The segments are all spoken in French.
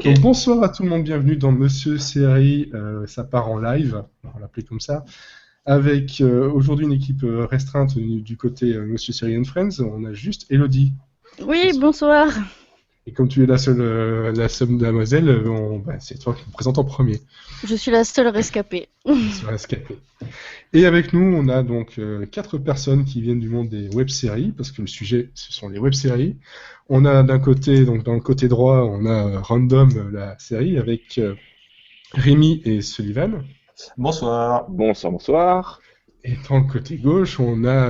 Donc Ok. bonsoir à tout le monde, bienvenue dans Monsieur Série, ça part en live, on va l'appeler comme ça, avec aujourd'hui une équipe restreinte du côté Monsieur Série and Friends, on a juste Elodie. Oui, bonsoir. Et comme tu es la seule demoiselle, c'est toi qui me présente en premier. Je suis la seule rescapée. Sur Escapé. Et avec nous, on a donc 4 personnes qui viennent du monde des web-séries, parce que le sujet, ce sont les web-séries. On a d'un côté, donc dans le côté droit, on a Random, la série, avec Rémi et Sullivan. Bonsoir. Bonsoir, bonsoir. Et dans le côté gauche, on a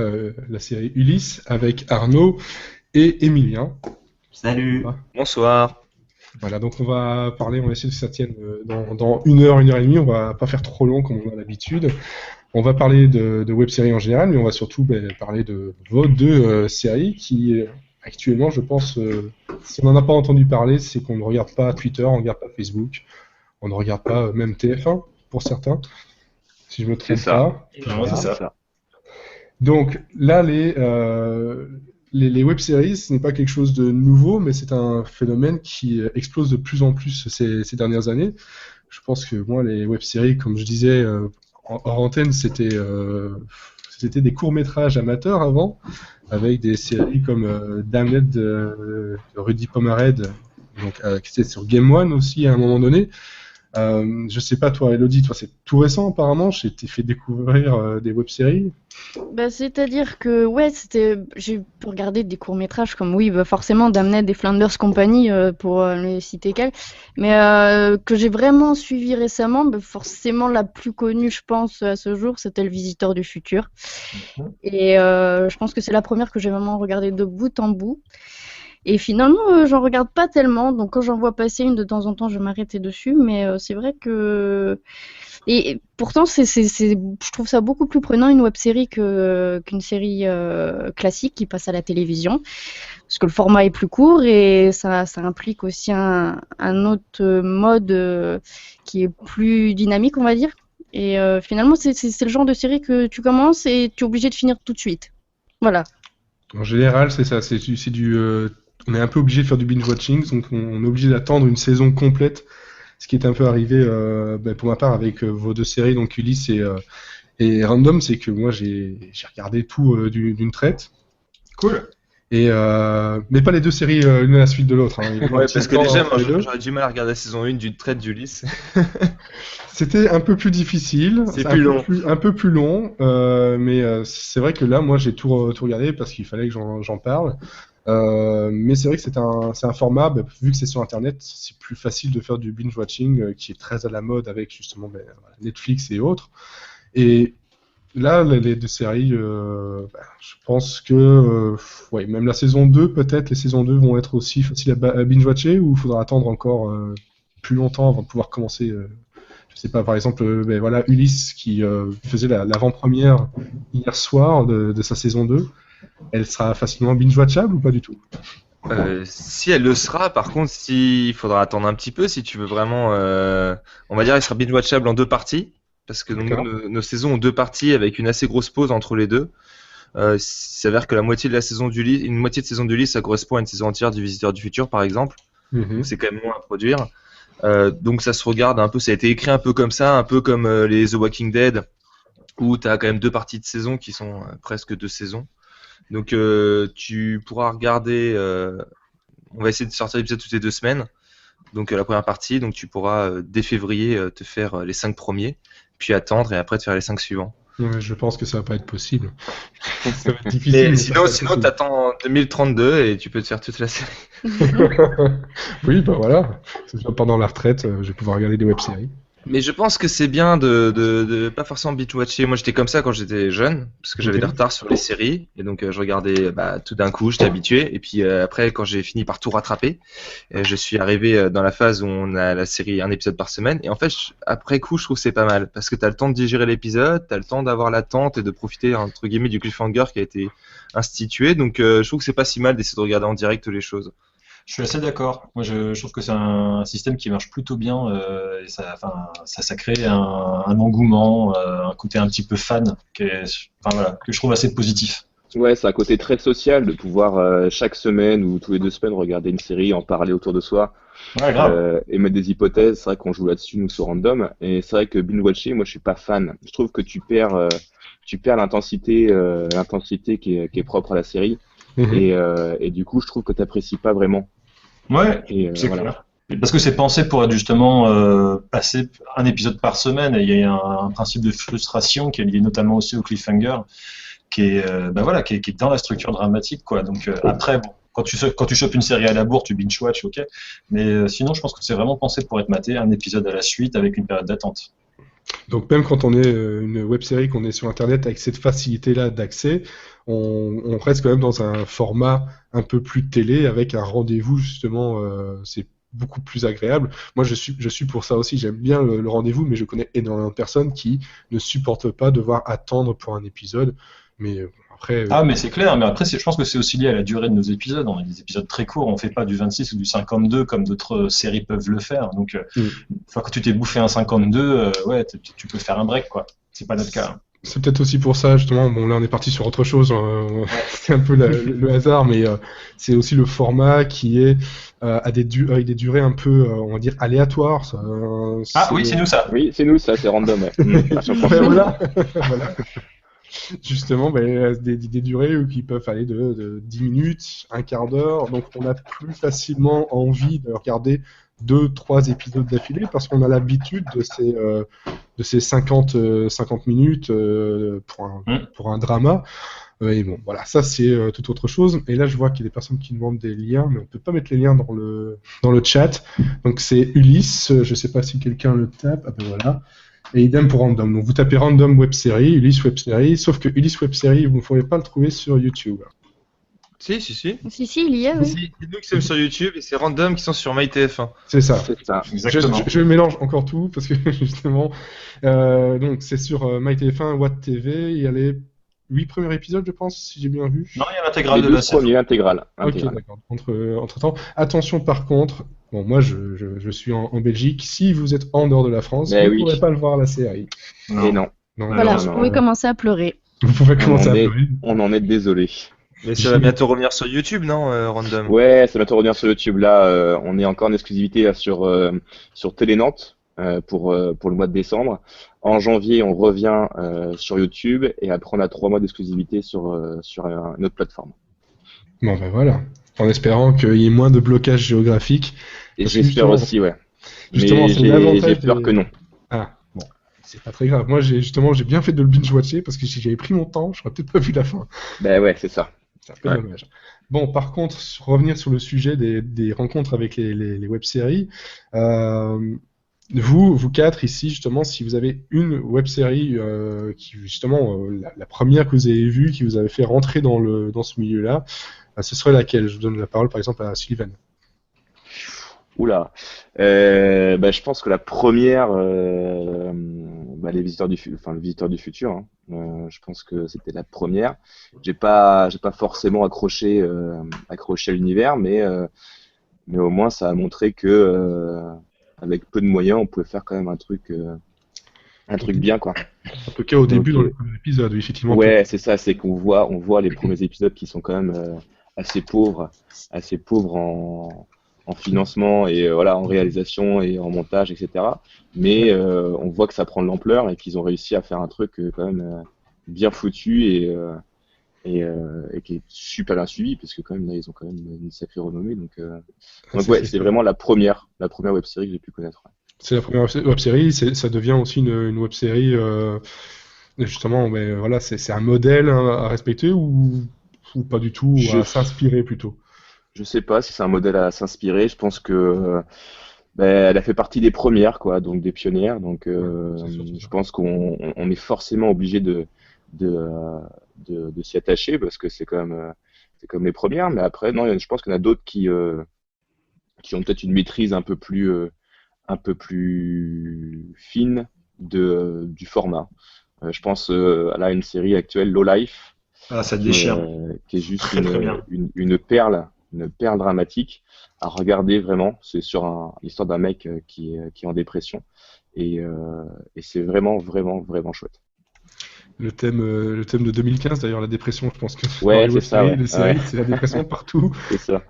la série Ulysse, avec Arnaud et Emilien. Salut. Bonsoir. Voilà, donc on va essayer que ça tienne dans 1 heure, 1 heure et demie, on va pas faire trop long comme on a l'habitude. On va parler de web-séries en général, mais on va surtout parler de vos 2 séries qui, actuellement, je pense, si on n'en a pas entendu parler, c'est qu'on ne regarde pas Twitter, on ne regarde pas Facebook, on ne regarde pas même TF1, pour certains, si je me trompe C'est ça. pas. Non, c'est ça. Donc là, les web-séries, ce n'est pas quelque chose de nouveau, mais c'est un phénomène qui explose de plus en plus ces dernières années. Je pense que moi, les web-séries, comme je disais hors antenne, c'était des courts-métrages amateurs avant, avec des séries comme Damned de Rudy Pomered, donc, qui était sur Game One aussi à un moment donné. Je sais pas, toi, Elodie, toi, c'est tout récent apparemment. Je t'ai fait découvrir des web-séries. C'est-à-dire que, ouais, j'ai pu regarder des courts-métrages comme, oui, forcément, Damned et Flanders Company, pour ne citer qu'elle, mais que j'ai vraiment suivi récemment, forcément, la plus connue, je pense, à ce jour, c'était Le Visiteur du Futur. Et je pense que c'est la première que j'ai vraiment regardée de bout en bout. Et finalement, j'en regarde pas tellement, donc quand j'en vois passer une de temps en temps, je vais m'arrêter dessus, mais c'est vrai que... Et pourtant, je trouve ça beaucoup plus prenant une web-série qu'une série classique qui passe à la télévision, parce que le format est plus court et ça implique aussi un autre mode qui est plus dynamique, on va dire. Et finalement, c'est le genre de série que tu commences et tu es obligé de finir tout de suite. Voilà. En général, c'est ça. On est un peu obligé de faire du binge-watching, donc on est obligé d'attendre une saison complète, ce qui est un peu arrivé pour ma part avec vos 2 séries, donc Ulysse et Random, c'est que moi j'ai regardé tout d'une traite. Cool. Mais pas les 2 séries l'une à la suite de l'autre. Hein. Il y a eu un Ouais, petit parce que temps déjà, entre moi, les deux. j'aurais du mal à regarder la saison 1 d'une traite d'Ulysse. C'était un peu plus difficile, C'est plus long. un peu plus long, mais c'est vrai que là, moi, j'ai tout regardé parce qu'il fallait que j'en parle. Mais c'est vrai que c'est un format, vu que c'est sur Internet, c'est plus facile de faire du binge-watching qui est très à la mode avec justement voilà, Netflix et autres. Et là, les 2 séries, je pense que ouais, même la saison 2, peut-être, les saisons 2 vont être aussi faciles à binge-watcher ou il faudra attendre encore plus longtemps avant de pouvoir commencer. Je sais pas, par exemple, voilà, Ulysse qui faisait l'avant-première hier soir de sa saison 2. Elle sera facilement binge-watchable ou pas du tout? Si elle le sera, par contre, il faudra attendre un petit peu si tu veux vraiment. On va dire, elle sera binge-watchable en 2 parties. Parce que donc, D'accord. nos saisons ont 2 parties avec une assez grosse pause entre les deux. Il s'avère que la moitié de la saison d'Ulysse, une moitié de saison d'Ulysse, ça correspond à une saison entière du Visiteur du Futur, par exemple. Mhm. Donc c'est quand même long à produire. Donc ça se regarde un peu, ça a été écrit un peu comme ça, un peu comme les The Walking Dead, où tu as quand même 2 parties de saison qui sont presque 2 saisons. Donc tu pourras regarder, on va essayer de sortir l'épisode toutes les 2 semaines. Donc la première partie, donc tu pourras dès février te faire les 5 premiers, puis attendre et après te faire les 5 suivants. Ouais, je pense que ça va pas être possible. Ça va être difficile. Mais mais ça va sinon pas être t'attends 2032 et tu peux te faire toute la série. possible. Oui, bah voilà. C'est bien, pendant la retraite, je vais pouvoir regarder des web-séries. Mais je pense que c'est bien de pas forcément binge-watcher. Moi, j'étais comme ça quand j'étais jeune, parce que j'avais Ok. des retards sur les séries, et donc je regardais tout d'un coup, j'étais habitué. Et puis après, quand j'ai fini par tout rattraper, je suis arrivé dans la phase où on a la série un épisode par semaine. Et en fait, après coup, je trouve que c'est pas mal, parce que t'as le temps de digérer l'épisode, t'as le temps d'avoir l'attente et de profiter entre guillemets du cliffhanger qui a été institué. Donc je trouve que c'est pas si mal d'essayer de regarder en direct les choses. Je suis assez d'accord. Moi, je trouve que c'est un système qui marche plutôt bien. Et ça crée un engouement, un côté un petit peu fan, voilà, que je trouve assez positif. Ouais, c'est un côté très social de pouvoir chaque semaine ou tous les 2 semaines regarder une série, en parler autour de soi Ouais, grave. et mettre des hypothèses. C'est vrai qu'on joue là-dessus, nous, sur Random. Et c'est vrai que binge-watching, moi, je suis pas fan. Je trouve que tu perds l'intensité qui est propre à la série. Mhm. Et du coup, je trouve que tu n'apprécies pas vraiment. Ouais, Et c'est voilà. clair. Parce que c'est pensé pour être justement passer un épisode par semaine et il y a un principe de frustration qui est lié notamment aussi au cliffhanger qui est, bah voilà, qui est dans la structure dramatique, quoi. Donc après, bon, quand tu chopes une série à la bourre, tu binge-watch, ok. Mais sinon, je pense que c'est vraiment pensé pour être maté un épisode à la suite avec une période d'attente. Donc même quand on est une web série, qu'on est sur Internet avec cette facilité-là d'accès, on reste quand même dans un format un peu plus télé avec un rendez-vous justement. C'est beaucoup plus agréable. Moi, je suis pour ça aussi. J'aime bien le rendez-vous, mais je connais énormément de personnes qui ne supportent pas devoir attendre pour un épisode. Mais après, Ah, mais c'est clair, mais après, je pense que c'est aussi lié à la durée de nos épisodes. On a des épisodes très courts, on fait pas du 26 ou du 52 comme d'autres séries peuvent le faire. Donc, enfin, quand tu t'es bouffé un 52, ouais, tu peux faire un break, quoi. C'est pas notre cas. c'est peut-être aussi pour ça, justement. Bon, là, on est parti sur autre chose. C'est un peu le hasard, mais c'est aussi le format qui est avec des durées un peu, on va dire, aléatoires. Ah oui, c'est nous ça. Oui, c'est nous, ça, c'est Random. Ouais. Version Ouais, française. voilà. Voilà. Justement, ben, des durées qui peuvent aller de 10 minutes, un quart d'heure. Donc, on a plus facilement envie de regarder 2, 3 épisodes d'affilée parce qu'on a l'habitude de ces 50 minutes pour un drama. Et bon, voilà, ça c'est tout autre chose. Et là, je vois qu'il y a des personnes qui demandent des liens, mais on peut pas mettre les liens dans le chat. Donc, c'est Ulysse. Je sais pas si quelqu'un le tape. Ah ben voilà. Et idem pour Random. Donc vous tapez Random Web Série, Ulysse Web Série, sauf que Ulysse Web Série, vous ne pourrez pas le trouver sur YouTube. Si. Si, il y a, oui. Si, c'est nous qui sommes sur YouTube et c'est Random qui sont sur MyTF1. C'est ça. C'est ça. Exactement. Je mélange encore tout parce que justement, donc c'est sur MyTF1, Watt TV. Il y a les 8 premiers épisodes, je pense, si j'ai bien vu. Non, il y a l'intégrale Les de deux la série. premiers intégrales. Ok, d'accord. Entre temps, attention par contre. Bon, moi je suis en Belgique. Si vous êtes en dehors de la France, Mais vous ne oui. pourrez pas le voir la série. Et non, Non, Voilà, non, vous non, pouvez non. commencer à pleurer. vous pouvez commencer à est- pleurer. on en est désolé. Mais ça va bientôt revenir sur YouTube, non, Random? Ouais, ça va te revenir sur YouTube. Là, on est encore en exclusivité là, sur Télé Nantes pour le mois de décembre. En janvier, on revient sur YouTube et après, on a 3 mois d'exclusivité sur une autre plateforme. Bon, ben voilà. En espérant qu'il y ait moins de blocage géographique. Et Parce que j'espère justement- aussi, ouais. Justement, Mais c'est l'avantage j'ai peur des- que non. Ah, bon, c'est pas très grave. Moi, j'ai bien fait de le binge-watcher parce que si j'avais pris mon temps, j'aurais peut-être pas vu la fin. Ben ouais, c'est ça. C'est un peu Ouais. dommage. Bon, par contre, revenir sur le sujet des rencontres avec les web-séries, vous quatre ici, justement, si vous avez une web-série qui, justement, la première que vous avez vue, qui vous avait fait rentrer dans ce milieu-là, ce serait laquelle? Je vous donne la parole, par exemple, à Sylvain. Oula. Je pense que la première, les visiteurs le visiteur du futur. Hein. Je pense que c'était la première. J'ai pas forcément accroché à l'univers, mais au moins ça a montré que avec peu de moyens, on pouvait faire quand même un truc bien, quoi. En tout cas, au début, dans Ok. le premier épisode, oui, effectivement. Ouais, c'est ça. C'est qu'on voit les premiers épisodes qui sont quand même assez pauvres en financement et voilà, en réalisation et en montage, etc. Mais on voit que ça prend de l'ampleur et qu'ils ont réussi à faire un truc quand même bien foutu et qui est super bien suivi parce que quand même là, ils ont quand même une sacrée renommée. Donc ouais, c'est vraiment la première web série que j'ai pu connaître. Ouais. C'est la première web-série, ça devient aussi une web-série, justement, mais voilà, c'est un modèle à respecter ou pas du tout, ou à s'inspirer plutôt. Je sais pas si c'est un modèle à s'inspirer. Je pense que elle a fait partie des premières, quoi, donc des pionnières. Donc je pense qu'on est forcément obligé de s'y attacher parce que c'est comme les premières. Mais après, non, je pense qu'il y en a d'autres qui ont peut-être une maîtrise un peu plus fine du format. Je pense à une série actuelle, Low Life, Ah, ça déchire. qui est juste Très, très bien. une perle dramatique à regarder vraiment. C'est sur l'histoire d'un mec qui est en dépression et c'est vraiment, vraiment, vraiment chouette. Le thème de 2015, d'ailleurs, la dépression, je pense que dans Ouais, les c'est ça, web-séries, ouais. les séries, Ouais, c'est la dépression partout. c'est ça.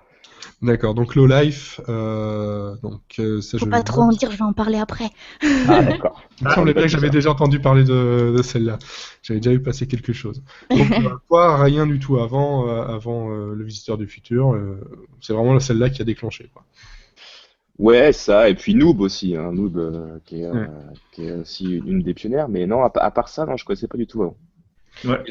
D'accord, donc Low Life, ça Faut je pas le trop en note. dire, je vais en parler après. Ah, d'accord. Il me On semblait n'est pas bien que tout j'avais seul. déjà entendu parler de celle-là. J'avais déjà vu passer quelque chose. Donc, toi, rien du tout avant Le Visiteur du Futur. C'est vraiment celle-là qui a déclenché, quoi. Ouais, ça, et puis Noob aussi, hein, Noob, Ouais. qui est aussi une des pionnières, mais non, à part ça, non, je connaissais pas du tout avant. Ouais.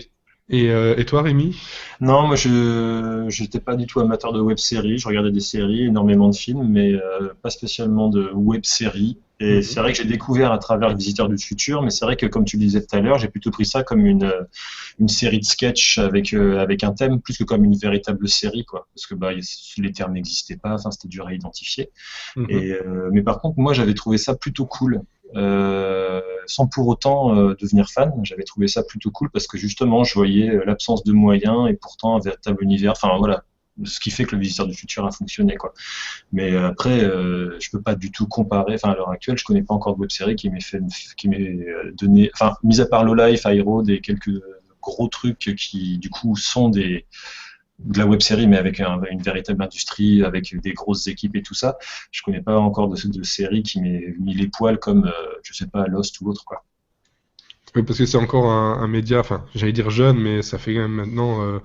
Et toi, Rémi? Non, moi je n'étais pas du tout amateur de web-séries. Je regardais des séries, énormément de films, mais pas spécialement de web-séries. Et Mhm. c'est vrai que j'ai découvert à travers Le Visiteur du Futur, mais c'est vrai que comme tu le disais tout à l'heure, j'ai plutôt pris ça comme une série de sketchs avec un thème plus que comme une véritable série, quoi. Parce que bah, les termes n'existaient pas, enfin, c'était dur à identifier. Mhm. Mais par contre, moi, j'avais trouvé ça plutôt cool. Sans pour autant devenir fan, j'avais trouvé ça plutôt cool parce que justement, je voyais l'absence de moyens et pourtant un véritable univers. Enfin voilà, ce qui fait que le Visiteur du Futur a fonctionné, quoi. Mais après, je peux pas du tout comparer. Enfin, à l'heure actuelle, je connais pas encore de web-série qui m'ait donné. Enfin, mis à part Low Life, High Road et quelques gros trucs qui du coup sont de la web série, mais avec une véritable industrie, avec des grosses équipes et tout ça. Je connais pas encore de série qui m'ait mis les poils comme, je sais pas, Lost ou autre, quoi. Oui, parce que c'est encore un média, enfin, j'allais dire jeune, mais ça fait quand même maintenant, on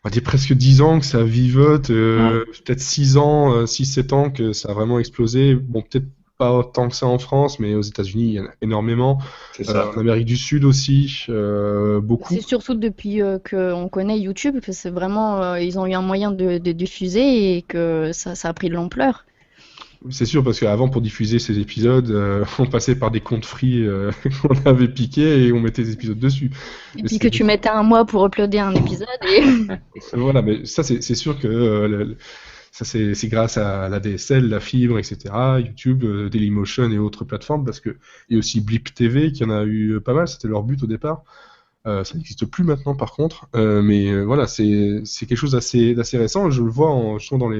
va dire presque 10 ans que ça vivote, peut-être 6 ans, 6-7 ans que ça a vraiment explosé. Bon, peut-être pas autant que ça en France, mais aux États-Unis, il y en a énormément. C'est ça. En Amérique du Sud aussi, beaucoup. C'est surtout depuis qu'on connaît YouTube que c'est vraiment, ils ont eu un moyen de diffuser et que ça a pris de l'ampleur. C'est sûr, parce qu'avant, pour diffuser ces épisodes, on passait par des comptes free qu'on avait piqués et on mettait des épisodes dessus. Et Mais puis que tu mettais un mois pour uploader un épisode et voilà, mais ça, c'est sûr que ça, c'est grâce à la DSL, la fibre, etc., YouTube, Dailymotion et autres plateformes, parce que il y a aussi Blip TV qui en a eu pas mal, c'était leur but au départ. Ça n'existe plus maintenant, par contre, voilà, c'est quelque chose d'assez récent. Je le vois justement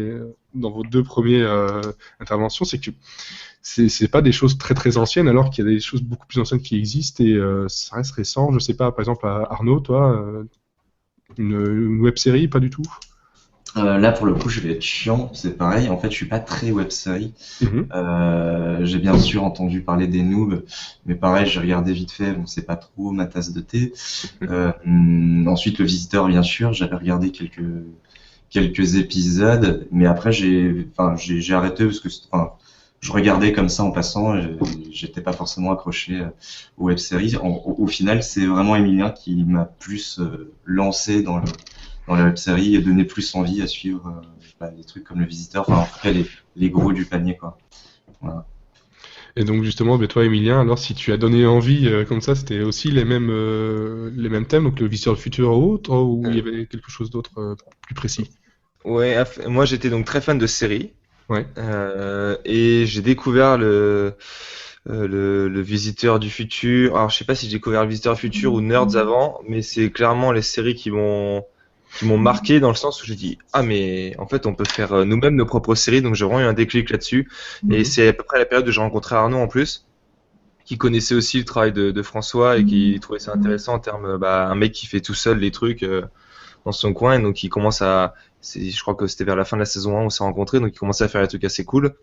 dans vos deux premières interventions, c'est que c'est pas des choses très très anciennes, alors qu'il y a des choses beaucoup plus anciennes qui existent et ça reste récent. Je sais pas, par exemple, Arnaud, toi, une web série, pas du tout? Là, pour le coup, je vais être chiant. C'est pareil. En fait, je suis pas très web-série. J'ai bien sûr entendu parler des noobs, mais pareil, j'ai regardé vite fait. Bon, c'est pas trop ma tasse de thé. Ensuite, Le Visiteur, bien sûr. J'avais regardé quelques épisodes, mais après, j'ai arrêté parce que, je regardais comme ça en passant. J'étais pas forcément accroché aux web-séries. Au final, c'est vraiment Emilien qui m'a plus lancé dans la web-série et donner plus envie à suivre des trucs comme Le Visiteur, enfin en tout cas les gros du panier, quoi. Voilà. Et donc justement, toi, Emilien, alors si tu as donné envie comme ça, c'était aussi les mêmes thèmes, donc le Visiteur du Futur ou autre, ou il y avait quelque chose d'autre plus précis? Ouais, moi j'étais donc très fan de séries. Ouais. Et j'ai découvert le Visiteur du Futur. Alors je sais pas si j'ai découvert le Visiteur du Futur ou Nerds avant, mais c'est clairement les séries qui m'ont marqué dans le sens où j'ai dit ah mais en fait on peut faire nous-mêmes nos propres séries, donc j'ai vraiment eu un déclic là-dessus. Et c'est à peu près la période où j'ai rencontré Arnaud en plus, qui connaissait aussi le travail de François et qui trouvait ça intéressant en termes un mec qui fait tout seul les trucs dans son coin, et donc il commence je crois que c'était vers la fin de la saison 1 où on s'est rencontrés, donc il commençait à faire des trucs assez cool.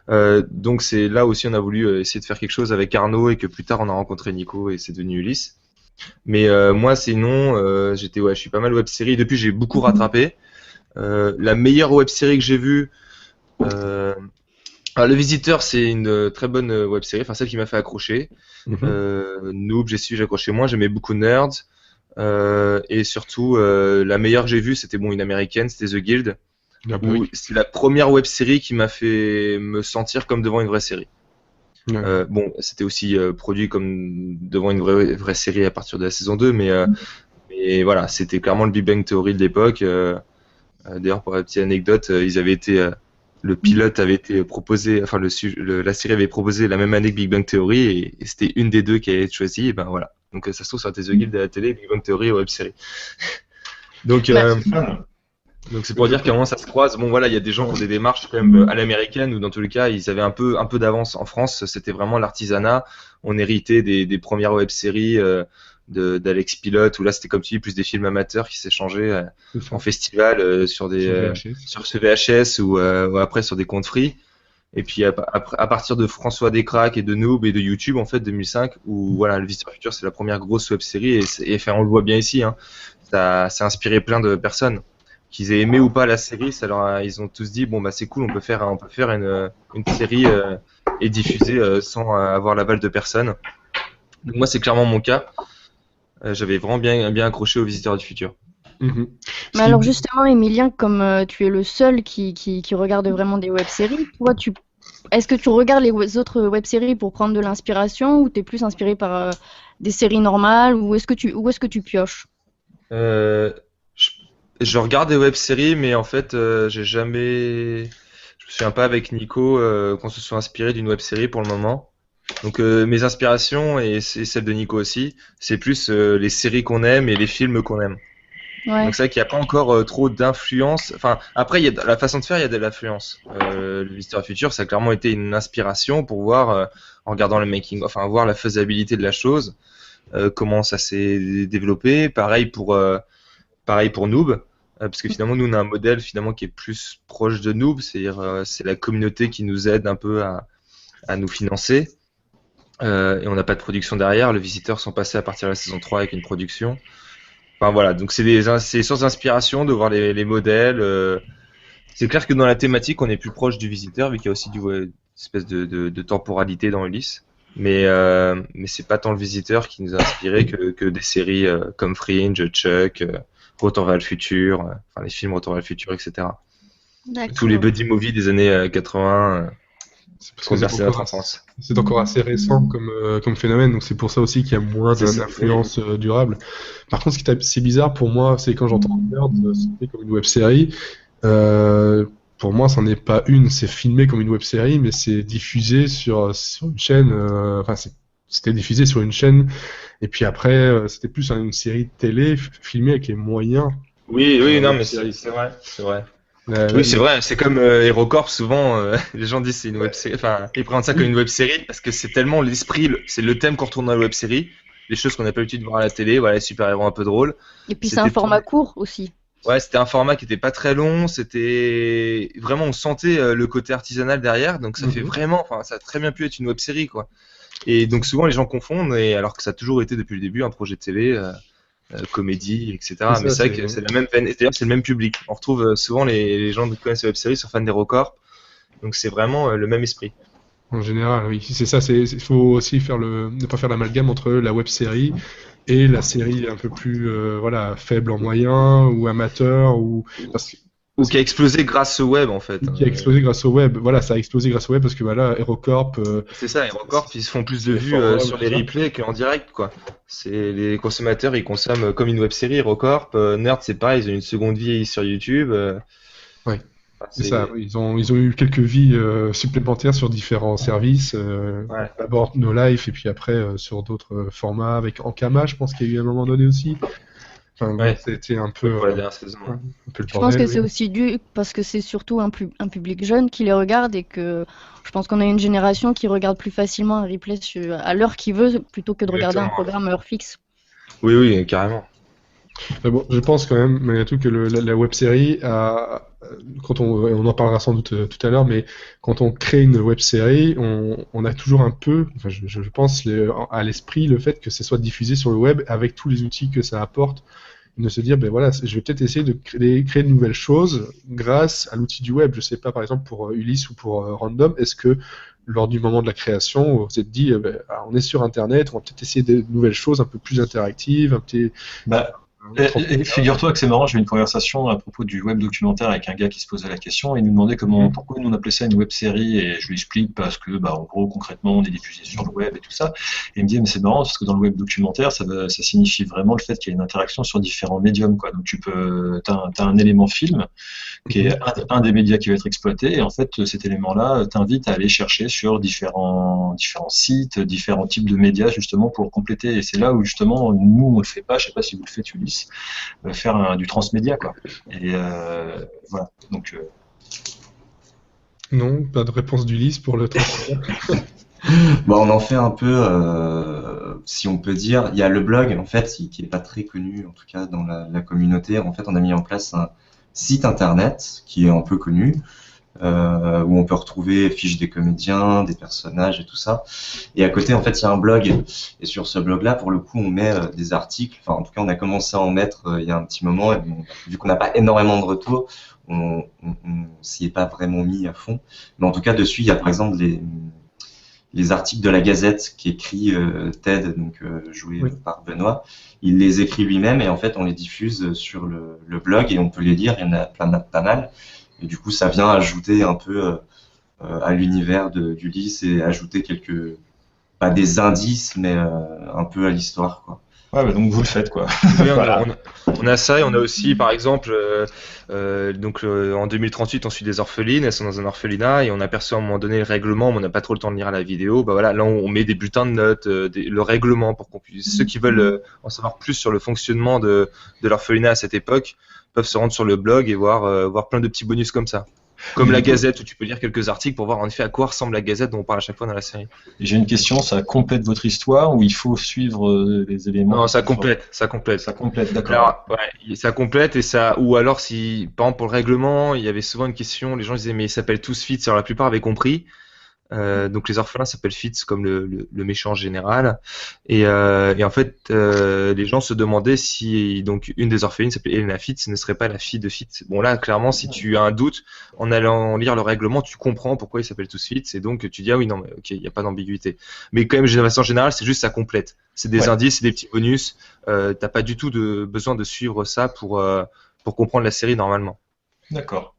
Donc c'est là aussi on a voulu essayer de faire quelque chose avec Arnaud, et que plus tard on a rencontré Nico et c'est devenu Ulysse. Mais moi sinon je suis pas mal web série. Depuis j'ai beaucoup rattrapé. La meilleure web série que j'ai vue, Le Visiteur, c'est une très bonne web série, enfin celle qui m'a fait accrocher. Noob, j'ai accroché moins. J'aimais beaucoup Nerds. Et surtout la meilleure que j'ai vue, c'était une américaine, c'était The Guild. C'est la première web série qui m'a fait me sentir comme devant une vraie série. Ouais. C'était aussi produit comme devant une vraie série à partir de la saison 2, mais voilà, c'était clairement le Big Bang Theory de l'époque. D'ailleurs, pour la petite anecdote, le pilote avait été proposé, enfin la série avait proposé la même année que Big Bang Theory, et c'était une des deux qui allait être choisie, et ben voilà. Donc ça se trouve sur The Guild à la télé, Big Bang Theory web série. Donc donc c'est pour dire qu'à un moment ça se croise. Bon voilà, il y a des gens qui ont des démarches quand même à l'américaine, ou dans tous les cas ils avaient un peu d'avance. En France, c'était vraiment l'artisanat. On héritait des premières web-séries d'Alex Pilote, où là c'était comme tu dis plus des films amateurs qui s'échangeaient en festival sur ce VHS ou après sur des comptes free. Et puis à partir de François Descraques et de Noob et de YouTube en fait 2005, où voilà, Le Visiteur du Futur c'est la première grosse web série et enfin, on le voit bien ici, hein, ça a inspiré plein de personnes. Qu'ils aient aimé ou pas la série, ils ont tous dit bon bah c'est cool, on peut faire une série et diffuser sans avoir l'aval de personne. Donc moi c'est clairement mon cas. J'avais vraiment bien accroché au Visiteur du Futur. Mais alors justement, Emilien, comme tu es le seul qui regarde vraiment des web-séries, toi, est-ce que tu regardes les autres web-séries pour prendre de l'inspiration ou t'es plus inspiré par des séries normales ou où est-ce que tu pioches? Je regarde des web-séries, mais en fait, je me souviens pas avec Nico qu'on se soit inspiré d'une web-série pour le moment. Donc mes inspirations et celles de Nico aussi, c'est plus les séries qu'on aime et les films qu'on aime. Ouais. Donc c'est vrai qu'il n'y a pas encore trop d'influence. Enfin, après, il y a la façon de faire, il y a de l'influence. Le Visiteur du Futur, ça a clairement été une inspiration pour voir, en regardant le making, enfin voir la faisabilité de la chose, comment ça s'est développé. Pareil pour Noob. Parce que finalement, nous, on a un modèle finalement qui est plus proche de Noob, c'est-à-dire c'est la communauté qui nous aide un peu à nous financer. Et on n'a pas de production derrière. Le Visiteur sont passés à partir de la saison 3 avec une production. Enfin voilà, donc c'est des sources d'inspiration de voir les modèles. C'est clair que dans la thématique, on est plus proche du Visiteur, vu qu'il y a aussi une espèce de temporalité dans Ulysse. Mais c'est pas tant le Visiteur qui nous a inspiré que des séries comme Fringe, Chuck, Retour vers le futur, enfin les films Retour vers le futur, etc. Tous les buddy movies des années 80 qui ont bercé notre enfance. C'est encore assez récent comme phénomène, donc c'est pour ça aussi qu'il y a moins d'influence durable. Par contre, ce qui est assez bizarre pour moi, c'est quand j'entends Nerd cité comme une web-série, pour moi, c'en est pas une, c'est filmé comme une web-série, mais c'est diffusé sur une chaîne, c'était diffusé sur une chaîne, et puis après, c'était plus une série de télé filmée avec les moyens. Oui, non, mais c'est vrai. Oui, c'est vrai, c'est comme HeroCorp, souvent les gens disent c'est une web série, enfin ils prennent ça comme une web série parce que c'est tellement l'esprit, c'est le thème qu'on retourne dans la web série, les choses qu'on n'a pas l'habitude de voir à la télé, voilà, les super-héros un peu drôles. Et puis c'est un format court aussi. Ouais, c'était un format qui était pas très long, c'était vraiment, on sentait le côté artisanal derrière, donc ça fait vraiment, enfin ça a très bien pu être une web série quoi. Et donc souvent les gens confondent, alors que ça a toujours été depuis le début un projet de télé. Comédie, etc. Mais c'est vrai que c'est la même peine. Et d'ailleurs, c'est le même public. On retrouve souvent les gens qui connaissent la web-série sont fans d'HeroCorp. Donc c'est vraiment le même esprit. En général, oui. C'est ça. Il faut aussi ne pas faire l'amalgame entre la web-série et la série un peu plus faible en moyens ou amateur ou qui a explosé grâce au web en fait. Qui a explosé grâce au web. Voilà, ça a explosé grâce au web parce que HeroCorp. C'est ça, HeroCorp, ils se font plus de vues sur les replays qu'en direct quoi. C'est les consommateurs, ils consomment comme une web série. HeroCorp, Nerd, c'est pareil, ils ont une seconde vie sur YouTube. Oui. C'est ça. Ils ont eu quelques vies supplémentaires sur différents services. D'abord No Life et puis après sur d'autres formats avec Ankama, je pense qu'il y a eu à un moment donné aussi. Enfin, c'était un peu. Pour la dernière saison. Je pense que c'est aussi dû parce que c'est surtout un public jeune qui les regarde et que je pense qu'on a une génération qui regarde plus facilement un replay à l'heure qu'il veut plutôt que de regarder un programme à heure fixe. Oui, carrément. Mais bon, je pense quand même, malgré tout, que la web-série quand on en parlera sans doute tout à l'heure, mais quand on crée une web-série, on a toujours un peu, enfin, je pense à l'esprit le fait que ce soit diffusé sur le web avec tous les outils que ça apporte. De se dire, ben voilà, je vais peut-être essayer de créer de nouvelles choses grâce à l'outil du web. Je sais pas, par exemple, pour Ulysse ou pour Random, est-ce que lors du moment de la création, vous vous êtes dit, on est sur Internet, on va peut-être essayer de nouvelles choses un peu plus interactives, un petit... Figure-toi que c'est marrant, j'ai eu une conversation à propos du web documentaire avec un gars qui se posait la question et il nous demandait pourquoi nous on appelait ça une web série, et je lui explique parce que en gros concrètement on est diffusé sur le web et tout ça, et il me dit mais c'est marrant parce que dans le web documentaire ça signifie vraiment le fait qu'il y a une interaction sur différents médiums quoi. Donc t'as un élément film qui est un des médias qui va être exploité, et en fait cet élément-là t'invite à aller chercher sur différents sites, différents types de médias justement pour compléter, et c'est là où justement nous on le fait pas, je sais pas si vous le faites Ulysse, faire du transmédia quoi. Et voilà, donc non, pas de réponse d'Ulysse pour le transmédia. Bon, on en fait un peu, si on peut dire. Il y a le blog, en fait, qui est pas très connu, en tout cas dans la communauté. En fait, on a mis en place un site internet qui est un peu connu, où on peut retrouver fiches des comédiens, des personnages et tout ça. Et à côté, en fait, il y a un blog. Et sur ce blog-là, pour le coup, on met des articles. Enfin, en tout cas, on a commencé à en mettre il y a un petit moment. Et vu qu'on n'a pas énormément de retours, on s'y est pas vraiment mis à fond. Mais en tout cas, dessus, il y a par exemple les articles de la Gazette qu'écrit Ted, donc joué par Benoît. Il les écrit lui-même et en fait on les diffuse sur le blog et on peut les lire. Il y en a pas mal. Et du coup ça vient ajouter un peu à l'univers d'Ulysse et ajouter pas des indices, mais un peu à l'histoire, quoi. Ouais, bah donc vous le faites, quoi. Oui, Voilà. on a ça et on a aussi, par exemple, en 2038, on suit des orphelines, elles sont dans un orphelinat et on aperçoit à un moment donné le règlement, mais on n'a pas trop le temps de lire la vidéo. Bah voilà, là on met des bulletins de notes, le règlement pour qu'on puisse, ceux qui veulent en savoir plus sur le fonctionnement de l'orphelinat à cette époque peuvent se rendre sur le blog et voir plein de petits bonus comme ça. Comme la Gazette où tu peux lire quelques articles pour voir en effet à quoi ressemble la Gazette dont on parle à chaque fois dans la série. Et j'ai une question, ça complète votre histoire ou il faut suivre les éléments? Non, ça complète. Ça complète, d'accord. Alors, ouais, ça complète et ça, ou alors si, par exemple pour le règlement, il y avait souvent une question, les gens disaient mais ils s'appellent tous Fitz, alors la plupart avaient compris. Donc les orphelins s'appellent Fitz comme le méchant général et en fait les gens se demandaient si donc une des orphelines s'appelait Elena Fitz ne serait pas la fille de Fitz. Bon là clairement si tu as un doute en allant lire le règlement tu comprends pourquoi ils s'appellent tous Fitz et donc tu dis ah oui non mais ok il n'y a pas d'ambiguïté mais quand même de façon générale c'est juste ça complète, c'est des indices, c'est des petits bonus, t'as pas du tout besoin de suivre ça pour comprendre la série normalement. D'accord.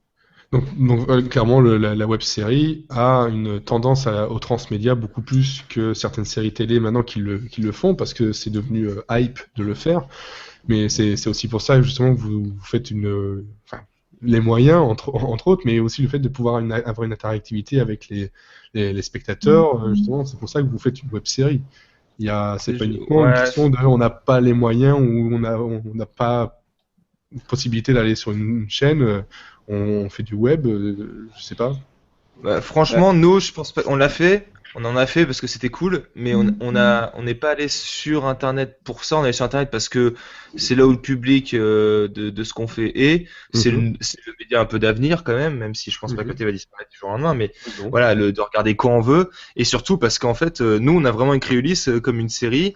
Donc clairement, la web série a une tendance au transmédia beaucoup plus que certaines séries télé maintenant qui le font parce que c'est devenu hype de le faire. Mais c'est aussi pour ça justement que vous faites les moyens entre autres, mais aussi le fait de pouvoir avoir une interactivité avec les spectateurs. Justement, c'est pour ça que vous faites une web série. C'est pas uniquement une question de on n'a pas les moyens ou on n'a pas possibilité d'aller sur une chaîne, on fait du web, je sais pas. Bah, franchement, nous, je pense pas. On en a fait parce que c'était cool, mais on n'est pas allé sur Internet pour ça. On est allé sur Internet parce que c'est là où le public de ce qu'on fait est. C'est le média un peu d'avenir quand même si je pense pas que Côté va disparaître du jour au lendemain, mais voilà, de regarder quand on veut, et surtout parce qu'en fait, nous, on a vraiment écrit Ulysse comme une série.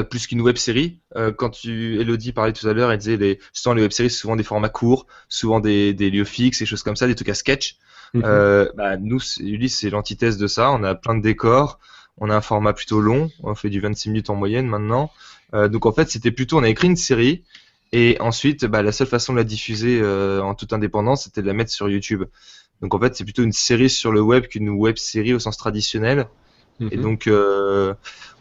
Plus qu'une web série. Quand Elodie parlait tout à l'heure, elle disait souvent les web séries, c'est souvent des formats courts, souvent des lieux fixes, des choses comme ça, des trucs à sketch. Nous, Ulysse, c'est l'antithèse de ça. On a plein de décors, on a un format plutôt long, on fait du 26 minutes en moyenne maintenant. Donc en fait, on a écrit une série et ensuite, la seule façon de la diffuser en toute indépendance, c'était de la mettre sur YouTube. Donc en fait, c'est plutôt une série sur le web qu'une web série au sens traditionnel. Et donc,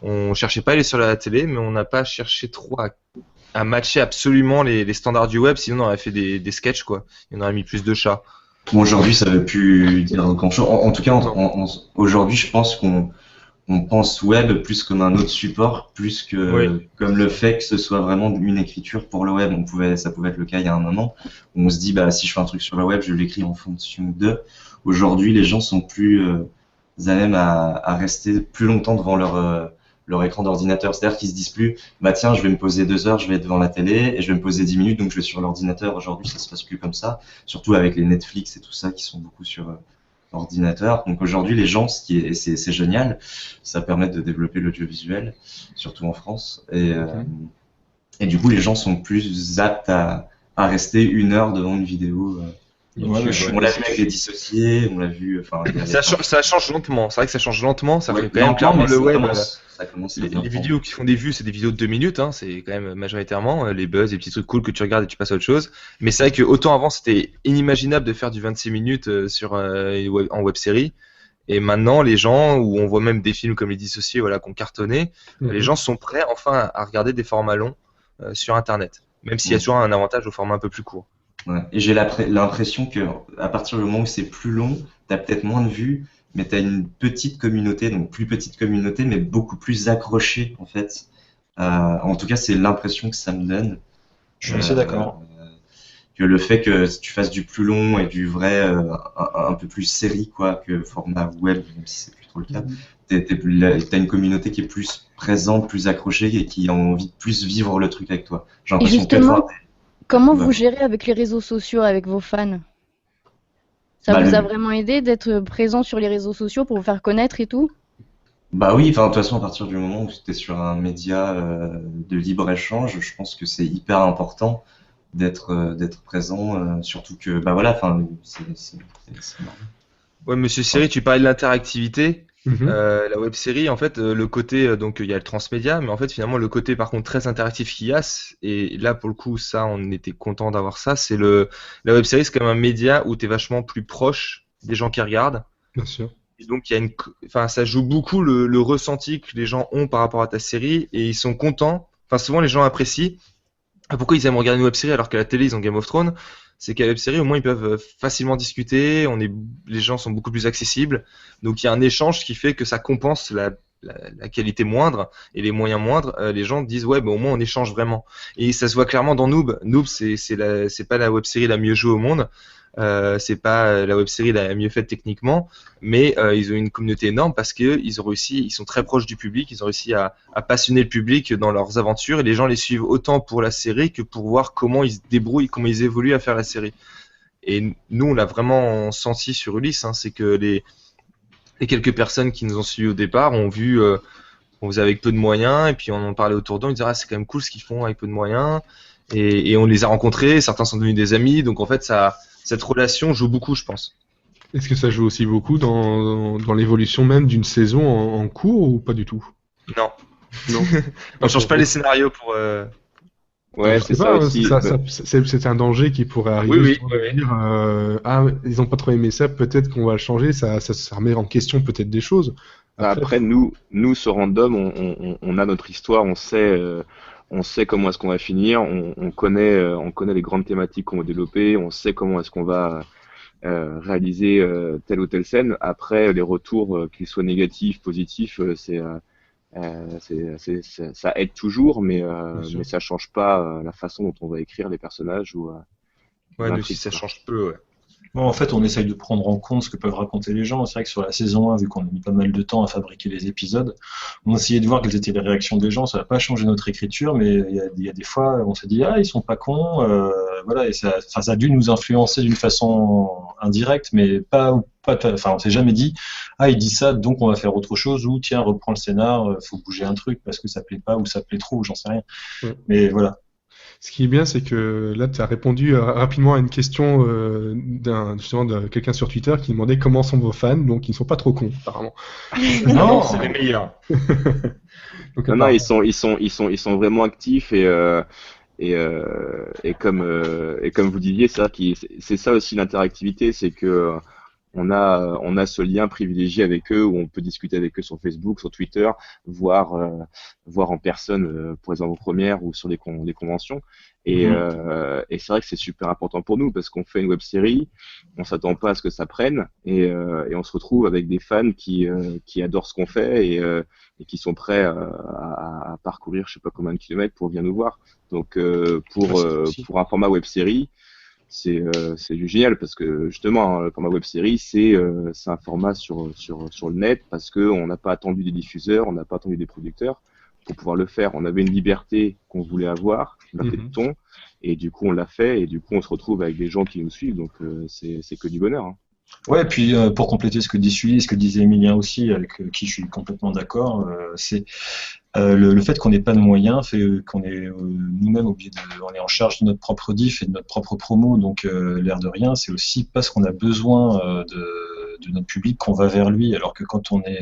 on cherchait pas à aller sur la télé, mais on n'a pas cherché trop à matcher absolument les standards du web, sinon on aurait fait des sketchs, quoi. Et on aurait mis plus de chats. Bon, aujourd'hui, ça veut plus dire grand-chose. En tout cas, aujourd'hui, je pense qu'on pense web plus comme un autre support, plus que comme le fait que ce soit vraiment une écriture pour le web. Ça pouvait être le cas il y a un moment, où on se dit, si je fais un truc sur le web, je l'écris en fonction de. Aujourd'hui, les gens sont plus à même à rester plus longtemps devant leur écran d'ordinateur. C'est-à-dire qu'ils se disent plus, tiens, je vais me poser 2 heures, je vais être devant la télé, et je vais me poser 10 minutes, donc je vais sur l'ordinateur. Aujourd'hui, ça se passe plus comme ça. Surtout avec les Netflix et tout ça, qui sont beaucoup sur ordinateur. Donc aujourd'hui, les gens, c'est génial. Ça permet de développer l'audiovisuel, surtout en France. Et du coup, les gens sont plus aptes à rester 1 heure devant une vidéo. On l'a vu avec les dissociés, on l'a vu. Ça change lentement. C'est vrai que ça change lentement. Ça fait quand même clairement le web. Ça commence les vidéos qui font des vues, c'est des vidéos de 2 minutes. C'est quand même majoritairement les buzz, les petits trucs cool que tu regardes et tu passes à autre chose. Mais c'est vrai que autant avant, c'était inimaginable de faire du 26 minutes en web série. Et maintenant, les gens, où on voit même des films comme Les Dissociés, qui ont cartonné, les gens sont prêts enfin à regarder des formats longs sur Internet. Même s'il y a toujours un avantage au format un peu plus court. Ouais. Et j'ai l'impression que à partir du moment où c'est plus long, t'as peut-être moins de vues, mais t'as une petite communauté, donc plus petite communauté, mais beaucoup plus accrochée en fait. En tout cas, c'est l'impression que ça me donne. Je suis assez d'accord. Que le fait que tu fasses du plus long et du vrai un peu plus série que format web, même si c'est plus trop le cas, t'as une communauté qui est plus présente, plus accrochée et qui a envie de plus vivre le truc avec toi. J'ai Et l'impression que justement, comment Ouais. vous gérez avec les réseaux sociaux, avec vos fans? Ça Bah, vous a le- vraiment aidé d'être présent sur les réseaux sociaux pour vous faire connaître et tout? Bah oui, enfin, de toute façon, à partir du moment où tu es sur un média de libre-échange, je pense que c'est hyper important d'être présent, surtout que, bah voilà, enfin, c'est normal. Ouais, Monsieur Siri, tu parlais de l'interactivité. Mhm. La web série, en fait, le côté, donc il y a le transmédia, mais en fait, finalement, le côté par contre très interactif qu'il y a, et là pour le coup, ça, on était content d'avoir ça, la web série, c'est quand même un média où tu es vachement plus proche des gens qui regardent. Bien sûr. Et donc, enfin, ça joue beaucoup le ressenti que les gens ont par rapport à ta série, et ils sont contents. Enfin, souvent, les gens apprécient. Pourquoi ils aiment regarder une web série alors qu'à la télé, ils ont Game of Thrones? C'est qu'à la web série, au moins, ils peuvent facilement discuter, les gens sont beaucoup plus accessibles. Donc, il y a un échange qui fait que ça compense la qualité moindre et les moyens moindres. Les gens disent, ouais, bah, au moins, on échange vraiment. Et ça se voit clairement dans Noob. Noob, c'est pas la web série la mieux jouée au monde. C'est pas la web série la mieux faite techniquement, mais ils ont une communauté énorme parce que ils sont très proches du public, ils ont réussi à passionner le public dans leurs aventures et les gens les suivent autant pour la série que pour voir comment ils se débrouillent, comment ils évoluent à faire la série. Et nous, on l'a vraiment senti sur Ulysse, hein, c'est que les quelques personnes qui nous ont suivis au départ ont vu qu'on faisait avec peu de moyens et puis on en parlait autour d'eux, ils disaient ah c'est quand même cool ce qu'ils font avec peu de moyens et on les a rencontrés, certains sont devenus des amis, donc en fait cette relation joue beaucoup, je pense. Est-ce que ça joue aussi beaucoup dans l'évolution même d'une saison en cours ou pas du tout? Non. Non. On change pas les scénarios pour. Ouais, Je c'est sais ça pas, aussi. c'est un danger qui pourrait arriver. Oui, oui, Justement, de dire, ah, ils ont pas trop aimé ça, peut-être qu'on va le changer, ça remet en question peut-être des choses. Après, nous, sur Random, on a notre histoire, on sait comment est-ce qu'on va finir, on connaît les grandes thématiques qu'on va développer, on sait comment est-ce qu'on va réaliser telle ou telle scène. Après, les retours, qu'ils soient négatifs, positifs, ça aide toujours, mais sûr. ça change pas la façon dont on va écrire les personnages ou Ouais, nous l'intrigue, aussi ça quoi. change peu, ouais. Bon, en fait, on essaye de prendre en compte ce que peuvent raconter les gens. C'est vrai que sur la saison 1, vu qu'on a mis pas mal de temps à fabriquer les épisodes, on essayait de voir quelles étaient les réactions des gens. Ça n'a pas changé notre écriture, mais il y a des fois, on s'est dit, ah, ils sont pas cons. Voilà, et ça a dû nous influencer d'une façon indirecte, mais enfin, on s'est jamais dit, ah, il dit ça, donc on va faire autre chose, ou tiens, reprends le scénar, faut bouger un truc parce que ça plaît pas ou ça plaît trop, j'en sais rien. Ouais. Mais voilà. Ce qui est bien, c'est que là, tu as répondu rapidement à une question justement de quelqu'un sur Twitter qui demandait comment sont vos fans, donc ils ne sont pas trop cons, apparemment. Non, C'est les meilleurs. Donc, Non, apparemment, ils sont vraiment actifs et comme vous disiez, c'est ça aussi l'interactivité, c'est que on a ce lien privilégié avec eux où on peut discuter avec eux sur Facebook, sur Twitter, voir en personne pour les avant-premières ou sur les conventions. Et c'est vrai que c'est super important pour nous parce qu'on fait une web série, on s'attend pas à ce que ça prenne et on se retrouve avec des fans qui adorent ce qu'on fait et qui sont prêts à parcourir je sais pas combien de kilomètres pour venir nous voir. Donc pour un format web série, c'est du génial parce que justement le format web série c'est un format sur le net parce que on n'a pas attendu des diffuseurs, on n'a pas attendu des producteurs pour pouvoir le faire. On avait une liberté qu'on voulait avoir, une liberté de ton, et du coup on l'a fait et du coup on se retrouve avec des gens qui nous suivent, donc c'est que du bonheur, hein. Ouais, et puis pour compléter ce que dit Sully, ce que disait Emilien aussi, avec qui je suis complètement d'accord, c'est le fait qu'on n'ait pas de moyens fait qu'on est nous-mêmes obligés on est en charge de notre propre diff et de notre propre promo, donc l'air de rien, c'est aussi parce qu'on a besoin de notre public qu'on va vers lui, alors que quand on est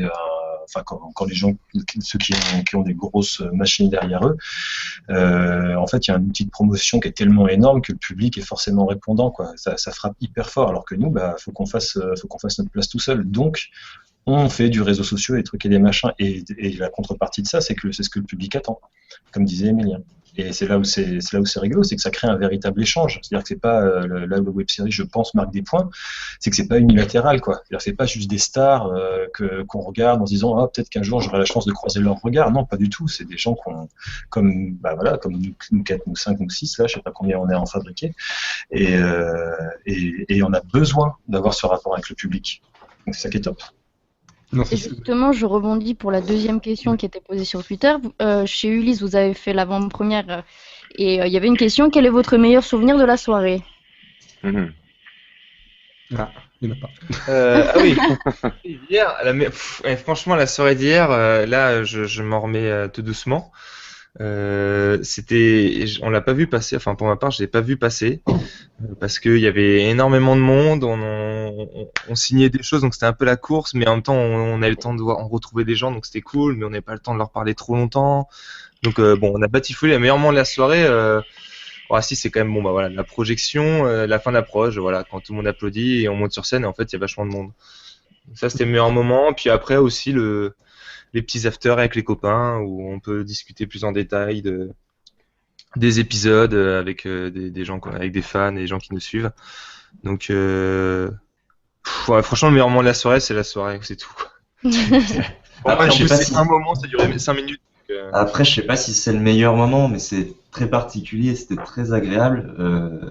enfin quand les gens, ceux qui ont des grosses machines derrière eux, en fait il y a un outil de promotion qui est tellement énorme que le public est forcément répondant, quoi. Ça frappe hyper fort, alors que nous, bah faut qu'on fasse notre place tout seul, donc on fait du réseau social, des trucs et des machins, et la contrepartie de ça, c'est ce que le public attend, comme disait Emilien. Et c'est là où c'est rigolo, c'est que ça crée un véritable échange. C'est-à-dire que c'est pas la web série, je pense, marque des points, c'est que c'est pas unilatéral, quoi. C'est-à-dire que c'est pas juste des stars qu'on regarde en se disant peut-être qu'un jour j'aurai la chance de croiser leur regard. Non, pas du tout. C'est des gens comme nous 4, nous 5, nous 6, là, je sais pas combien on est en fabriqué, et on a besoin d'avoir ce rapport avec le public. Donc c'est ça qui est top. Non, Et justement, je rebondis pour la deuxième question qui était posée sur Twitter. Chez Ulysse, vous avez fait l'avant-première et il y avait une question. Quel est votre meilleur souvenir de la soirée? Ah, il n'y en a pas. Ah oui, hier, franchement, la soirée d'hier, là, je m'en remets tout doucement. On l'a pas vu passer, enfin pour ma part, je l'ai pas vu passer parce qu'il y avait énormément de monde, on signait des choses, donc c'était un peu la course, mais en même temps, on a le temps de voir, on retrouvait des gens, donc c'était cool, mais on n'avait pas le temps de leur parler trop longtemps. Donc bon, on a batifolé le meilleur moment de la soirée. Si c'est quand même bon, bah voilà, la projection, la fin d'approche, voilà, quand tout le monde applaudit et on monte sur scène, et en fait, il y a vachement de monde. Donc ça, c'était le meilleur moment. Puis après aussi les petits afters avec les copains où on peut discuter plus en détail des épisodes avec des gens, avec des fans et des gens qui nous suivent. Donc, franchement, le meilleur moment de la soirée, c'est la soirée, c'est tout, quoi. Après, En je sais plus, pas c'est si... un moment, ça durait 5 minutes. Après, je sais pas si c'est le meilleur moment, mais c'est très particulier, c'était très agréable.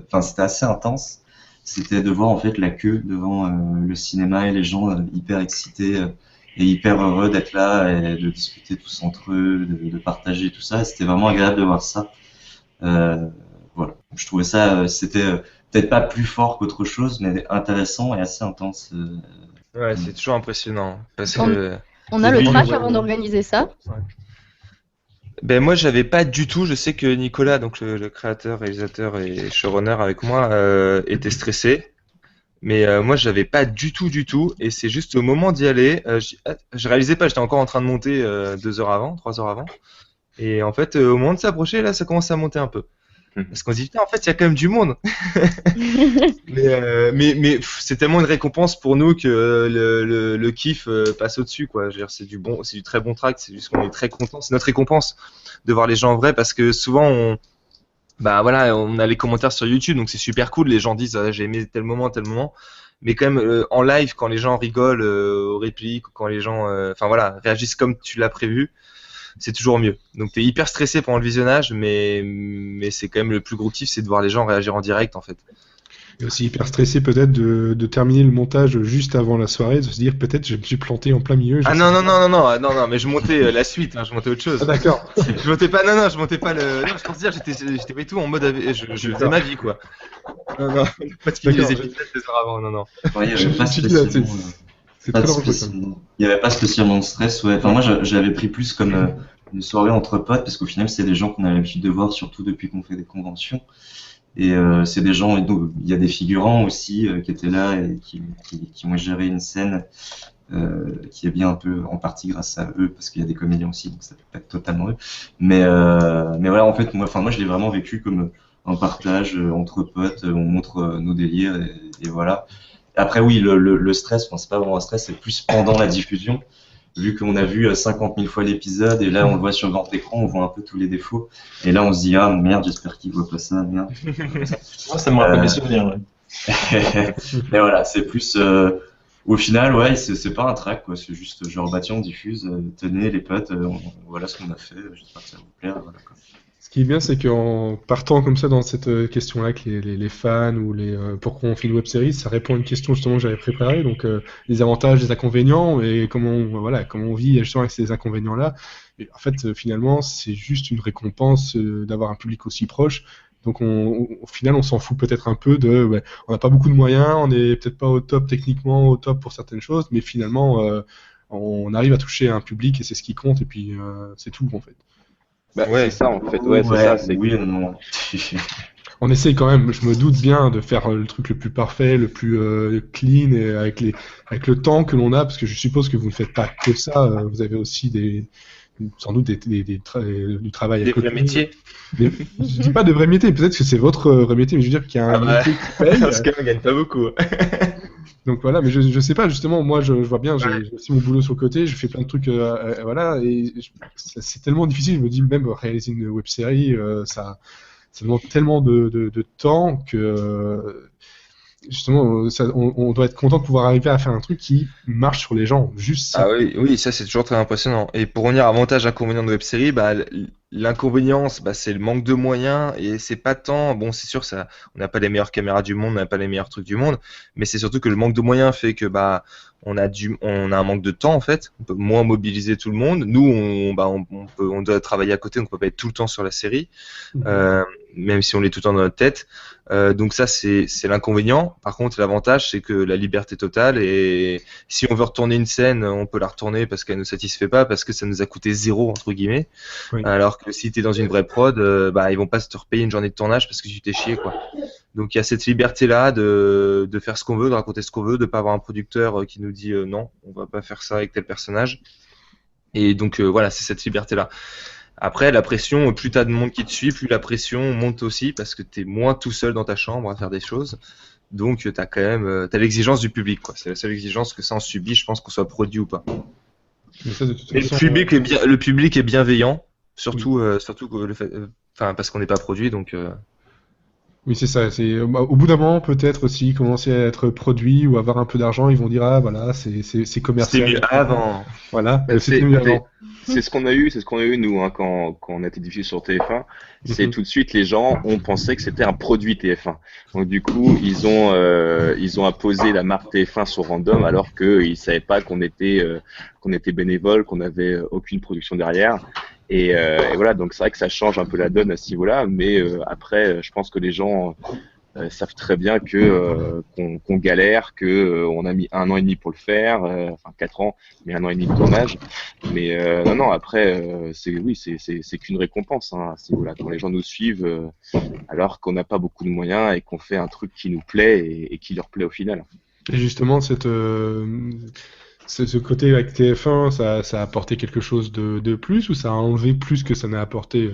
Enfin, c'était assez intense. C'était de voir en fait la queue devant le cinéma et les gens hyper excités et hyper heureux d'être là et de discuter tous entre eux, de partager tout ça. C'était vraiment agréable de voir ça. Voilà. Je trouvais ça, c'était peut-être pas plus fort qu'autre chose, mais intéressant et assez intense. Ouais, c'est toujours impressionnant parce que On a le Oui, trash ouais. avant d'organiser ça. ben moi j'avais pas du tout. Je sais que Nicolas, donc le créateur, réalisateur et showrunner avec moi, était stressé. Mais moi j'avais pas du tout. Et c'est juste au moment d'y aller, je réalisais pas. J'étais encore en train de monter 2 heures avant, 3 heures avant. Et en fait, au moment de s'approcher, là, ça commence à monter un peu. Parce qu'on se dit, putain, en fait, il y a quand même du monde. Mais c'est tellement une récompense pour nous que le kiff passe au-dessus, quoi. Je veux dire, c'est du très bon track. C'est juste qu'on est très content. C'est notre récompense de voir les gens en vrai parce que souvent bah voilà, on a les commentaires sur YouTube, donc c'est super cool. Les gens disent, j'ai aimé tel moment. Mais quand même, en live, quand les gens rigolent aux répliques, quand les gens, enfin voilà, réagissent comme tu l'as prévu, c'est toujours mieux. Donc t'es hyper stressé pendant le visionnage, mais c'est quand même le plus gros kiff, c'est de voir les gens réagir en direct en fait. Et aussi hyper stressé peut-être de terminer le montage juste avant la soirée, de se dire peut-être je me suis planté en plein milieu. Ah non, mais je montais la suite, hein, je montais autre chose. Ah, d'accord. Je montais pas, je montais pas le. Non, je pense dire, j'étais pas du tout en mode, je faisais ma vie quoi. Non, pas de fini les épisodes 2 heures avant, non. Ouais, il y avait pas Je dis là, spécialement, c'est pas très de dangereux. spéci- il y avait pas spécialement de stress, ouais. Enfin, moi, j'avais pris plus comme une soirée entre potes, parce qu'au final, c'est des gens qu'on a l'habitude de voir, surtout depuis qu'on fait des conventions. Et c'est des gens, il y a des figurants aussi qui étaient là et qui ont géré une scène qui est bien un peu en partie grâce à eux, parce qu'il y a des comédiens aussi, donc ça peut pas être totalement eux. Mais voilà, en fait, moi, je l'ai vraiment vécu comme un partage entre potes, on montre nos délires et voilà. Après, oui, le stress, bon, c'est pas vraiment un stress, c'est plus pendant la diffusion. Vu qu'on a vu 50 000 fois l'épisode, et là on le voit sur grand écran, on voit un peu tous les défauts. Et là on se dit, ah merde, j'espère qu'il voit pas ça, merde. Moi, ça me rappelle mes souvenirs. Ouais. Mais voilà, c'est plus. Au final, ouais, c'est pas un track, quoi. C'est juste genre, bah tiens, on diffuse, tenez les potes, voilà ce qu'on a fait, j'espère que ça vous plaît, voilà, quoi. Ce qui est bien, c'est qu'en partant comme ça dans cette question-là, que les fans ou pourquoi on fait une web-série, ça répond à une question justement que j'avais préparée, donc les avantages, les inconvénients, et comment on vit justement avec ces inconvénients-là. Et en fait, finalement, c'est juste une récompense d'avoir un public aussi proche. Donc au final, on s'en fout peut-être un peu on n'a pas beaucoup de moyens, on n'est peut-être pas au top techniquement, au top pour certaines choses, mais finalement, on arrive à toucher un public et c'est ce qui compte, et puis c'est tout en fait. Bah, Ouais. c'est ça en fait, ouais, c'est ça. C'est oui, non. On essaye quand même, je me doute bien, de faire le truc le plus parfait, le plus clean, et avec le temps que l'on a, parce que je suppose que vous ne faites pas que ça, vous avez aussi sans doute du travail à Des côté. vrais métiers. Je dis pas de vrai métier, peut-être que c'est votre vrai métier, mais je veux dire qu'il y a un métier qui paye. Parce qu'on gagne pas beaucoup. Donc voilà, mais je sais pas, justement, moi je vois bien, j'ai aussi mon boulot sur le côté, je fais plein de trucs, voilà, et c'est tellement difficile, je me dis même réaliser une web-série, ça demande tellement de temps que justement, on doit être content de pouvoir arriver à faire un truc qui marche sur les gens, juste ça. Ah oui, oui, ça c'est toujours très impressionnant. Et pour revenir à avantage inconvénient de web-série, bah, l'inconvénient, c'est le manque de moyens et c'est pas tant. Bon, c'est sûr, ça, on n'a pas les meilleures caméras du monde, on n'a pas les meilleurs trucs du monde, mais c'est surtout que le manque de moyens fait que on a un manque de temps en fait. On peut moins mobiliser tout le monde. Nous, on doit travailler à côté, donc on peut pas être tout le temps sur la série, même si on est tout le temps dans notre tête. Donc ça, c'est l'inconvénient. Par contre, l'avantage, c'est que la liberté totale et si on veut retourner une scène, on peut la retourner parce qu'elle ne nous satisfait pas, parce que ça nous a coûté 0 entre guillemets. Oui. Alors que si t'es dans une vraie prod, ils vont pas se te repayer une journée de tournage parce que tu t'es chié quoi. Donc il y a cette liberté-là de faire ce qu'on veut, de raconter ce qu'on veut, de pas avoir un producteur qui nous dit non, on va pas faire ça avec tel personnage. Et donc voilà, c'est cette liberté-là. Après, la pression, plus t'as de monde qui te suit, plus la pression monte aussi parce que t'es moins tout seul dans ta chambre à faire des choses. Donc t'as quand même t'as l'exigence du public quoi. C'est la seule exigence que ça en subit, je pense qu'on soit produit ou pas. Mais ça, de toute Et façon, le public est bienveillant, surtout que le fait, parce qu'on n'est pas produit donc. oui, c'est ça. Au bout d'un moment, peut-être aussi commencer à être produit ou avoir un peu d'argent, ils vont dire ah voilà, c'est commercial. C'était mieux avant. Voilà, Bah, c'était mieux avant. C'est ce qu'on a eu nous hein, quand on a été diffusé sur TF1. C'est tout de suite les gens ont pensé que c'était un produit TF1. Donc du coup ils ont apposé la marque TF1 sur Random alors qu'ils savaient pas qu'on était bénévole, qu'on avait aucune production derrière. Et voilà, donc c'est vrai que ça change un peu la donne à ce niveau-là, mais après, je pense que les gens savent très bien que qu'on galère, que on a mis 1 an et demi pour le faire, enfin 4 ans, mais 1 an et demi de tournage. Mais non, après, c'est qu'une récompense hein, à ce niveau-là. Quand les gens nous suivent, alors qu'on n'a pas beaucoup de moyens et qu'on fait un truc qui nous plaît et qui leur plaît au final. Et justement, ce côté avec TF1, ça a apporté quelque chose de plus ou ça a enlevé plus que ça n'a apporté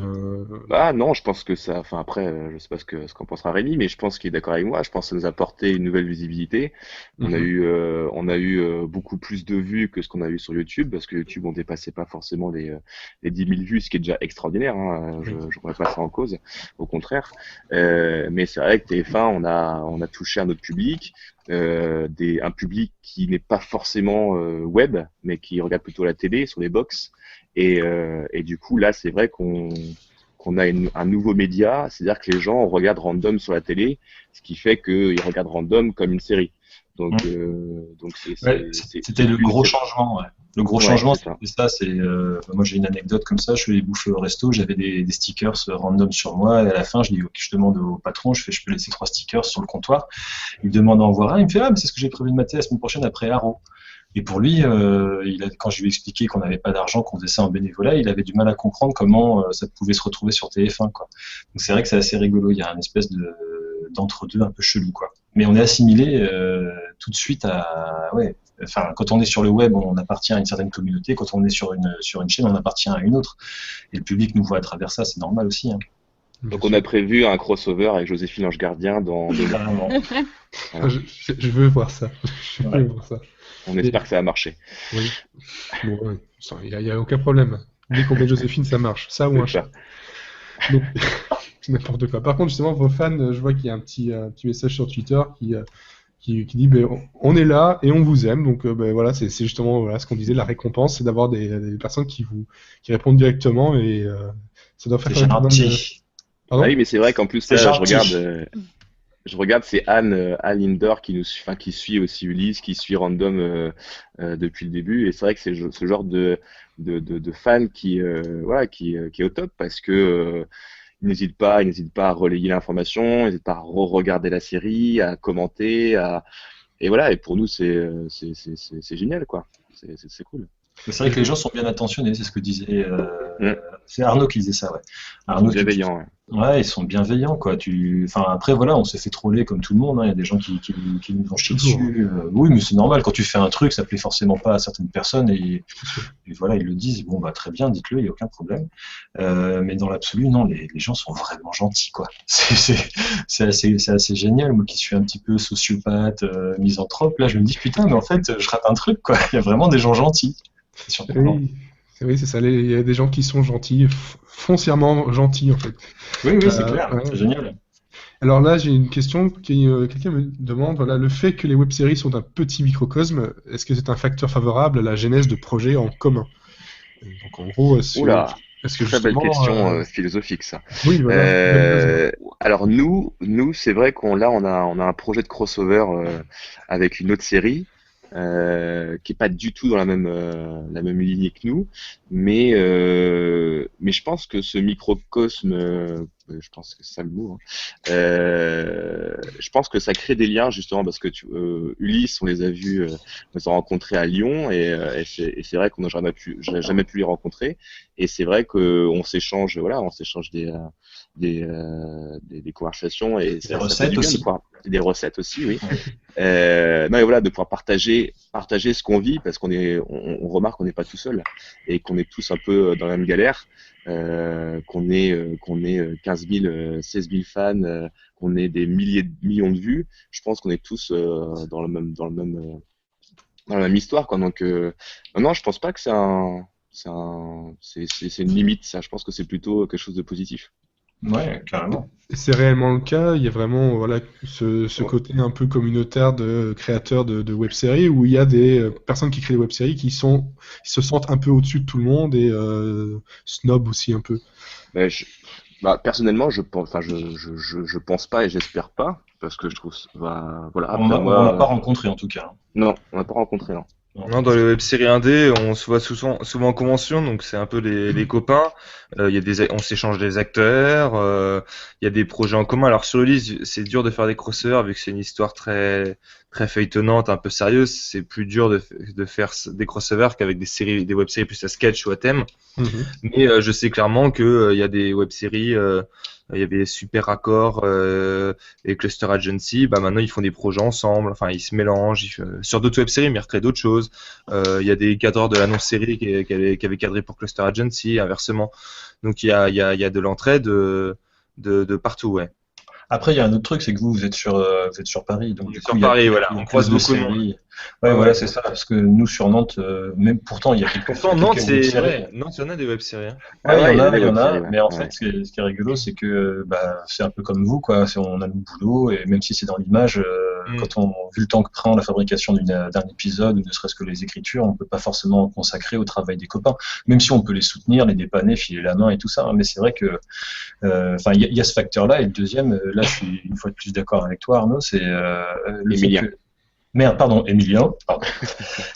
Bah non, je pense que ça. Enfin après, je sais pas ce qu'en pensera Rémi, mais je pense qu'il est d'accord avec moi. Je pense que ça nous a apporté une nouvelle visibilité. On a eu beaucoup plus de vues que ce qu'on a eu sur YouTube, parce que YouTube on dépassait pas forcément les 10 000 vues, ce qui est déjà extraordinaire. Hein. Je remets pas ça en cause, au contraire. Mais c'est vrai que TF1, on a touché un autre public. Un public qui n'est pas forcément web, mais qui regarde plutôt la télé sur les box. Et du coup, là, c'est vrai qu'on a un nouveau média, c'est-à-dire que les gens regardent Random sur la télé, ce qui fait qu'ils regardent Random comme une série. Donc c'était le gros changement. Ouais. Le gros changement, c'était ça. Moi, j'ai une anecdote comme ça. Je suis allé bouffer au resto, j'avais des stickers random sur moi. Et à la fin, je demande au patron, je peux laisser 3 stickers sur le comptoir. Il me demande d'en voir un. Il me fait mais c'est ce que j'ai prévu de mater la semaine prochaine après Arrow. Et pour lui, quand je lui ai expliqué qu'on n'avait pas d'argent, qu'on faisait ça en bénévolat, il avait du mal à comprendre comment ça pouvait se retrouver sur TF1, quoi. Donc c'est vrai que c'est assez rigolo. Il y a une espèce d'entre-deux un peu chelou, quoi. Mais on est assimilé tout de suite Enfin, quand on est sur le web, on appartient à une certaine communauté. Quand on est sur une chaîne, on appartient à une autre. Et le public nous voit à travers ça, c'est normal aussi. Hein. Donc on a prévu un crossover avec Joséphine Ange Gardien dans 2 mois. Voilà. Je veux voir ça. On espère que ça va marcher. Oui. Bon, ouais. Il n'y a aucun problème. Dès qu'on met Joséphine, ça marche. Ça ou un chat. Donc, n'importe quoi. Par contre, justement, vos fans, je vois qu'il y a un petit message sur Twitter qui dit on est là et on vous aime. Donc voilà, c'est justement ce qu'on disait, la récompense, c'est d'avoir des personnes qui répondent directement et ça doit faire gentil. Pardon oui, mais c'est vrai qu'en plus là, je regarde, c'est Anne Linder qui suit aussi Ulysse, qui suit Random depuis le début, et c'est vrai que c'est ce genre de fan qui est au top parce que il n'hésite pas à relayer l'information, il n'hésite pas à re-regarder la série, à commenter, et voilà. Et pour nous, c'est génial, quoi. C'est cool. C'est vrai que les gens sont bien attentionnés, c'est ce que disait. C'est Arnaud qui disait ça, ouais. Arnaud bienveillant. Ouais, ils sont bienveillants, quoi. Après, voilà, on s'est fait troller comme tout le monde. Hein. Il y a des gens qui nous ont chié dessus. Oui, mais c'est normal. Quand tu fais un truc, ça plaît forcément pas à certaines personnes et voilà, ils le disent. Bon, très bien, dites-le, il n'y a aucun problème. Mais dans l'absolu, non, les gens sont vraiment gentils, quoi. C'est assez génial. Moi, qui suis un petit peu sociopathe, misanthrope, là, je me dis putain, mais en fait, je rate un truc, quoi. Il y a vraiment des gens gentils. Oui, c'est ça. Il y a des gens qui sont gentils, foncièrement gentils en fait. Oui, c'est clair. C'est génial. Alors là, j'ai une question quelqu'un me demande, voilà, le fait que les web-séries sont un petit microcosme, est-ce que c'est un facteur favorable à la genèse de projets en commun? Donc en gros, Oula, est-ce que très belle justement, question philosophique ça. oui, voilà, bonne base. Alors nous, c'est vrai qu'on on a un projet de crossover avec une autre série qui est pas du tout dans la même lignée que nous, mais je pense que ce microcosme, je pense que c'est ça le mot, hein, je pense que ça crée des liens justement parce que Ulysse, on les a vus, on les a rencontrés à Lyon et c'est vrai qu'on n'a jamais pu les rencontrer et c'est vrai qu'on s'échange, voilà, on s'échange des conversations et des recettes aussi. Des recettes aussi, oui. Non, et voilà, de pouvoir partager ce qu'on vit parce on remarque qu'on n'est pas tout seul et qu'on est tous un peu dans la même galère, qu'on ait 15 000, 16 000 fans, qu'on ait des millions de vues. Je pense qu'on est tous dans la même histoire, quoi. Donc, non, je pense pas que c'est une limite, ça. Je pense que c'est plutôt quelque chose de positif. Ouais, carrément. C'est réellement le cas. Il y a vraiment voilà, ce côté un peu communautaire de créateurs de web-séries où il y a des personnes qui créent des web-séries qui se sentent un peu au-dessus de tout le monde et snob aussi un peu. Personnellement, je pense pas et j'espère pas parce que je trouve voilà. On n'a pas rencontré en tout cas. Non, on n'a pas rencontré, non. Non, dans les web-séries indé, on se voit souvent en convention, donc c'est un peu les copains. On s'échange des acteurs, il y a des projets en commun. Alors sur Ulysse, c'est dur de faire des crossovers vu que c'est une histoire très très feuilletonnante, un peu sérieuse. C'est plus dur de faire des crossovers qu'avec des web-séries plus à sketch ou à thème. Mais je sais clairement que il y a des web-séries. Il y avait Super Accord et Cluster Agency. Bah maintenant ils font des projets ensemble. Enfin ils se mélangent. Sur d'autres web-séries, mais ils recréent d'autres choses. Il y a des cadreurs de l'annonce série qui avaient cadré pour Cluster Agency, inversement. Donc il y a de l'entraide de partout, ouais. Après, il y a un autre truc, c'est que vous êtes sur Paris, donc du coup, Paris, voilà, on croise beaucoup de séries. Ouais, voilà, c'est ça. Parce que nous sur Nantes, même pourtant, il y a quelques. Pourtant, Nantes, Nantes, il y en a des web-séries. Hein. Ouais, il y en a. Mais en fait, ce qui est rigolo, c'est que c'est un peu comme vous, quoi. On a le boulot et même si c'est dans l'image, vu le temps que prend la fabrication d'un épisode ou ne serait-ce que les écritures, on peut pas forcément consacrer au travail des copains, même si on peut les soutenir, les dépanner, filer la main et tout ça. Mais c'est vrai que, il y a ce facteur-là. Et le deuxième, là, je suis une fois de plus d'accord avec toi, Arnaud, c'est le fait que Emilien, pardon.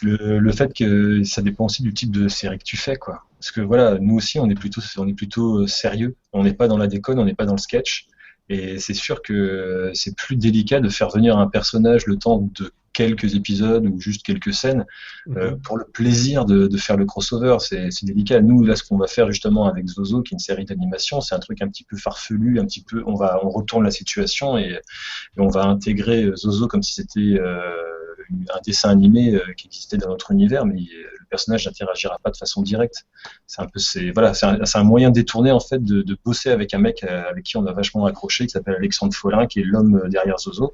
Le fait que ça dépend aussi du type de série que tu fais, quoi. Parce que voilà, nous aussi, on est plutôt sérieux. On n'est pas dans la déconne, on n'est pas dans le sketch. Et c'est sûr que c'est plus délicat de faire venir un personnage le temps de quelques épisodes ou juste quelques scènes pour le plaisir de faire le crossover. C'est délicat. Nous, là, ce qu'on va faire justement avec Zozo, qui est une série d'animation, c'est un truc un petit peu farfelu, on retourne la situation et on va intégrer Zozo comme si c'était un dessin animé qui existait dans notre univers, mais le personnage n'interagira pas de façon directe. C'est un moyen détourné en fait de bosser avec un mec avec qui on a vachement accroché, qui s'appelle Alexandre Follin, qui est l'homme derrière Zozo.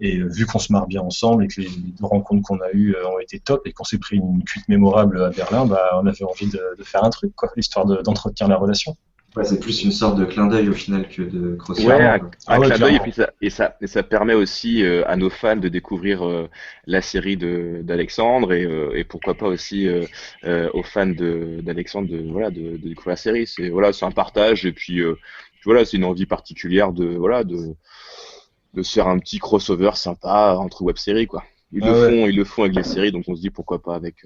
Et vu qu'on se marre bien ensemble et que les rencontres qu'on a eues ont été top et qu'on s'est pris une cuite mémorable à Berlin, on avait envie de faire un truc, quoi, histoire d'entretenir la relation. Ouais, c'est plus une sorte de clin d'œil au final que de crossover. Ouais, un clin d'œil et ça permet aussi à nos fans de découvrir la série d'Alexandre et pourquoi pas aussi aux fans d'Alexandre de découvrir la série. C'est un partage et puis c'est une envie particulière de se faire un petit crossover sympa entre web-séries, quoi. Ils le font avec les séries, donc on se dit pourquoi pas avec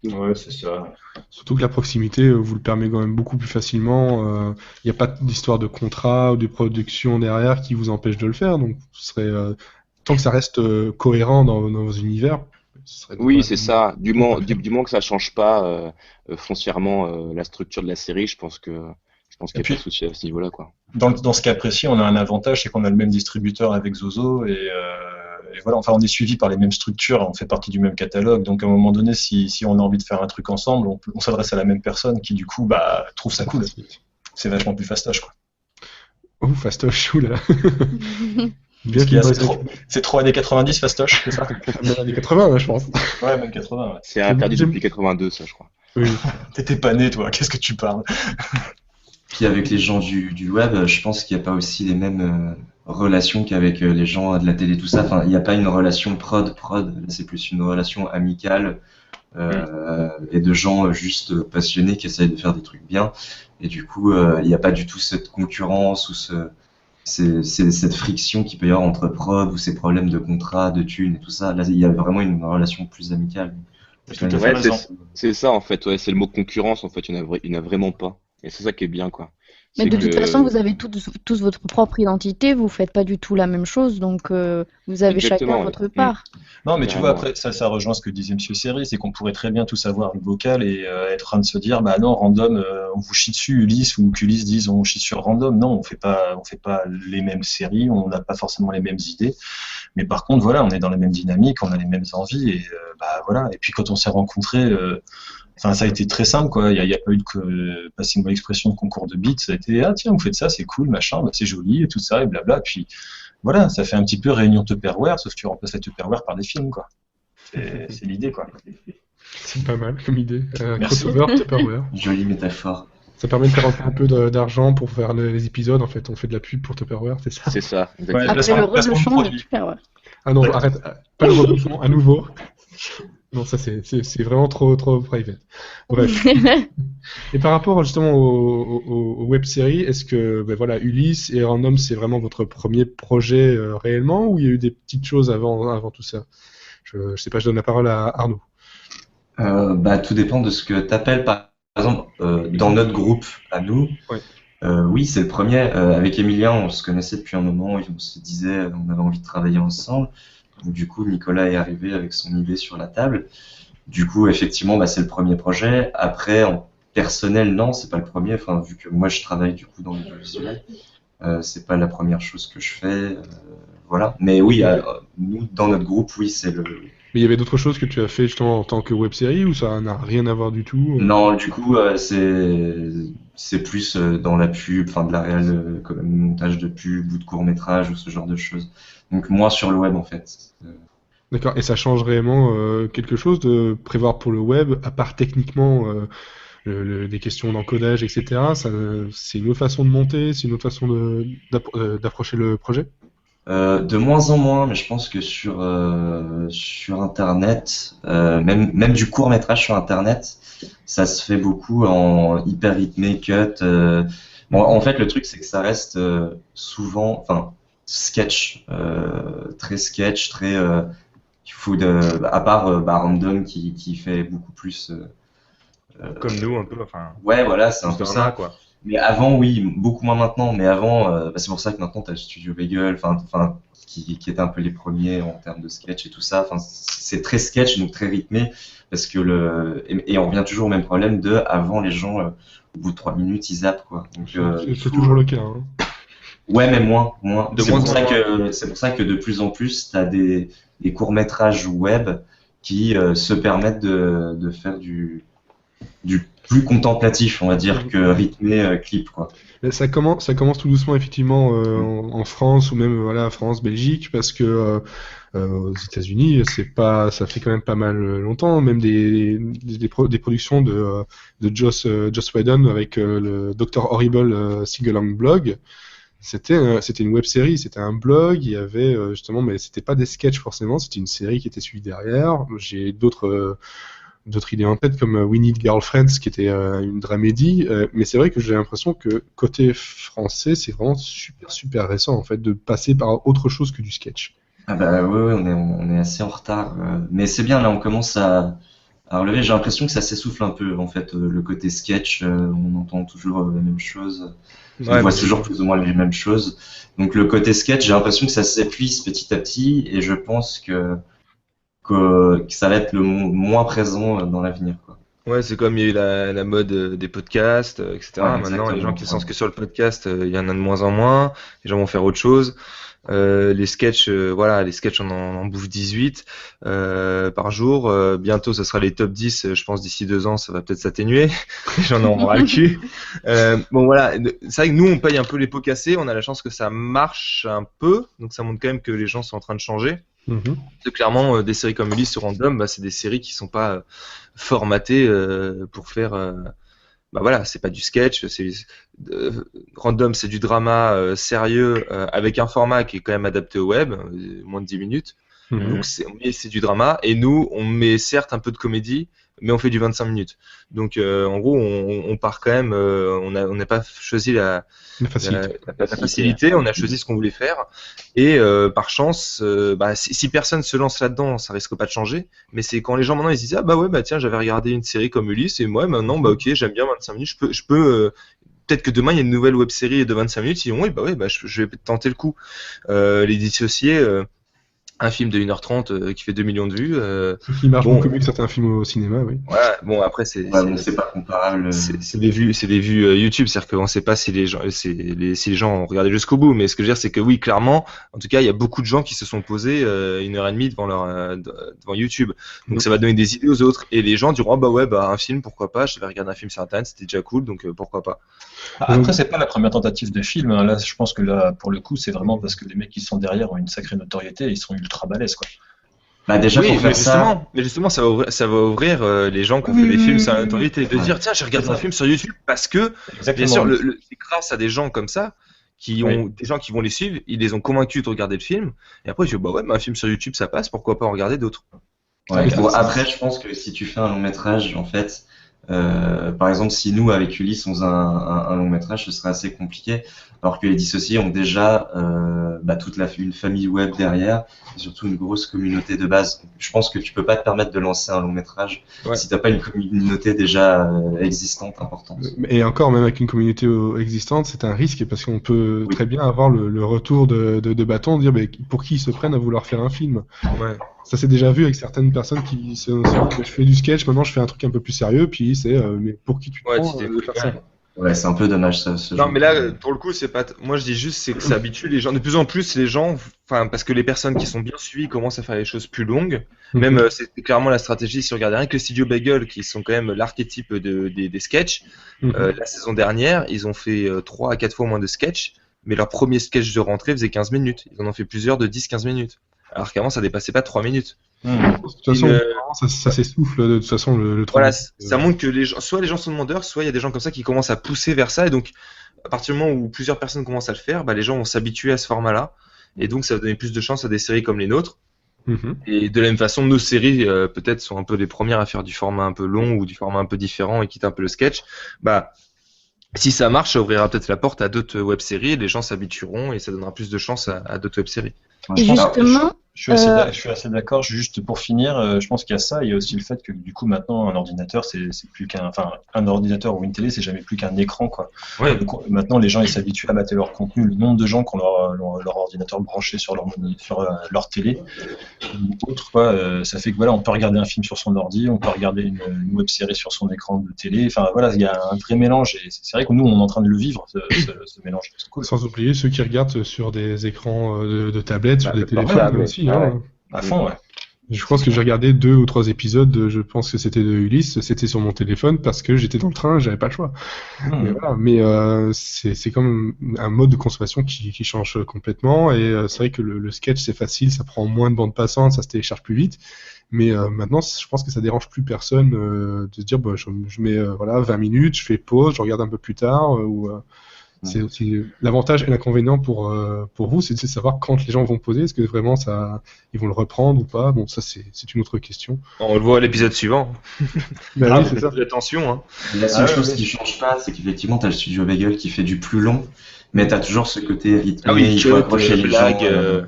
nous. Ouais, c'est ça. Surtout que la proximité vous le permet quand même beaucoup plus facilement. Il n'y a pas d'histoire de contrat ou de production derrière qui vous empêche de le faire. Donc, ce serait tant que ça reste cohérent dans vos univers. Oui, c'est ça. Du moment que ça change pas foncièrement la structure de la série, je pense qu'il n'y a pas de souci à ce niveau-là, quoi. Dans ce cas précis, on a un avantage, c'est qu'on a le même distributeur avec Zozo et voilà, enfin on est suivi par les mêmes structures, on fait partie du même catalogue, donc à un moment donné, si on a envie de faire un truc ensemble, on s'adresse à la même personne qui du coup trouve ça cool. C'est vachement plus fastoche, quoi. Oh, fastoche, oula. C'est trop années 90, fastoche, c'est ça? Même années 80, je pense. Ouais, même 80. Ouais. C'est interdit depuis 82, ça, je crois. Oui. T'étais pas né, toi, qu'est-ce que tu parles? Puis avec les gens du web, je pense qu'il n'y a pas aussi les mêmes relation qu'avec les gens de la télé, tout ça. Enfin, il n'y a pas une relation prod. Là, c'est plus une relation amicale et de gens juste passionnés qui essayent de faire des trucs bien. Et du coup, il n'y a pas du tout cette concurrence ou cette friction qu'il peut y avoir entre prod ou ces problèmes de contrat, de thunes et tout ça. Là, il y a vraiment une relation plus amicale. Tout à fait raison. C'est ça en fait, ouais, c'est le mot concurrence en fait, il n'y en a vraiment pas. Et c'est ça qui est bien quoi. Mais C'est de toute que- façon, vous avez tous votre propre identité, vous faites pas du tout la même chose, donc vous avez Exactement, chacun ouais. votre part. Non, mais tu vois, Carrément, après, ça rejoint ce que disait Monsieur Seri, c'est qu'on pourrait très bien tous avoir le vocal et être en train de se dire, bah non, random, on vous chie dessus, Ulysse, ou qu'Ulysse dise, on chie sur random. Non, on fait pas les mêmes séries, on n'a pas forcément les mêmes idées. Mais par contre, voilà, on est dans la même dynamique, on a les mêmes envies, et bah voilà. Et puis quand on s'est rencontrés, enfin, ça a été très simple, quoi. Il y a pas eu de, passez-moi l'expression, de concours de beats. Ça a été, ah tiens, vous faites ça, c'est cool, machin, bah, c'est joli, et tout ça, et blabla. Puis voilà, ça fait un petit peu réunion Tupperware, sauf que tu remplaces la Tupperware par des films, quoi. C'est l'idée, quoi. C'est pas mal comme idée. Merci. Crossover, Tupperware. Jolie métaphore. Ça permet de faire un peu d'argent pour faire les épisodes. En fait, on fait de la pub pour Tupperware, c'est ça? C'est ça, Ouais, exactement. Après placement- le placement de reblochon, produit. super, ouais. Ah non, arrête, pas le reblochon, à nouveau. Non, ça c'est vraiment trop private. Bref. Et par rapport justement aux web-séries, est-ce que ben voilà, Ulysse et Random, c'est vraiment votre premier projet réellement, ou il y a eu des petites choses avant tout ça? Je sais pas, je donne la parole à Arnaud. Bah, tout dépend de ce que tu appelles par exemple dans notre groupe à nous. Ouais. Oui, c'est le premier. Avec Emilien, on se connaissait depuis un moment, on se disait, on avait envie de travailler ensemble. Donc, du coup, Nicolas est arrivé avec son idée sur la table. Du coup, effectivement, bah, c'est le premier projet. Après, en personnel, non, c'est pas le premier. Enfin, vu que moi, je travaille du coup dans l'audiovisuel, c'est pas la première chose que je fais. Voilà. Mais oui, nous, dans notre groupe, oui, c'est le. Mais il y avait d'autres choses que tu as fait justement en tant que web-série, ou ça n'a rien à voir du tout? Non, du coup, c'est plus dans la pub, enfin de la réelle, comme montage de pub ou de court-métrage ou ce genre de choses. Donc moins sur le web en fait. D'accord, et ça change réellement quelque chose de prévoir pour le web, à part techniquement des questions d'encodage, etc. C'est une autre façon de monter, c'est une autre façon d'approcher le projet? De moins en moins, mais je pense que sur Internet, même du court-métrage sur Internet, ça se fait beaucoup en hyper rythmé, cut. Bon, en fait, le truc c'est que ça reste souvent, enfin, sketch, très sketch, très à part Random qui fait beaucoup plus. Comme nous, un peu. Enfin, Ouais, voilà, c'est un peu ça, ça. quoi. Mais avant, oui, beaucoup moins maintenant. Mais avant, bah, c'est pour ça que maintenant, tu as le studio Bagel, qui était un peu les premiers en termes de sketch et tout ça. Enfin, c'est très sketch, donc très rythmé. Parce que et on revient toujours au même problème avant, les gens, au bout de 3 minutes, ils zappent, quoi. Donc, C'est toujours le cas. Hein. Ouais, mais moins. De C'est moins pour en ça moins. c'est pour ça que de plus en plus, tu as des courts-métrages web qui se permettent de faire du plus contemplatif, on va dire, que rythmé clip, quoi. Mais ça commence tout doucement effectivement en France, ou même voilà, France, Belgique, parce que aux États-Unis, ça fait quand même pas mal longtemps, même des productions de Joss Whedon avec le Dr. Horrible Sing-Along Blog. C'était une web série, c'était un blog, il y avait justement, mais c'était pas des sketchs forcément, c'était une série qui était suivie derrière. J'ai d'autres idées en tête, comme We Need Girlfriends, qui était une dramédie, mais c'est vrai que j'ai l'impression que côté français, c'est vraiment super récent en fait de passer par autre chose que du sketch. Ah bah ouais, on est assez en retard, mais c'est bien, là on commence à relever. J'ai l'impression que ça s'essouffle un peu en fait, le côté sketch, on entend toujours la même chose, on Ouais, voit mais toujours plus ou moins les mêmes choses. Donc le côté sketch, j'ai l'impression que ça s'épuise petit à petit, et je pense que ça va être le moins présent dans l'avenir, quoi. Ouais, c'est comme il y a eu la mode des podcasts, etc. Ouais, Maintenant, les exactement. gens qui sont que sur le podcast, il y en a de moins en moins. Les gens vont faire autre chose. Les sketchs, voilà, les sketchs on en bouffe 18 par jour. Bientôt, ce sera les top 10. Je pense d'ici 2 ans, ça va peut-être s'atténuer. Les gens en auront ras le cul. Bon, voilà. C'est vrai que nous, on paye un peu les pots cassés. On a la chance que ça marche un peu. Donc, ça montre quand même que les gens sont en train de changer. Parce que clairement, des séries comme Ulysse ou Random, bah, c'est des séries qui sont pas formatées pour faire bah voilà, c'est pas du sketch, Random, c'est du drama sérieux avec un format qui est quand même adapté au web, moins de 10 minutes. Donc c'est du drama, et nous on met certes un peu de comédie, mais on fait du 25 minutes. Donc en gros on part quand même, on n'a pas choisi la facilité, on a choisi ce qu'on voulait faire, et par chance, si personne se lance là-dedans, ça risque pas de changer, mais c'est quand les gens maintenant ils se disent ah bah ouais bah tiens j'avais regardé une série comme Ulysse, et moi maintenant bah ok j'aime bien 25 minutes, je peux peut-être que demain il y a une nouvelle web série de 25 minutes, ils disent oui bah je vais tenter le coup. Les Dissociés, un film de 1h30 qui fait 2 millions de vues. Qui marche beaucoup mieux que certains films au cinéma, oui. Ouais, bon après c'est pas comparable. C'est des vues YouTube, c'est-à-dire qu'on ne sait pas si les gens ont regardé jusqu'au bout, mais ce que je veux dire c'est que oui, clairement, en tout cas, il y a beaucoup de gens qui se sont posés 1h30 devant YouTube. Donc ça va donner des idées aux autres, et les gens diront bah ouais bah un film pourquoi pas, je vais regarder un film sur internet, c'était déjà cool, donc pourquoi pas. Après c'est pas la première tentative de film, hein. Là je pense que là pour le coup c'est vraiment parce que les mecs qui sont derrière ont une sacrée notoriété, et ils sont ultra balèzes quoi. Bah déjà oui, pour faire ça. Mais justement, ça va ouvrir les gens qui ont fait des films sur la notoriété, de dire tiens, j'ai regardé un film sur YouTube parce que, bien sûr, c'est grâce à des gens comme ça des gens qui vont les suivre, ils les ont convaincus de regarder le film, et après ils disent bah ouais, mais un film sur YouTube ça passe, pourquoi pas en regarder d'autres. Ouais, après, je pense que si tu fais un long métrage, en fait, par exemple, si nous avec Ulysse on faisait un long métrage, ce serait assez compliqué. Alors que les Dissociés ont déjà toute une famille web derrière, et surtout une grosse communauté de base. Je pense que tu peux pas te permettre de lancer un long métrage si t'as pas une communauté déjà existante, importante. Et encore, même avec une communauté existante, c'est un risque, parce qu'on peut très bien avoir le retour de bâton, dire pour qui ils se prennent à vouloir faire un film. Ouais. Ça s'est déjà vu avec certaines personnes qui se disent je fais du sketch, maintenant je fais un truc un peu plus sérieux, puis c'est mais pour qui tu te prends de faire ça. Ouais, c'est un peu dommage ça. Non, mais là, pour le coup, c'est pas. Moi, je dis juste, c'est que ça habitue les gens. De plus en plus, les gens, parce que les personnes qui sont bien suivies commencent à faire les choses plus longues. Même, c'est clairement la stratégie. Si on regarde rien que les studios Bagel, qui sont quand même l'archétype des sketchs, la saison dernière, ils ont fait 3 à 4 fois moins de sketchs, mais leur premier sketch de rentrée faisait 15 minutes. Ils en ont fait plusieurs de 10-15 minutes. Alors qu'avant, ça dépassait pas 3 minutes. De toute façon, ça s'essouffle de toute façon le voilà, ça montre que soit les gens sont demandeurs, soit il y a des gens comme ça qui commencent à pousser vers ça, et donc à partir du moment où plusieurs personnes commencent à le faire, les gens vont s'habituer à ce format-là, et donc ça va donner plus de chance à des séries comme les nôtres. Et de la même façon, nos séries peut-être sont un peu les premières à faire du format un peu long ou du format un peu différent et quitter un peu le sketch. Si ça marche, ça ouvrira peut-être la porte à d'autres web-séries, les gens s'habitueront et ça donnera plus de chance à d'autres web-séries. Et justement, je suis assez d'accord. Juste pour finir, je pense qu'il y a ça. Il y a aussi le fait que du coup maintenant un ordinateur c'est plus un ordinateur ou une télé, c'est jamais plus qu'un écran quoi. Ouais. Donc, maintenant les gens ils s'habituent à mater leur contenu. Le nombre de gens qui ont leur ordinateur branché sur leur télé ou autre quoi, ça fait que voilà on peut regarder un film sur son ordi, on peut regarder une web série sur son écran de télé. Enfin voilà, il y a un vrai mélange, et c'est vrai que nous on est en train de le vivre ce mélange. C'est cool. Sans oublier ceux qui regardent sur des écrans de tablettes, sur des téléphones aussi. À fond, ouais. Je pense que j'ai regardé 2 ou 3 épisodes, je pense que c'était de Ulysse, c'était sur mon téléphone parce que j'étais dans le train, j'avais pas le choix. Mais c'est quand même un mode de consommation qui change complètement, et c'est vrai que le sketch c'est facile, ça prend moins de bande passante, ça se télécharge plus vite. Mais maintenant, je pense que ça dérange plus personne de se dire je mets 20 minutes, je fais pause, je regarde un peu plus tard. C'est aussi l'avantage et l'inconvénient pour vous, c'est de savoir quand les gens vont poser, est-ce que vraiment ils vont le reprendre ou pas. Bon, ça c'est une autre question. On le voit à l'épisode suivant. Oui, c'est ça. Attention. Hein. La seule chose qui change pas, c'est qu'effectivement, t'as le studio Bagel qui fait du plus long, mais t'as toujours ce côté rythmé, il faut accrocher les blagues.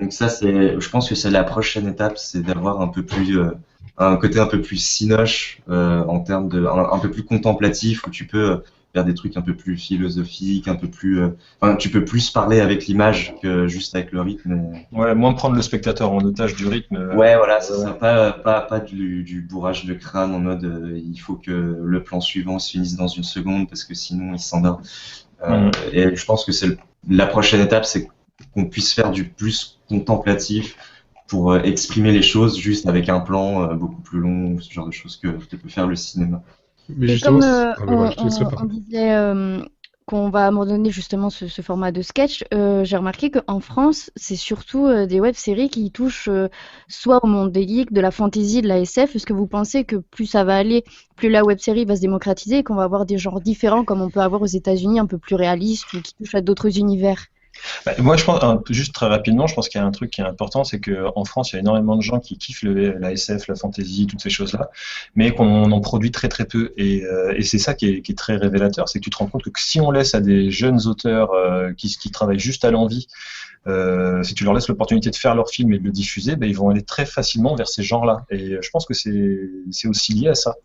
Donc ça, je pense que c'est la prochaine étape, c'est d'avoir un peu plus un côté un peu plus cinoche en termes de un peu plus contemplatif, où tu peux faire des trucs un peu plus philosophiques, un peu plus tu peux plus parler avec l'image que juste avec le rythme. Ouais, moins prendre le spectateur en otage du rythme. Ouais, voilà, c'est ça, pas du bourrage de crâne en mode il faut que le plan suivant se finisse dans 1 seconde parce que sinon il s'endort. Et je pense que c'est la prochaine étape, c'est qu'on puisse faire du plus contemplatif pour exprimer les choses juste avec un plan beaucoup plus long, ce genre de choses que peut faire le cinéma. Mais justement, comme on disait qu'on va abandonner justement ce format de sketch, j'ai remarqué qu'en France, c'est surtout des web-séries qui touchent soit au monde des geeks, de la fantasy, de la SF. Est-ce que vous pensez que plus ça va aller, plus la web-série va se démocratiser et qu'on va avoir des genres différents comme on peut avoir aux États-Unis, un peu plus réalistes ou qui touchent à d'autres univers? Moi, je pense, juste très rapidement, je pense qu'il y a un truc qui est important, c'est qu'en France, il y a énormément de gens qui kiffent la SF, la fantasy, toutes ces choses-là, mais qu'on en produit très très peu. Et c'est ça qui est très révélateur, c'est que tu te rends compte que si on laisse à des jeunes auteurs qui travaillent juste à l'envie, si tu leur laisses l'opportunité de faire leur film et de le diffuser, ben, ils vont aller très facilement vers ces genres-là. Et je pense que c'est aussi lié à ça.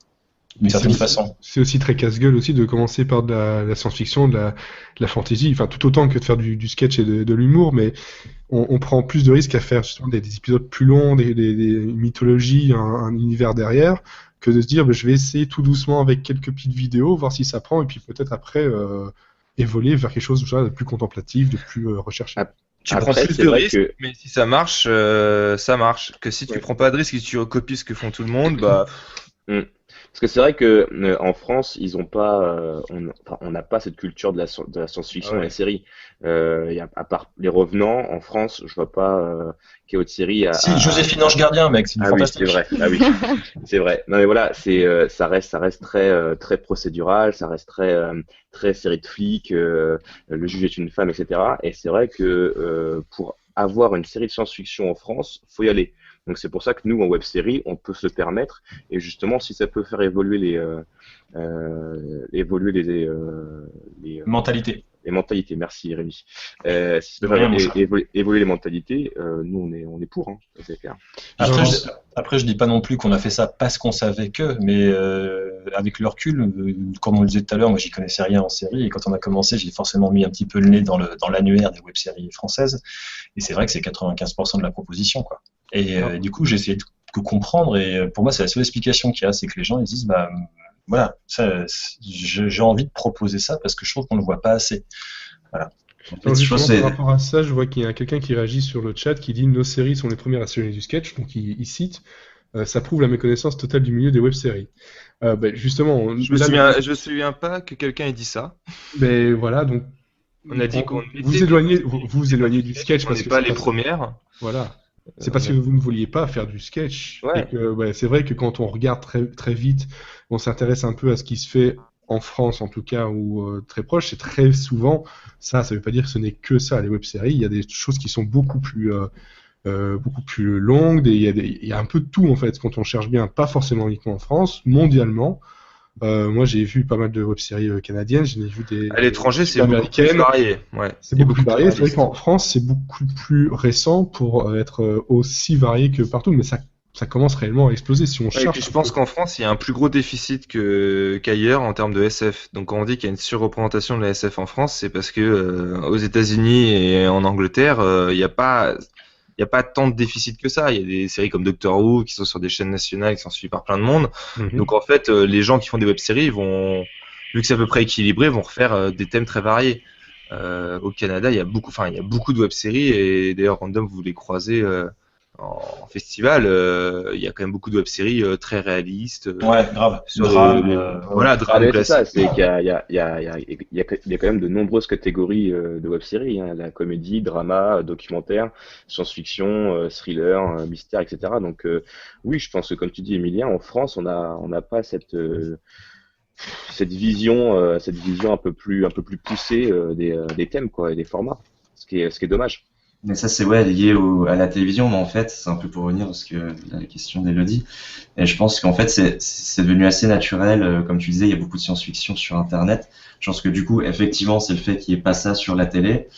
D'une certaine façon. C'est aussi très casse-gueule aussi de commencer par de la science-fiction, de la fantasy, enfin tout autant que de faire du sketch et de l'humour, mais on prend plus de risques à faire justement des épisodes plus longs, une mythologie, un univers derrière, que de se dire je vais essayer tout doucement avec quelques petites vidéos, voir si ça prend, et puis peut-être après évoluer vers quelque chose de plus contemplatif, de plus recherché. Tu prends plus de risques, mais si ça marche, ça marche. Que si tu prends pas de risques et que tu recopies ce que font tout le monde, bah... Parce que c'est vrai que en France, ils ont pas, on n'a pas cette culture de la science-fiction dans les séries. À part Les Revenants, en France, je vois pas qu'il y ait autre série. Si, Joséphine Ange Gardien, mec, c'est fantastique. Oui, c'est vrai. Ah oui, c'est vrai. Non mais voilà, ça reste très procédural, ça reste très série de flics. Le juge est une femme, etc. Et c'est vrai que pour avoir une série de science-fiction en France, faut y aller. Donc c'est pour ça que nous, en web-série, on peut se permettre, et justement, si ça peut faire évoluer les mentalités. Les mentalités, merci Rémi. Si ça peut faire évoluer les mentalités, nous on est pour, hein, c'est clair. Après, je dis pas non plus qu'on a fait ça parce qu'on savait que, mais avec le recul, comme on le disait tout à l'heure, moi j'y connaissais rien en série, et quand on a commencé, j'ai forcément mis un petit peu le nez dans l'annuaire des web-séries françaises, et c'est vrai que c'est 95% de la proposition, quoi. Et du coup, j'ai essayé de comprendre, et pour moi, c'est la seule explication qu'il y a, c'est que les gens ils disent, bah voilà, j'ai envie de proposer ça parce que je trouve qu'on ne le voit pas assez. Voilà. En fait, par rapport à ça, je vois qu'il y a quelqu'un qui réagit sur le chat qui dit nos séries sont les premières à sillonner du sketch, donc il cite ça prouve la méconnaissance totale du milieu des web-séries. Justement, je me souviens pas que quelqu'un ait dit ça. Mais voilà, donc on a dit qu'on vous éloignez du sketch parce que pas les premières. Voilà. C'est parce que vous ne vouliez pas faire du sketch. Ouais. Et que, c'est vrai que quand on regarde très, très vite, on s'intéresse un peu à ce qui se fait en France en tout cas, ou très proche, c'est très souvent ça. Ça veut pas dire que ce n'est que ça, les web-séries. Il y a des choses qui sont beaucoup plus longues. Il y a un peu de tout en fait quand on cherche bien, pas forcément uniquement en France, mondialement. Moi, j'ai vu pas mal de web-séries canadiennes. J'en ai vu des. À l'étranger, c'est beaucoup plus varié. Ouais. C'est beaucoup plus varié. C'est vrai qu'en France, c'est beaucoup plus récent pour être aussi varié que partout, mais ça commence réellement à exploser si on cherche. Et puis je pense qu'en France, il y a un plus gros déficit qu'ailleurs en termes de SF. Donc quand on dit qu'il y a une surreprésentation de la SF en France, c'est parce que aux États-Unis et en Angleterre, il n'y a pas tant de déficit que ça. Il y a des séries comme Doctor Who qui sont sur des chaînes nationales qui sont suivies par plein de monde. Donc en fait, les gens qui font des web-séries vont, vu que c'est à peu près équilibré, vont refaire des thèmes très variés. Au Canada, il y a beaucoup de web-séries, et d'ailleurs Random, vous les croisez en festival, il y a quand même beaucoup de web-séries très réalistes. Ouais, grave. Drame. C'est ça, c'est qu'il y a quand même de nombreuses catégories de web-séries, hein, la comédie, drama, documentaire, science-fiction, thriller, mystère, etc. Donc oui, je pense que comme tu dis, Emilien, en France, on n'a pas cette vision un peu plus poussée des thèmes, quoi, et des formats, ce qui est dommage. Mais ça, c'est lié à la télévision, mais en fait, c'est un peu pour revenir parce que la question d'Elodie. Et je pense qu'en fait, c'est devenu assez naturel. Comme tu disais, il y a beaucoup de science-fiction sur Internet. Je pense que du coup, effectivement, c'est le fait qu'il n'y ait pas ça sur la télé.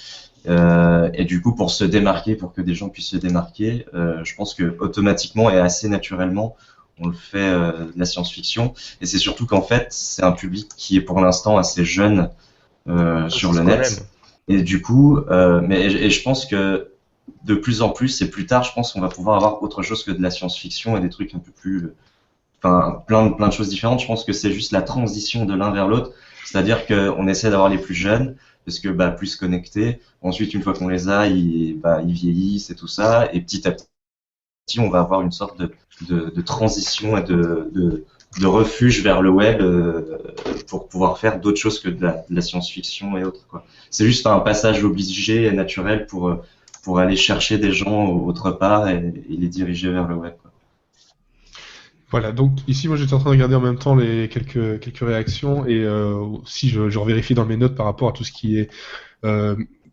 Et du coup, pour se démarquer, pour que des gens puissent se démarquer, je pense que automatiquement et assez naturellement, on le fait de la science-fiction. Et c'est surtout qu'en fait, c'est un public qui est pour l'instant assez jeune sur le net. Et du coup, et je pense que de plus en plus, et plus tard, je pense qu'on va pouvoir avoir autre chose que de la science-fiction et des trucs un peu plus, plein de choses différentes. Je pense que c'est juste la transition de l'un vers l'autre, c'est-à-dire qu'on essaie d'avoir les plus jeunes, parce que plus connectés. Ensuite, une fois qu'on les a, ils vieillissent et tout ça, et petit à petit, on va avoir une sorte de transition et de de refuge vers le web pour pouvoir faire d'autres choses que de la science-fiction et autres, quoi. C'est juste un passage obligé et naturel pour aller chercher des gens autre part et les diriger vers le web, quoi. Voilà, donc ici moi j'étais en train de regarder en même temps les quelques réactions et aussi je revérifie dans mes notes par rapport à tout ce qui est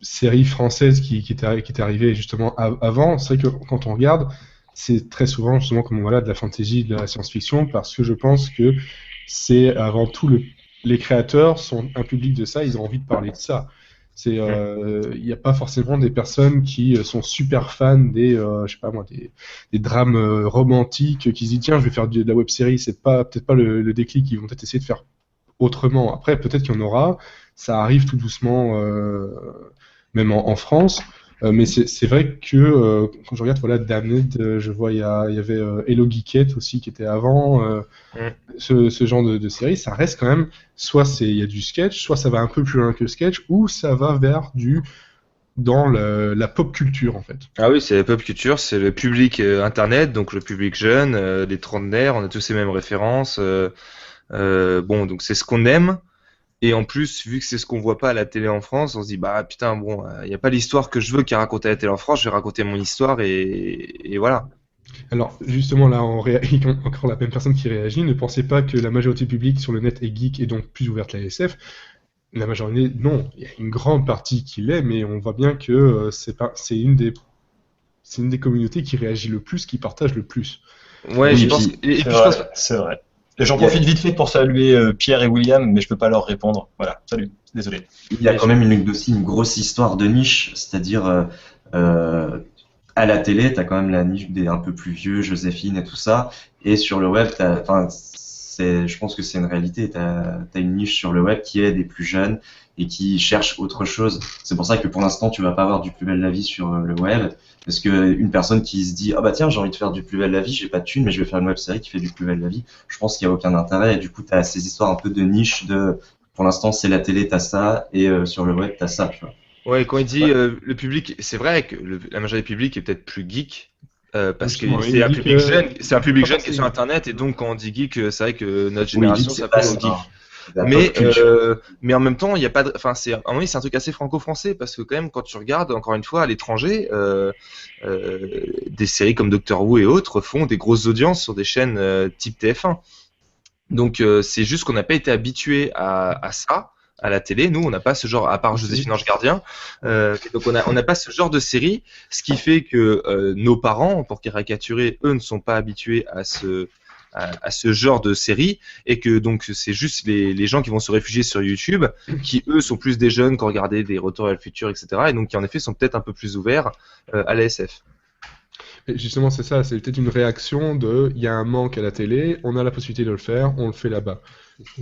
séries françaises qui était arrivé justement avant. C'est vrai que quand on regarde, c'est très souvent justement comme voilà de la fantasy, de la science-fiction, parce que je pense que c'est avant tout les créateurs sont un public de ça, ils ont envie de parler de ça. C'est il n'y a pas forcément des personnes qui sont super fans des je sais pas moi des drames romantiques qui se disent tiens je vais faire de la web série, c'est pas peut-être pas le déclic, ils vont peut-être essayer de faire autrement. Après peut-être qu'il y en aura, ça arrive tout doucement même en France. Mais c'est vrai que quand je regarde voilà Damned, je vois il y avait Hello Geekette aussi qui était avant ce genre de série, ça reste quand même soit il y a du sketch, soit ça va un peu plus loin que le sketch, ou ça va vers dans la pop culture en fait. Ah oui, c'est la pop culture, c'est le public internet, donc le public jeune, les trentenaires, on a tous ces mêmes références. Bon, donc c'est ce qu'on aime. Et en plus, vu que c'est ce qu'on voit pas à la télé en France, on se dit bah putain bon, y a pas l'histoire que je veux qui est racontée à la télé en France, je vais raconter mon histoire et voilà. Alors justement là, encore la même personne qui réagit, ne pensez pas que la majorité du public sur le net est geek et donc plus ouverte à la SF. La majorité, non, il y a une grande partie qui l'est, mais on voit bien que c'est une des communautés qui réagit le plus, qui partage le plus. Ouais, Oui, je et pense. puis, Et puis je pense. C'est vrai. Et j'en profite vite fait pour saluer Pierre et William, mais je peux pas leur répondre. Voilà, salut, désolé. Il y a quand même aussi une grosse histoire de niche, c'est-à-dire à la télé, tu as quand même la niche des un peu plus vieux, Joséphine et tout ça, et sur le web, je pense que c'est une réalité, tu as une niche sur le web qui est des plus jeunes et qui cherchent autre chose. C'est pour ça que pour l'instant, tu vas pas avoir du Plus belle la vie sur le web, parce que une personne qui se dit ah bah tiens j'ai envie de faire du Plus belle la vie, j'ai pas de thune mais je vais faire une web série qui fait du Plus belle la vie, je pense qu'il y a aucun intérêt et du coup tu as ces histoires un peu de niche pour l'instant c'est la télé t'as ça et sur le web t'as ça, tu vois. Ouais, quand il dit le public, c'est vrai que la majorité du public est peut-être plus geek. Parce que Justement, c'est un il dit public que- jeune, c'est un public pas jeune qui est sur forcément. internet et donc quand on dit geek, c'est vrai que notre Oui, génération c'est ça pas peut ça. geek. La Mais, pop culture. mais en même temps, il y a pas de, enfin, à un moment donné, c'est un truc assez franco-français parce que quand même, quand tu regardes, encore une fois, à l'étranger, des séries comme Doctor Who et autres font des grosses audiences sur des chaînes type TF1. Donc, c'est juste qu'on n'a pas été habitué à ça. À la télé, nous, on n'a pas ce genre, à part Joséphine Ange Gardien, donc on n'a pas ce genre de série, ce qui fait que nos parents, pour caricaturer, eux ne sont pas habitués à ce genre de série et que donc c'est juste les gens qui vont se réfugier sur YouTube qui eux sont plus des jeunes qui ont regardé des Retours vers le futur, etc. et donc qui en effet sont peut-être un peu plus ouverts à la SF. Et justement, c'est ça, c'est peut-être une réaction il y a un manque à la télé, on a la possibilité de le faire, on le fait là-bas.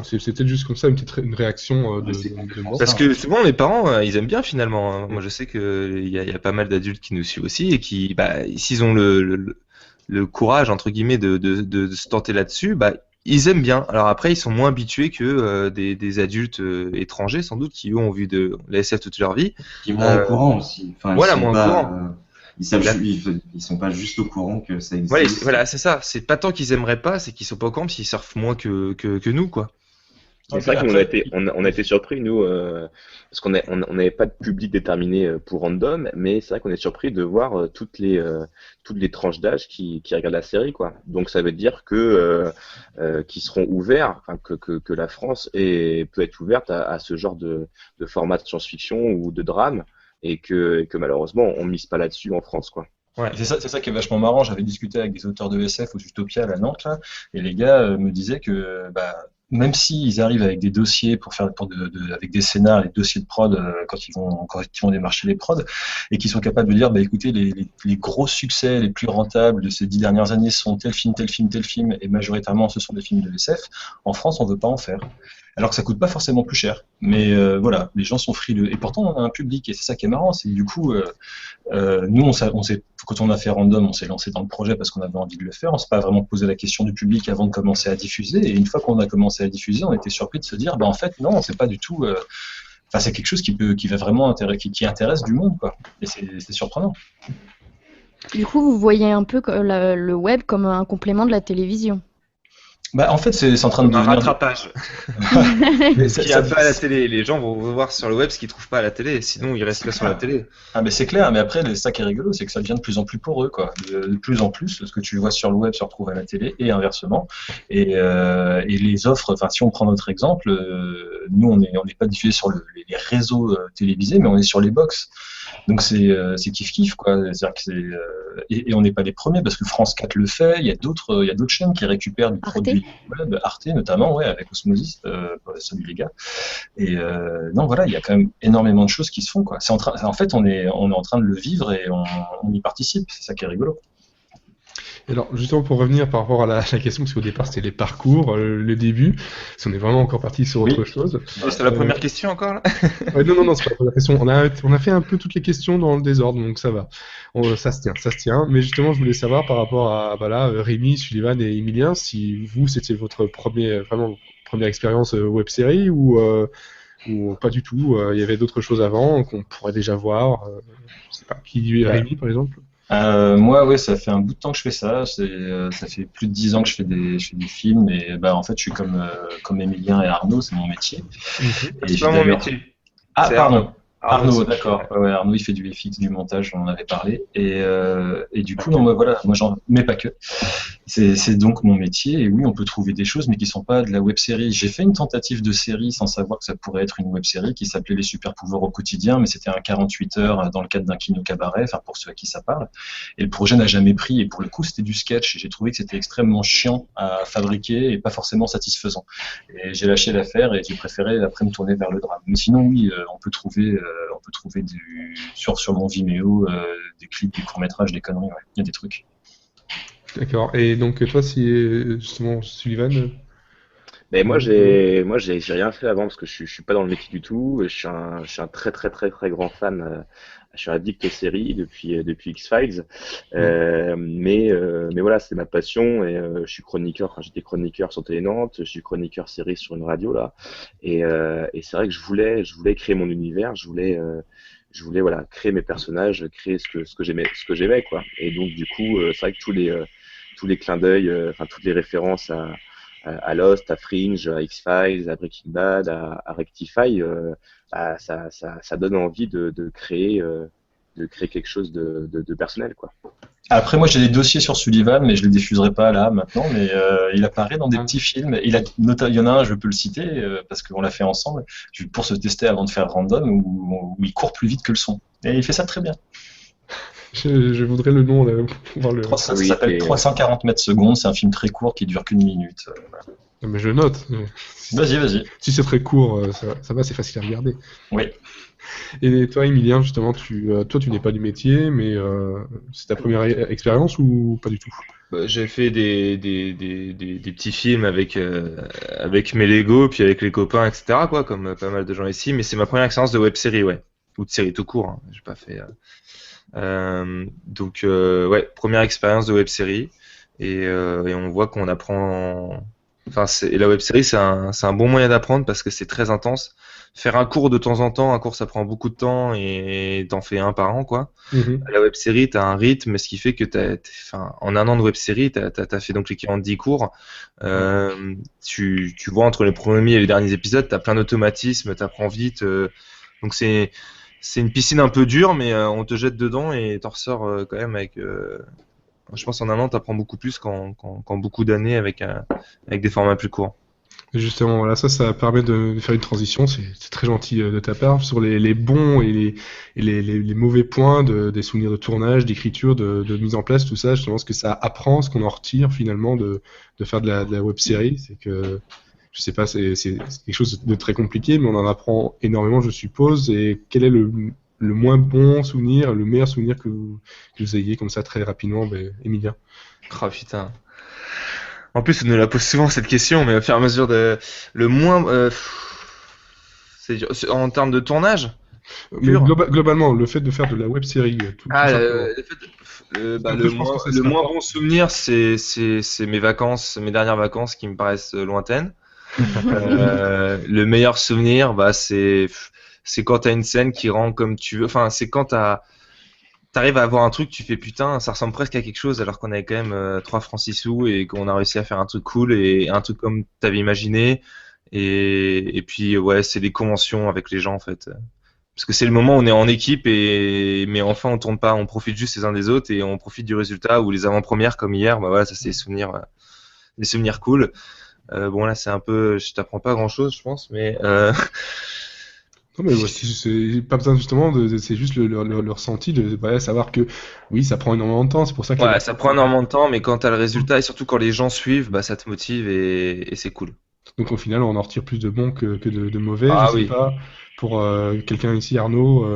C'est peut-être juste comme ça, une réaction de manque. Parce que souvent les parents ils aiment bien finalement, hein. Moi je sais que il y a pas mal d'adultes qui nous suivent aussi et qui s'ils ont le courage entre guillemets de se tenter là-dessus, ils aiment bien. Alors après, ils sont moins habitués que des adultes étrangers, sans doute, qui eux ont vu de la SF toute leur vie. Qui est moins au courant aussi. Enfin, voilà, ils sont moins au pas, courant. ils sont pas juste au courant que ça existe. Ouais, voilà, c'est ça. C'est pas tant qu'ils aimeraient pas, c'est qu'ils sont pas au courant, parce qu'ils surfent moins que nous, quoi. C'est vrai qu'on a été surpris, nous, parce qu'on n'avait pas de public déterminé pour Random, mais c'est vrai qu'on est surpris de voir toutes les tranches d'âge qui regardent la série, quoi. Donc ça veut dire que qu'ils seront ouverts, enfin, que la France peut être ouverte à ce genre de format de science-fiction ou de drame, et que malheureusement on mise pas là-dessus en France, quoi. Ouais, c'est ça qui est vachement marrant. J'avais discuté avec des auteurs de SF au Utopia à Nantes, là, et les gars me disaient que même s'ils arrivent avec des dossiers avec des scénars, les dossiers de prod quand ils vont démarcher les prods, et qu'ils sont capables de dire écoutez, les gros succès les plus rentables de ces 10 dernières années sont tel film, et majoritairement ce sont des films de SF. En France, on veut pas en faire. Alors que ça coûte pas forcément plus cher. Mais voilà, les gens sont frileux. Et pourtant, on a un public, et c'est ça qui est marrant, c'est que du coup, nous, quand on a fait Random, on s'est lancé dans le projet parce qu'on avait envie de le faire. On s'est pas vraiment posé la question du public avant de commencer à diffuser. Et une fois qu'on a commencé à diffuser, on était surpris de se dire, en fait, non, c'est pas du tout. Enfin, c'est quelque chose qui va vraiment qui intéresse du monde, quoi. Et c'est surprenant. Du coup, vous voyez un peu le web comme un complément de la télévision. Bah, en fait, c'est en train de Un devenir. rattrapage. Mais Ce qu'il n'y a pas à la télé. Les gens vont voir sur le web ce qu'ils trouvent pas à la télé. Sinon, ils restent que sur la télé. Ah, mais c'est clair, mais après, ça qui est rigolo, c'est que ça devient de plus en plus poreux, quoi. De plus en plus, ce que tu vois sur le web se retrouve à la télé et inversement. Et les offres, enfin, si on prend notre exemple, nous, on n'est pas diffusé sur les réseaux télévisés, mais on est sur les box. Donc c'est kiff-kiff, quoi. C'est-à-dire que et on n'est pas les premiers, parce que France 4 le fait, il y a d'autres chaînes qui récupèrent du produit web, Arte notamment, ouais, avec Osmosis, salut les gars. Et non, voilà, il y a quand même énormément de choses qui se font, quoi. En fait, on est en train de le vivre et on y participe, c'est ça qui est rigolo. Et alors, justement, pour revenir par rapport à la question, parce qu'au départ, c'était les parcours, le début, si on est vraiment encore parti sur autre chose. C'est la première question encore, là? Ouais, non, c'est pas la première question. On a fait un peu toutes les questions dans le désordre, donc ça va. Ça se tient. Mais justement, je voulais savoir par rapport à Rémi, Sullivan et Emilien, si vous, c'était votre première expérience web-série ou pas du tout. Il y avait d'autres choses avant qu'on pourrait déjà voir. Je sais pas. Rémi, par exemple? Moi, ouais, ça fait un bout de temps que je fais ça. Ça fait plus de 10 ans que je fais des films. Et bah, en fait, je suis comme Emilien et Arnaud, c'est mon métier. Et C'est pas mon métier. Ah, C'est pardon. Arnaud, c'est- d'accord. Ouais, Arnaud, il fait du FX, du montage, on en avait parlé. Et du coup, non, voilà, moi, mais pas que. C'est donc mon métier. Et oui, on peut trouver des choses, mais qui sont pas de la web série. J'ai fait une tentative de série sans savoir que ça pourrait être une web série qui s'appelait Les Super Pouvoirs au quotidien, mais c'était un 48 heures dans le cadre d'un kino cabaret, enfin, pour ceux à qui ça parle. Et le projet n'a jamais pris. Et pour le coup, c'était du sketch. Et j'ai trouvé que c'était extrêmement chiant à fabriquer et pas forcément satisfaisant. Et j'ai lâché l'affaire et j'ai préféré après me tourner vers le drame. Mais sinon, oui, on peut trouver sur mon Vimeo des clips, des courts-métrages, des conneries, ouais. Il y a des trucs. D'accord. Et donc, toi, si justement, Sullivan. Mais moi, j'ai rien fait avant parce que je suis pas dans le métier du tout. Je suis un très très très très grand fan. Je suis addict aux séries depuis X-Files. Mais voilà, c'est ma passion et je suis chroniqueur. Enfin, j'étais chroniqueur sur Télé Nantes. Je suis chroniqueur série sur une radio là. Et c'est vrai que je voulais créer mon univers. Je voulais voilà créer mes personnages, créer ce que j'aimais quoi. Et donc du coup, c'est vrai que tous les clins d'œil, enfin toutes les références à Lost, à Fringe, à X-Files, à Breaking Bad, à Rectify, bah, ça donne envie de créer quelque chose de personnel, quoi. Après, moi, j'ai des dossiers sur Sullivan, mais je les diffuserai pas là maintenant. Mais il apparaît dans des petits films. Il y en a un, je peux le citer parce qu'on l'a fait ensemble pour se tester avant de faire random, où il court plus vite que le son. Et il fait ça très bien. Je voudrais le nom là, pour voir le. Ça s'appelle 340 mètres secondes. C'est un film très court qui dure qu'une minute. Voilà. Non, mais je note. Vas-y. Si c'est très court, ça va, c'est facile à regarder. Oui. Et toi, Emilien, justement, toi, tu n'es pas du métier, mais c'est ta première expérience ou pas du tout? J'ai fait des petits films avec mes Lego, puis avec les copains, etc., quoi, comme pas mal de gens ici, mais c'est ma première expérience de web-série, ouais. Ou de série tout court, hein. J'ai pas fait. Donc, ouais, première expérience de web-série, et on voit qu'on apprend. Enfin, la web-série, c'est un bon moyen d'apprendre parce que c'est très intense. Faire un cours de temps en temps, un cours ça prend beaucoup de temps et t'en fais un par an, quoi. La web-série, t'as un rythme, ce qui fait que en un an de web-série, t'as fait donc l'équivalent de 10 cours. Tu vois entre les premiers et les derniers épisodes, t'as plein d'automatismes, t'apprends vite. Donc c'est une piscine un peu dure, mais on te jette dedans et t'en ressors quand même avec. Je pense en un an, t'apprends beaucoup plus qu'en beaucoup d'années avec des formats plus courts. Justement, voilà, ça permet de faire une transition. C'est très gentil de ta part sur les bons et les mauvais points des souvenirs de tournage, d'écriture, de mise en place, tout ça. Justement, ce que ça apprend, ce qu'on en retire finalement de faire de la web série, c'est que je sais pas, c'est quelque chose de très compliqué, mais on en apprend énormément, je suppose. Et quel est le moins bon souvenir, le meilleur souvenir que vous ayez comme ça très rapidement, Emilien? Oh putain. En plus, on nous la pose souvent cette question, mais au fur et à mesure le moins, c'est dur. En termes de tournage. Mais globalement, le fait de faire de la web série. Le moins bon souvenir, c'est mes vacances, mes dernières vacances qui me paraissent lointaines. Le meilleur souvenir, c'est quand t'as une scène qui rend comme tu veux. Enfin, c'est quand t'as t'arrives à avoir un truc, tu fais putain, ça ressemble presque à quelque chose alors qu'on avait quand même 3 francs 6 sous et qu'on a réussi à faire un truc cool et un truc comme t'avais imaginé. Et puis ouais, c'est les conventions avec les gens en fait. Parce que c'est le moment où on est en équipe mais enfin on tourne pas, on profite juste les uns des autres et on profite du résultat ou les avant-premières comme hier, bah voilà, ça c'est des souvenirs cool. Bon là c'est un peu, je t'apprends pas grand chose je pense, mais Non, mais ouais, c'est pas besoin justement c'est juste le ressenti de voilà, savoir que oui, ça prend énormément de temps. C'est pour ça que ouais, ça prend énormément de temps, mais quand t'as le résultat et surtout quand les gens suivent, bah ça te motive et c'est cool. donc au final, on en retire plus de bons que de mauvais. Ah Je sais oui. pas. Pour quelqu'un ici, Arnaud,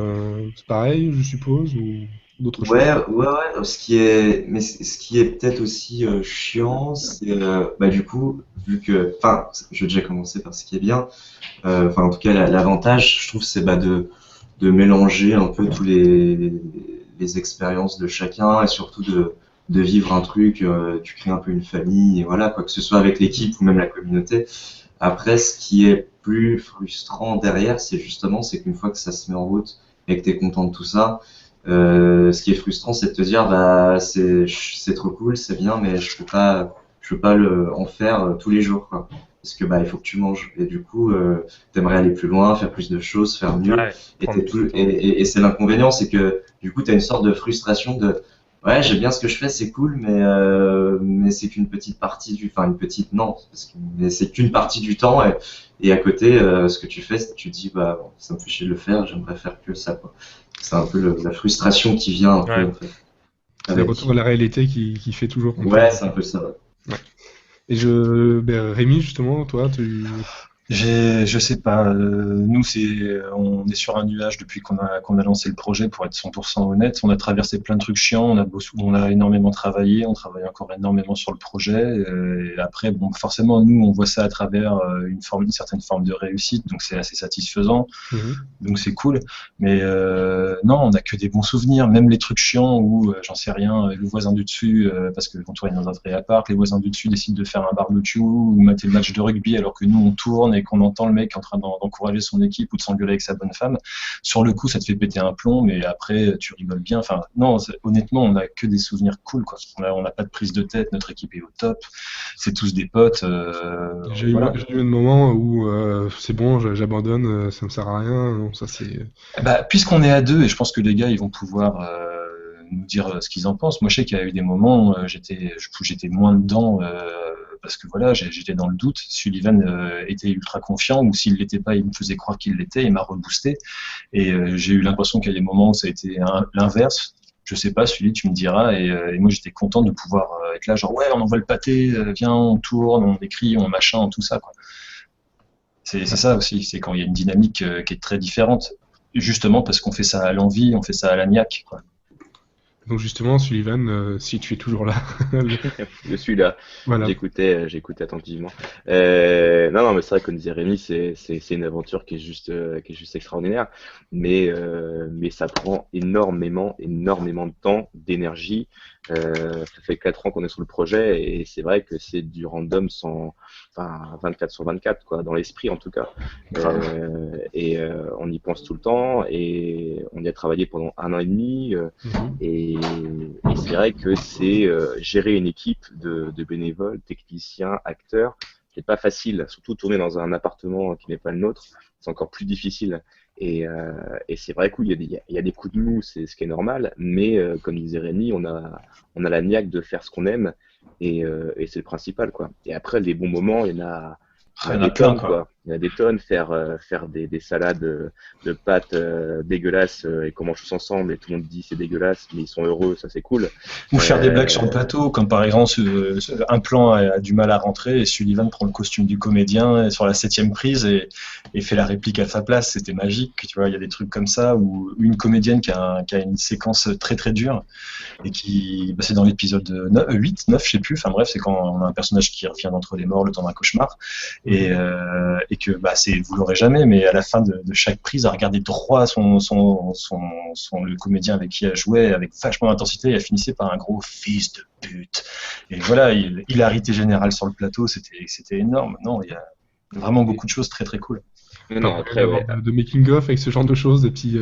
c'est pareil, je suppose, ou d'autres choses. Ouais. Ce qui est peut-être aussi chiant, c'est bah du coup, vu que, enfin, je vais déjà commencer par ce qui est bien. Enfin, en tout cas, l'avantage, je trouve, c'est bah de mélanger un peu tous les expériences de chacun et surtout de vivre un truc. Tu crées un peu une famille et voilà, quoi que ce soit avec l'équipe ou même la communauté. Après, ce qui est plus frustrant derrière, c'est qu'une fois que ça se met en route et que tu es content de tout ça, ce qui est frustrant, c'est de te dire, bah, c'est trop cool, c'est bien, mais je peux pas en faire tous les jours, quoi. Parce que bah, il faut que tu manges. Et du coup, t'aimerais aller plus loin, faire plus de choses, faire mieux. Ouais, Et, prendre plus de temps. et c'est l'inconvénient, c'est que du coup, t'as une sorte de frustration de, ouais, j'aime bien ce que je fais, c'est cool, mais c'est qu'une petite partie enfin une petite non, mais c'est qu'une partie du temps et à côté, ce que tu fais, tu te dis bah bon, ça me fait chier de le faire, j'aimerais faire que ça, quoi. C'est un peu la frustration qui vient un peu Ouais. en fait. C'est le retour à la réalité qui fait toujours. Ouais, c'est un peu ça. Ouais. Et Rémi, justement, toi, Je sais pas. Nous, on est sur un nuage depuis qu'on a lancé le projet. Pour être 100% honnête, on a traversé plein de trucs chiants. On a énormément travaillé. On travaille encore énormément sur le projet. Et après, bon, forcément, nous, on voit ça à travers une certaine forme de réussite. Donc, c'est assez satisfaisant. Donc, c'est cool. Mais non, on a que des bons souvenirs. Même les trucs chiants où, j'en sais rien, le voisin du dessus, parce que quand on est dans un vrai appart, les voisins du dessus décident de faire un barbecue ou mater le match de rugby alors que nous, on tourne et qu'on entend le mec en train d'encourager son équipe ou de s'engueuler avec sa bonne femme. Sur le coup, ça te fait péter un plomb, mais après, tu rigoles bien. Enfin, non, honnêtement, on a que des souvenirs cool, quoi. On n'a pas de prise de tête, notre équipe est au top, c'est tous des potes. j'ai Voilà. eu un moment où c'est bon, j'abandonne, ça me sert à rien. Non, ça c'est. Bah, puisqu'on est à deux, et je pense que les gars, ils vont pouvoir nous dire ce qu'ils en pensent. Moi, je sais qu'il y a eu des moments, j'étais moins dedans, parce que voilà, j'étais dans le doute. Sullivan était ultra confiant, ou s'il l'était pas, il me faisait croire qu'il l'était, il m'a reboosté. Et j'ai eu l'impression qu'il y a des moments où ça a été l'inverse. Je sais pas, Sully, tu me diras. Et moi, j'étais content de pouvoir être là, genre ouais, on envoie le pâté, viens, on tourne, on écrit, on machin, tout ça, quoi. C'est ça aussi, c'est quand il y a une dynamique qui est très différente. Justement parce qu'on fait ça à l'envie, on fait ça à la niaque, quoi. Donc justement, Sullivan, si tu es toujours là, Je suis là. voilà. J'écoutais attentivement. Non, mais c'est vrai, comme disait Rémi, c'est une aventure qui est juste extraordinaire, mais ça prend énormément de temps, d'énergie. Ça fait 4 ans qu'on est sur le projet et c'est vrai que c'est du random 24/24, quoi, dans l'esprit en tout cas. On y pense tout le temps et on y a travaillé pendant 1 an et demi. Et c'est vrai que c'est gérer une équipe de bénévoles, techniciens, acteurs, c'est pas facile. Surtout tourner dans un appartement qui n'est pas le nôtre, c'est encore plus difficile. Et c'est vrai qu'il y a des coups de mou, c'est ce qui est normal. Mais comme disait Rémi, on a la niaque de faire ce qu'on aime et c'est le principal, quoi. Et après, les bons moments, il y en a. Il y en a des tonnes, quoi. Il y en a des tonnes, faire des salades de pâtes dégueulasses et qu'on mange tous ensemble et tout le monde dit c'est dégueulasse, mais ils sont heureux, ça c'est cool. Ou faire des blagues sur le plateau, comme par exemple un plan a du mal à rentrer et Sullivan prend le costume du comédien sur la 7e prise et fait la réplique à sa place, c'était magique, tu vois, il y a des trucs comme ça, ou une comédienne qui a une séquence très très dure et c'est dans l'épisode 8, 9, je sais plus, enfin bref, c'est quand on a un personnage qui revient d'entre les morts le temps d'un cauchemar et que vous l'aurez jamais, mais à la fin de chaque prise, à regarder droit le comédien avec qui elle jouait avec vachement d'intensité, et elle finissait par un gros fils de pute. Et voilà, hilarité générale sur le plateau, c'était énorme. Non, il y a vraiment beaucoup de choses très très cool. Non, après, ouais. De making-of avec ce genre de choses, des petits.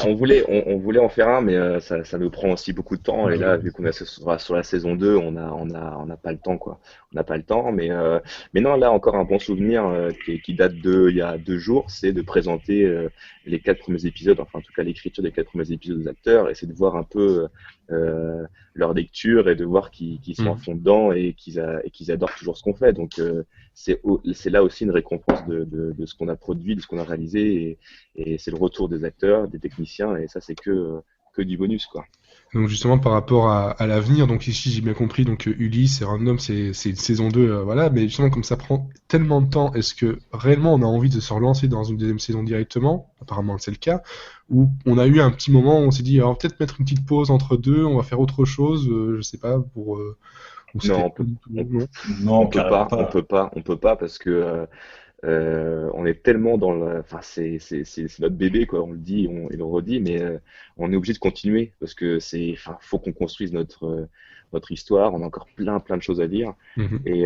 On voulait en faire un, mais ça nous prend aussi beaucoup de temps. Et là, vu qu'on est sur la saison 2, on n'a pas le temps, quoi. On n'a pas le temps, mais non, là encore un bon souvenir qui date il y a 2 jours, c'est de présenter les 4 premiers épisodes, enfin en tout cas l'écriture des 4 premiers épisodes aux acteurs, et c'est de voir un peu leur lecture et de voir qu'ils sont à fond dedans et qu'ils adorent toujours ce qu'on fait. Donc c'est là aussi une récompense de ce qu'on a produit, de ce qu'on a réalisé, et c'est le retour des acteurs, des techniciens, et ça c'est que du bonus, quoi. Donc justement par rapport à l'avenir, donc ici j'ai bien compris, donc Ulysse et Random c'est une saison 2, voilà, mais justement comme ça prend tellement de temps, est-ce que réellement on a envie de se relancer dans une deuxième saison directement? Apparemment c'est le cas, ou on a eu un petit moment où on s'est dit alors peut-être mettre une petite pause entre deux, on va faire autre chose, je sais pas, pour... Non, on peut pas parce que on est tellement dans enfin c'est notre bébé, quoi. On le dit, et le redit, mais on est obligé de continuer parce que faut qu'on construise notre histoire. On a encore plein de choses à dire, et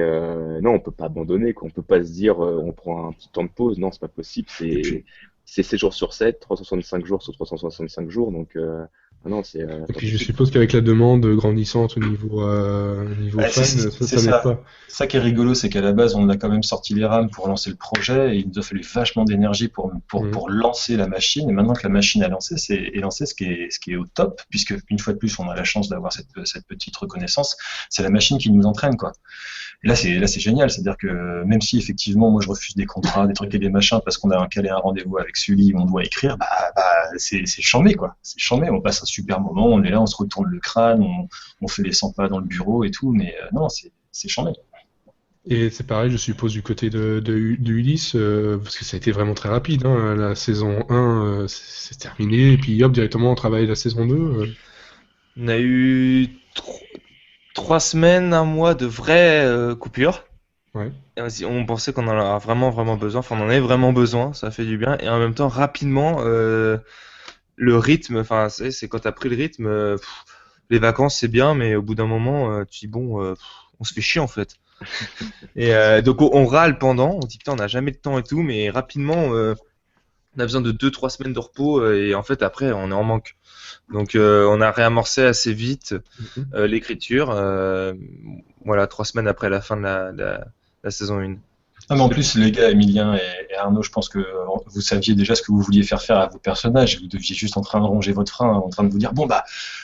non, on peut pas abandonner, quoi. On peut pas se dire on prend un petit temps de pause. Non, c'est pas possible. C'est 7 jours sur 7, 365 jours sur 365 jours, donc non, c'est. Et puis je suppose qu'avec la demande grandissante au niveau fan, ça n'aide pas. Ça qui est rigolo, c'est qu'à la base, on a quand même sorti les rames pour lancer le projet, et il nous a fallu vachement d'énergie pour lancer la machine. Et maintenant que la machine est lancée, ce qui est au top, puisque une fois de plus, on a la chance d'avoir cette petite reconnaissance. C'est la machine qui nous entraîne, quoi. Et là, c'est génial. C'est-à-dire que même si effectivement, moi, je refuse des contrats, des trucs et des machins parce qu'on a calé un rendez-vous avec Sully où on doit écrire, c'est chambé, quoi. C'est chambé. On passe un super moment. On est là, on se retourne le crâne, on fait les 100 pas dans le bureau et tout. Mais non, c'est chambé. Et c'est pareil, je suppose, du côté de Ulysse, parce que ça a été vraiment très rapide, hein. La saison 1, c'est terminé, et puis hop, directement on travaille la saison 2. On a eu 3 semaines, un mois de vraie coupure. Ouais. Et on pensait qu'on en a vraiment besoin, enfin on en avait vraiment besoin, ça fait du bien, et en même temps, rapidement, le rythme, enfin c'est quand t'as pris le rythme, les vacances c'est bien, mais au bout d'un moment, tu dis bon, on se fait chier en fait. Et donc on râle pendant, on dit putain on n'a jamais le temps et tout, mais rapidement on a besoin de 2-3 semaines de repos, et en fait après on est en manque. Donc on a réamorcé assez vite l'écriture, voilà, 3 semaines après la fin de la saison 1. Ah, mais en plus, les gars, Emilien et Arnaud, je pense que vous saviez déjà ce que vous vouliez faire à vos personnages. Vous deviez juste en train de ronger votre frein, en train de vous dire bon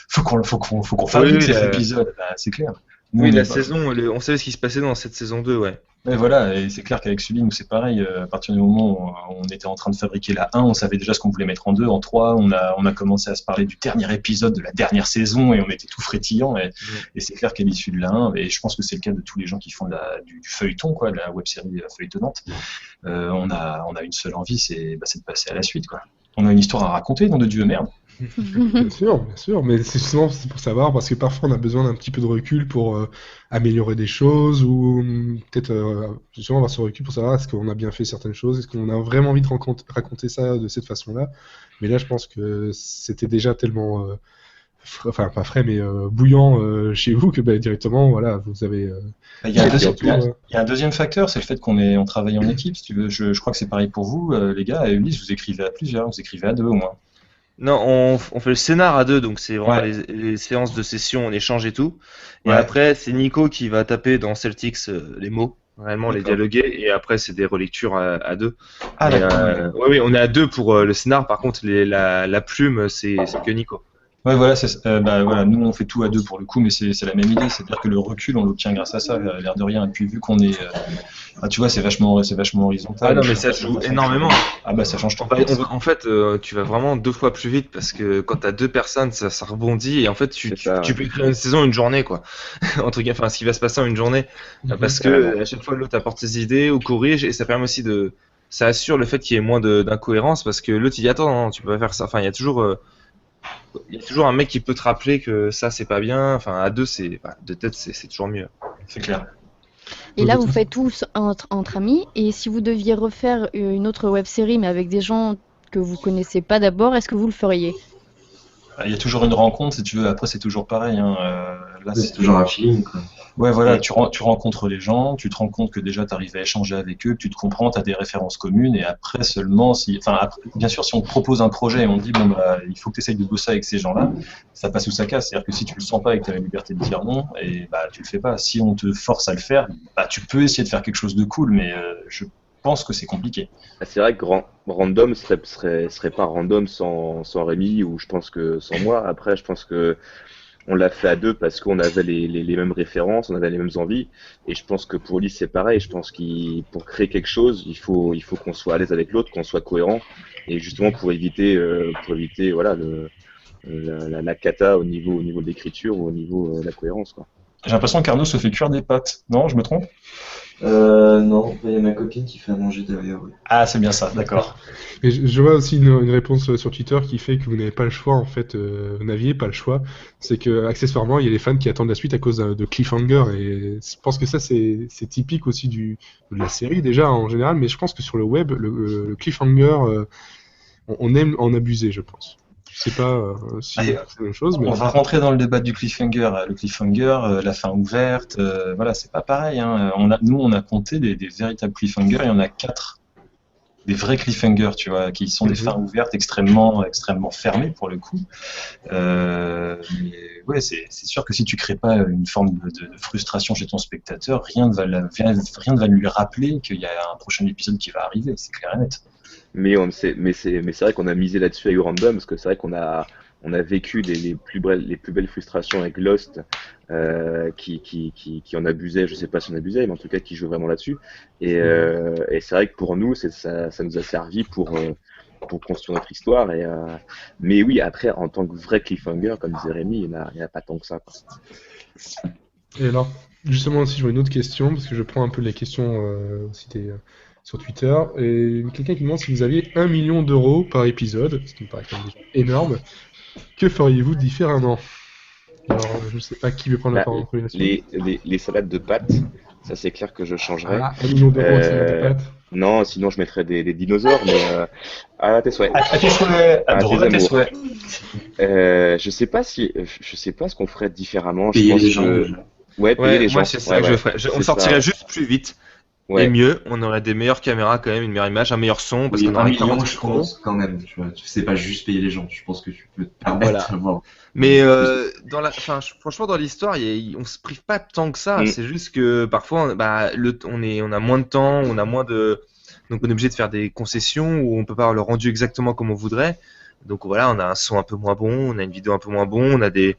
faut qu'on fabrique cet épisode. C'est clair. Nous, la saison, on savait ce qui se passait dans cette saison 2, ouais. Et voilà, et c'est clair qu'avec Sully, nous c'est pareil. À partir du moment où on était en train de fabriquer la 1, on savait déjà ce qu'on voulait mettre en 2, en 3. On a commencé à se parler du dernier épisode de la dernière saison, et on était tout frétillant. Et c'est clair qu'à l'issue de la 1, et je pense que c'est le cas de tous les gens qui font du feuilleton, quoi, de la web-série feuilletonnante, on a une seule envie, c'est de passer à la suite, quoi. On a une histoire à raconter, nom de Dieu, merde. Bien sûr, mais c'est justement pour savoir, parce que parfois on a besoin d'un petit peu de recul pour améliorer des choses, ou peut-être justement avoir ce recul pour savoir est-ce qu'on a bien fait certaines choses, est-ce qu'on a vraiment envie de raconter ça de cette façon-là. Mais là je pense que c'était déjà tellement, enfin pas frais, mais bouillant chez vous que directement, voilà, vous avez... Il y a un deuxième facteur, c'est le fait qu'on travaille en équipe, si tu veux. Je crois que c'est pareil pour vous, les gars. À Ulysse, vous écrivez à plusieurs, vous écrivez à 2 au moins. Non, on fait le scénar à 2, donc c'est vraiment les séances de session, on échange et tout. Et après, c'est Nico qui va taper dans Celtics les mots, réellement les dialoguer, et après c'est des relectures à 2. Ah d'accord. Oui, on est à 2 pour le scénar, par contre la plume, c'est que Nico. Ouais, voilà, voilà, nous on fait tout à 2 pour le coup, mais c'est la même idée, c'est-à-dire que le recul on l'obtient grâce à ça, l'air de rien. Et puis vu qu'on est, tu vois, c'est vachement horizontal. Ah non, mais ça joue énormément. Ah bah ça change tout. En fait, tu vas vraiment 2 fois plus vite parce que quand t'as 2 personnes, ça rebondit, et en fait tu peux écrire une saison, une journée, quoi. Entre guillemets, enfin ce qui va se passer en une journée, parce que à chaque fois l'autre apporte ses idées ou corrige, et ça permet aussi ça assure le fait qu'il y ait moins d'incohérence, parce que l'autre il dit attends, non, tu peux pas faire ça. Enfin il y a toujours un mec qui peut te rappeler que ça c'est pas bien. Enfin à 2 de tête c'est toujours mieux. C'est clair. Et là vous faites tous entre amis, et si vous deviez refaire une autre web série mais avec des gens que vous connaissez pas d'abord, est-ce que vous le feriez? Il y a toujours une rencontre, si tu veux. Après, c'est toujours pareil. Hein. Là, C'est toujours un feeling, quoi. Ouais, voilà, tu rencontres les gens, tu te rends compte que déjà tu arrives à échanger avec eux, que tu te comprends, tu as des références communes, et après seulement, bien sûr, si on te propose un projet et on te dit, bon, bah, il faut que tu essayes de bosser avec ces gens-là, ça passe ou ça casse. C'est-à-dire que si tu le sens pas et que tu as la liberté de dire non, et bah, tu le fais pas. Si on te force à le faire, bah, tu peux essayer de faire quelque chose de cool, mais je pense que c'est compliqué. C'est vrai que random serait pas random sans Rémi, ou je pense que sans moi. Après, je pense que on l'a fait à deux parce qu'on avait les mêmes références, on avait les mêmes envies. Et je pense que pour Ulysse, c'est pareil. Je pense pour créer quelque chose, il faut qu'on soit à l'aise avec l'autre, qu'on soit cohérent. Et justement, pour éviter voilà, la cata au niveau de l'écriture ou au niveau de la cohérence, quoi. J'ai l'impression qu'Arnaud se fait cuire des pâtes. Non, je me trompe? Non, il y a ma copine qui fait à manger derrière. Oui. Ah, c'est bien ça, d'accord. Et je vois aussi une réponse sur Twitter qui fait que vous n'avez pas le choix, en fait, vous n'aviez pas le choix. C'est que, accessoirement, il y a des fans qui attendent la suite à cause de cliffhanger, et je pense que ça, c'est typique aussi de la série, déjà, en général, mais je pense que sur le web, le cliffhanger, on aime en abuser, je pense. Je sais pas si c'est la même chose, mais... On va rentrer dans le débat du cliffhanger. Le cliffhanger, la fin ouverte, voilà, c'est pas pareil. Hein. Nous, on a compté des véritables cliffhangers. Il y en a 4. Des vrais cliffhangers, tu vois, qui sont des fins ouvertes extrêmement fermées pour le coup. Mais ouais, c'est sûr que si tu crées pas une forme de frustration chez ton spectateur, rien ne va lui rappeler qu'il y a un prochain épisode qui va arriver. C'est clair et net. Mais c'est vrai qu'on a misé là-dessus avec Random, parce que c'est vrai qu'on a vécu les plus belles frustrations avec Lost, qui en abusait, je sais pas si on abusait, mais en tout cas qui joue vraiment là-dessus. Et c'est vrai que pour nous, ça nous a servi pour construire notre histoire. Mais oui, après, en tant que vrai cliffhanger, comme disait Rémi, il n'y en a pas tant que ça, quoi. Et alors, justement aussi, j'aurais une autre question, parce que je prends un peu les questions aussi sur Twitter, et quelqu'un qui demande si vous aviez 1 million d'euros par épisode, ce qui me paraît quand même déjà énorme, que feriez-vous différemment? Alors, je ne sais pas qui veut prendre la parole en premier là-dessus. Les salades de pâtes, ça c'est clair que je changerais. 1 million d'euros de salades de pâtes. Non, sinon je mettrais des dinosaures, mais à tes souhaits. À tes souhaits. À tes souhaits. Je sais pas ce qu'on ferait différemment. Payer les gens. Ouais, payer les gens. Moi, c'est ça que je ferais. On sortirait juste plus vite. Ouais. Et mieux, on aurait des meilleures caméras quand même, une meilleure image, un meilleur son, parce Oui, qu'on 1 aurait million, 40 je pense, quand même. Tu vois, tu sais pas juste payer les gens. Je pense que tu peux te permettre d'avoir. Mais franchement, dans l'histoire, on se prive pas tant que ça. C'est juste que parfois, on a moins de temps, on a moins de, donc on est obligé de faire des concessions où on peut pas avoir le rendu exactement comme on voudrait. Donc voilà, on a un son un peu moins bon, on a une vidéo un peu moins bon, on a des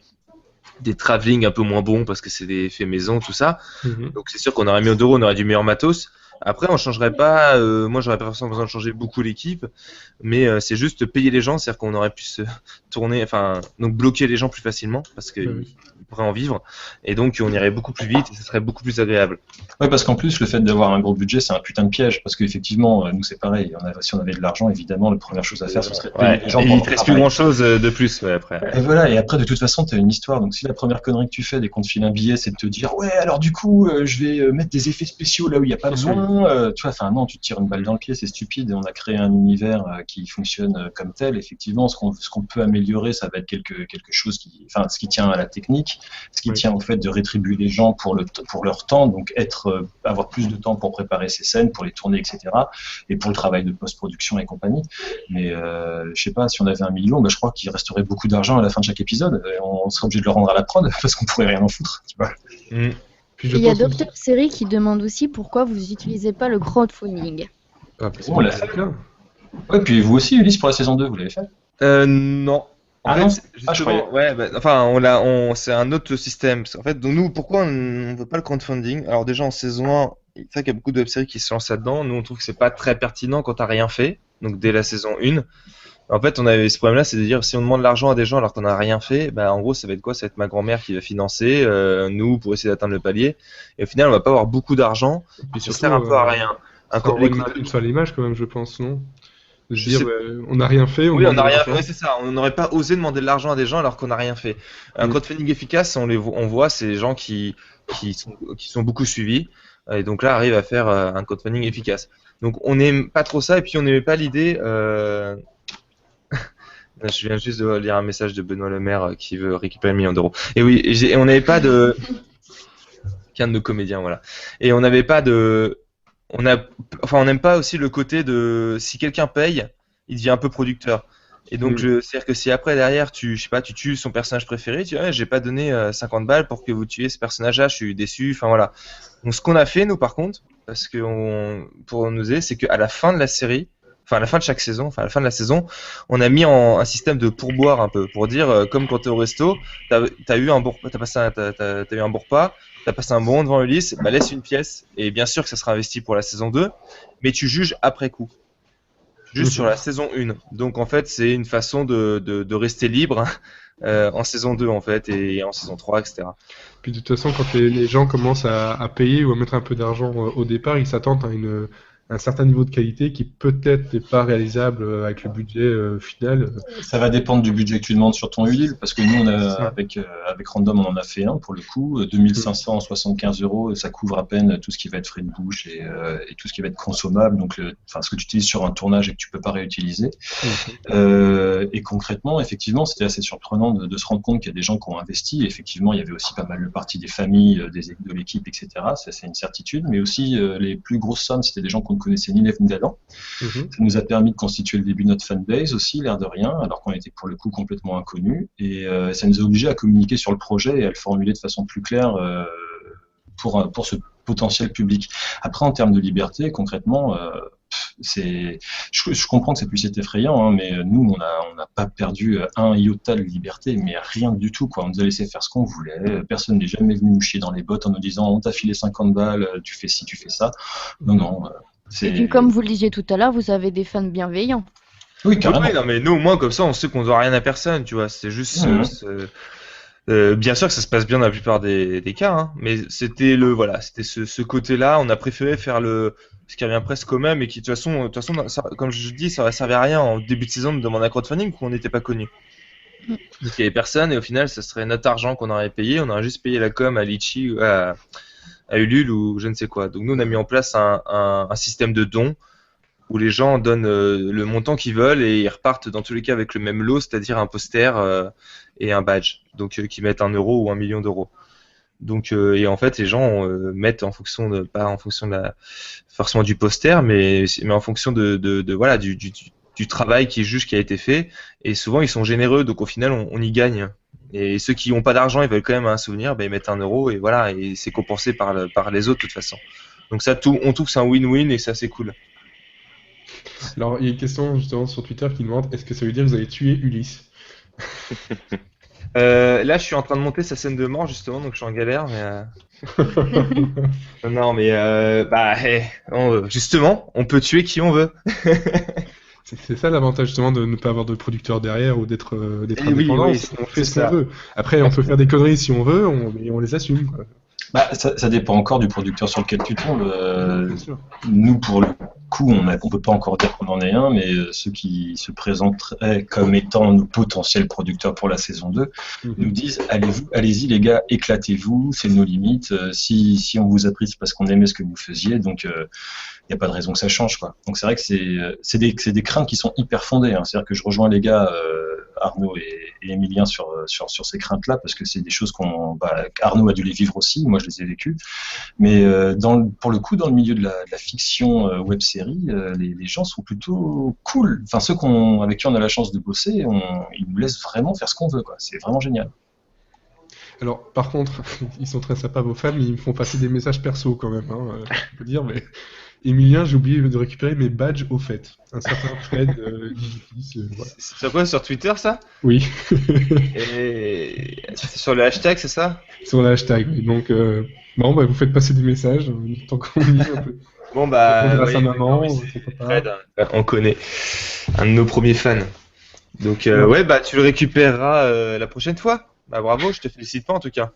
travelling un peu moins bons parce que c'est des faits maison, tout ça. Donc c'est sûr qu'on aurait 1 million d'euros, on aurait du meilleur matos. Après, on changerait pas. Moi, j'aurais pas forcément besoin de changer beaucoup l'équipe, mais c'est juste payer les gens, c'est-à-dire qu'on aurait pu se tourner, donc bloquer les gens plus facilement parce qu'ils pourraient en vivre, et donc on irait beaucoup plus vite et ce serait beaucoup plus agréable. Oui, parce qu'en plus, le fait d'avoir un gros budget, c'est un putain de piège, parce qu'effectivement, nous, c'est pareil. Si on avait de l'argent, évidemment, la première chose à faire, ce serait de payer les gens. Et il ne te reste plus grand-chose de plus après. Et voilà, et après, de toute façon, tu as une histoire. Donc, si la première connerie que tu fais dès qu'on te file un billet, c'est de te dire, ouais, alors du coup, je vais mettre des effets spéciaux là où il n'y a pas besoin. Tu vois, non, tu te tires une balle dans le pied, c'est stupide. Et on a créé un univers qui fonctionne comme tel. Effectivement, ce qu'on peut améliorer, ça va être quelque chose ce qui tient à la technique, ce qui tient au fait de rétribuer les gens pour leur temps, donc avoir plus de temps pour préparer ces scènes, pour les tourner, etc. Et pour le travail de post-production et compagnie. Mais je sais pas, si on avait 1 million, je crois qu'il resterait beaucoup d'argent à la fin de chaque épisode. Et on serait obligé de le rendre à la prod parce qu'on pourrait rien en foutre. Tu vois. Il y a Docteur Série qui demande aussi pourquoi vous n'utilisez pas le crowdfunding. On l'a fait. Ouais, puis vous aussi, Ulysse, pour la saison 2, vous l'avez fait? Non. En fait, justement, c'est un autre système. En fait, donc nous, pourquoi on ne veut pas le crowdfunding? Alors déjà en saison 1, c'est vrai qu'il y a beaucoup de web-séries qui se lancent là-dedans. Nous, on trouve que c'est pas très pertinent quand t'as rien fait. Donc dès la saison 1. En fait, on avait ce problème-là, c'est de dire si on demande de l'argent à des gens alors qu'on n'a rien fait, en gros, ça va être quoi? Ça va être ma grand-mère qui va financer, nous, pour essayer d'atteindre le palier. Et au final, on va pas avoir beaucoup d'argent. Puis ça sert un peu à rien. Une seule image quand même, je pense, non? On n'a rien fait. On n'a rien fait. C'est ça. On n'aurait pas osé demander de l'argent à des gens alors qu'on n'a rien fait. Un crowdfunding efficace, on voit, c'est les gens qui sont beaucoup suivis. Et donc là, arrivent à faire un crowdfunding efficace. Donc on n'aime pas trop ça, et puis on n'aimait pas l'idée Je viens juste de lire un message de Benoît Le Maire qui veut récupérer 1 million d'euros. Et oui, et on n'avait pas de... Qu'un de nos comédiens, voilà. Et on n'avait pas de... on n'aime pas aussi le côté de... Si quelqu'un paye, il devient un peu producteur. Et donc, c'est-à-dire que si après, derrière, tu tues son personnage préféré, tu dis, j'ai pas donné 50 balles pour que vous tuiez ce personnage-là, je suis déçu, enfin voilà. Donc, ce qu'on a fait, nous, par contre, parce que pour nous aider, c'est qu'à la fin de la série, enfin à la fin de chaque saison, enfin à la fin de la saison, on a mis un système de pourboire un peu, pour dire, comme quand t'es au resto, t'as eu un bon repas, t'as eu un bon repas, t'as passé un bon moment devant Ulysse, bah laisse une pièce, et bien sûr que ça sera investi pour la saison 2, mais tu juges après coup. Juste sur la saison 1. Donc en fait, c'est une façon de rester libre en saison 2 en fait, et en saison 3, etc. Puis de toute façon, quand les gens commencent à payer ou à mettre un peu d'argent au départ, ils s'attendent à un certain niveau de qualité qui peut-être n'est pas réalisable avec le budget final. Ça va dépendre du budget que tu demandes sur ton Ulule, parce que nous, avec Random, on en a fait un pour le coup, 2575 €, ça couvre à peine tout ce qui va être frais de bouche et tout ce qui va être consommable, donc ce que tu utilises sur un tournage et que tu peux pas réutiliser. Et concrètement, effectivement, c'était assez surprenant de se rendre compte qu'il y a des gens qui ont investi. Et effectivement, il y avait aussi pas mal de parties des familles, de l'équipe, etc. Ça, c'est une certitude. Mais aussi, les plus grosses sommes, c'était des gens qu'on ne connaissait ni Nef ni d'Adam. Ça nous a permis de constituer le début de notre fanbase aussi, l'air de rien, alors qu'on était pour le coup complètement inconnus. Et ça nous a obligés à communiquer sur le projet et à le formuler de façon plus claire pour ce potentiel public. Après, en termes de liberté, concrètement, je comprends que ça puisse être effrayant, mais nous, on n'a pas perdu un iota de liberté, mais rien du tout, quoi. On nous a laissé faire ce qu'on voulait. Personne n'est jamais venu nous chier dans les bottes en nous disant on t'a filé 50 balles, tu fais ci, tu fais ça. Non. Et puis, comme vous le disiez tout à l'heure, vous avez des fans bienveillants. Oui, carrément. Oui, non, mais nous, au moins, comme ça, on sait qu'on ne doit rien à personne, tu vois. C'est juste. Bien sûr que ça se passe bien dans la plupart des cas, hein, mais c'était ce côté-là. On a préféré faire ce qui revient presque au même et qui, de toute façon, ça, comme je dis, ça aurait servi à rien en début de saison de demander un crowdfunding où on n'était pas connu. Donc il n'y avait personne et au final, ça serait notre argent qu'on aurait payé. On aurait juste payé la com à Litchi, à Ulule ou je ne sais quoi. Donc nous, on a mis en place un système de dons où les gens donnent le montant qu'ils veulent et ils repartent dans tous les cas avec le même lot, c'est-à-dire un poster et un badge, donc qui mettent 1 euro ou 1 million d'euros. Donc et en fait les gens mettent en fonction de pas en fonction de forcément du poster, mais en fonction de voilà du travail qui juge qui a été fait. Et souvent ils sont généreux, donc au final on y gagne. Et ceux qui n'ont pas d'argent, ils veulent quand même un souvenir, ils mettent 1 euro et voilà, et c'est compensé par les autres de toute façon. Donc ça, on trouve que c'est un win-win et ça c'est cool. Alors, il y a une question justement sur Twitter qui demande est-ce que ça veut dire que vous allez tuer Ulysse? Là, je suis en train de monter sa scène de mort justement, donc je suis en galère. Mais non, mais justement, on peut tuer qui on veut. C'est ça l'avantage justement de ne pas avoir de producteur derrière ou d'être indépendant. Oui, on fait ce qu'on veut. Après, on peut faire des conneries si on veut, mais on les assume, quoi. Ça dépend encore du producteur sur lequel tu tombes. Bien sûr. Nous, pour le coup, on peut pas encore dire qu'on en est un, mais ceux qui se présenteraient comme étant nos potentiels producteurs pour la saison 2 nous disent allez-y les gars, éclatez-vous, c'est nos limites. Si on vous a pris, c'est parce qu'on aimait ce que vous faisiez, donc il n'y a pas de raison que ça change, quoi. Donc c'est vrai que c'est des craintes qui sont hyper fondées, hein. C'est-à-dire que je rejoins les gars Arnaud et Emilien sur ces craintes-là, parce que c'est des choses Arnaud a dû les vivre aussi, moi je les ai vécues, mais pour le coup, dans le milieu de la fiction web-série, les gens sont plutôt cool. Enfin, ceux avec qui on a la chance de bosser, ils nous laissent vraiment faire ce qu'on veut, quoi. C'est vraiment génial. Alors, par contre, ils sont très sympas, vos fans, mais ils me font passer des messages perso quand même, hein, je peux dire, mais... Emilien, j'ai oublié de récupérer mes badges au fait. Un certain Fred voilà. C'est quoi sur Twitter ça? Oui. Et c'est sur le hashtag, c'est ça? Sur le hashtag, oui. Donc, vous faites passer des messages, tant qu'on y est un peu. Bon grâce à maman, Fred, on connaît un de nos premiers fans. Donc tu le récupéreras la prochaine fois. Bravo, je te félicite pas en tout cas.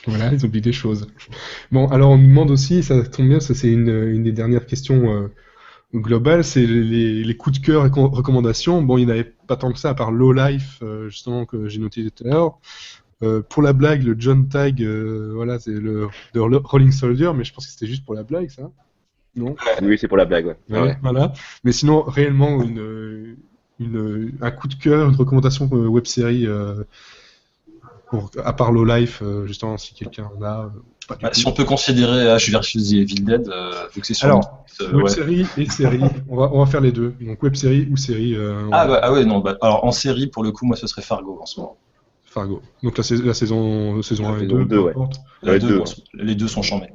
Voilà, ils oublient des choses. Bon, alors on nous demande aussi, ça tombe bien, ça c'est une des dernières questions globales, c'est les coups de cœur et recommandations. Bon, il n'y en avait pas tant que ça, à part Low Life, justement, que j'ai noté tout à l'heure. Pour la blague, le John Tag, c'est le Rolling Soldier, mais je pense que c'était juste pour la blague, ça. Non ? Oui, c'est pour la blague, ouais. Voilà. Mais sinon, réellement, une un coup de cœur, une recommandation web-série à part Low Life, justement, si quelqu'un en a. Pas du tout. Si on peut considérer Ash vs Evil Dead, vu que c'est sur Alors, Netflix, web-série et série, on va faire les deux. Donc web-série ou série. ouais, non. Alors en série, pour le coup, moi, ce serait Fargo en ce moment. Fargo. Donc la saison 1 et 2, saison 2, peu ouais. importe. Les deux sont chambés.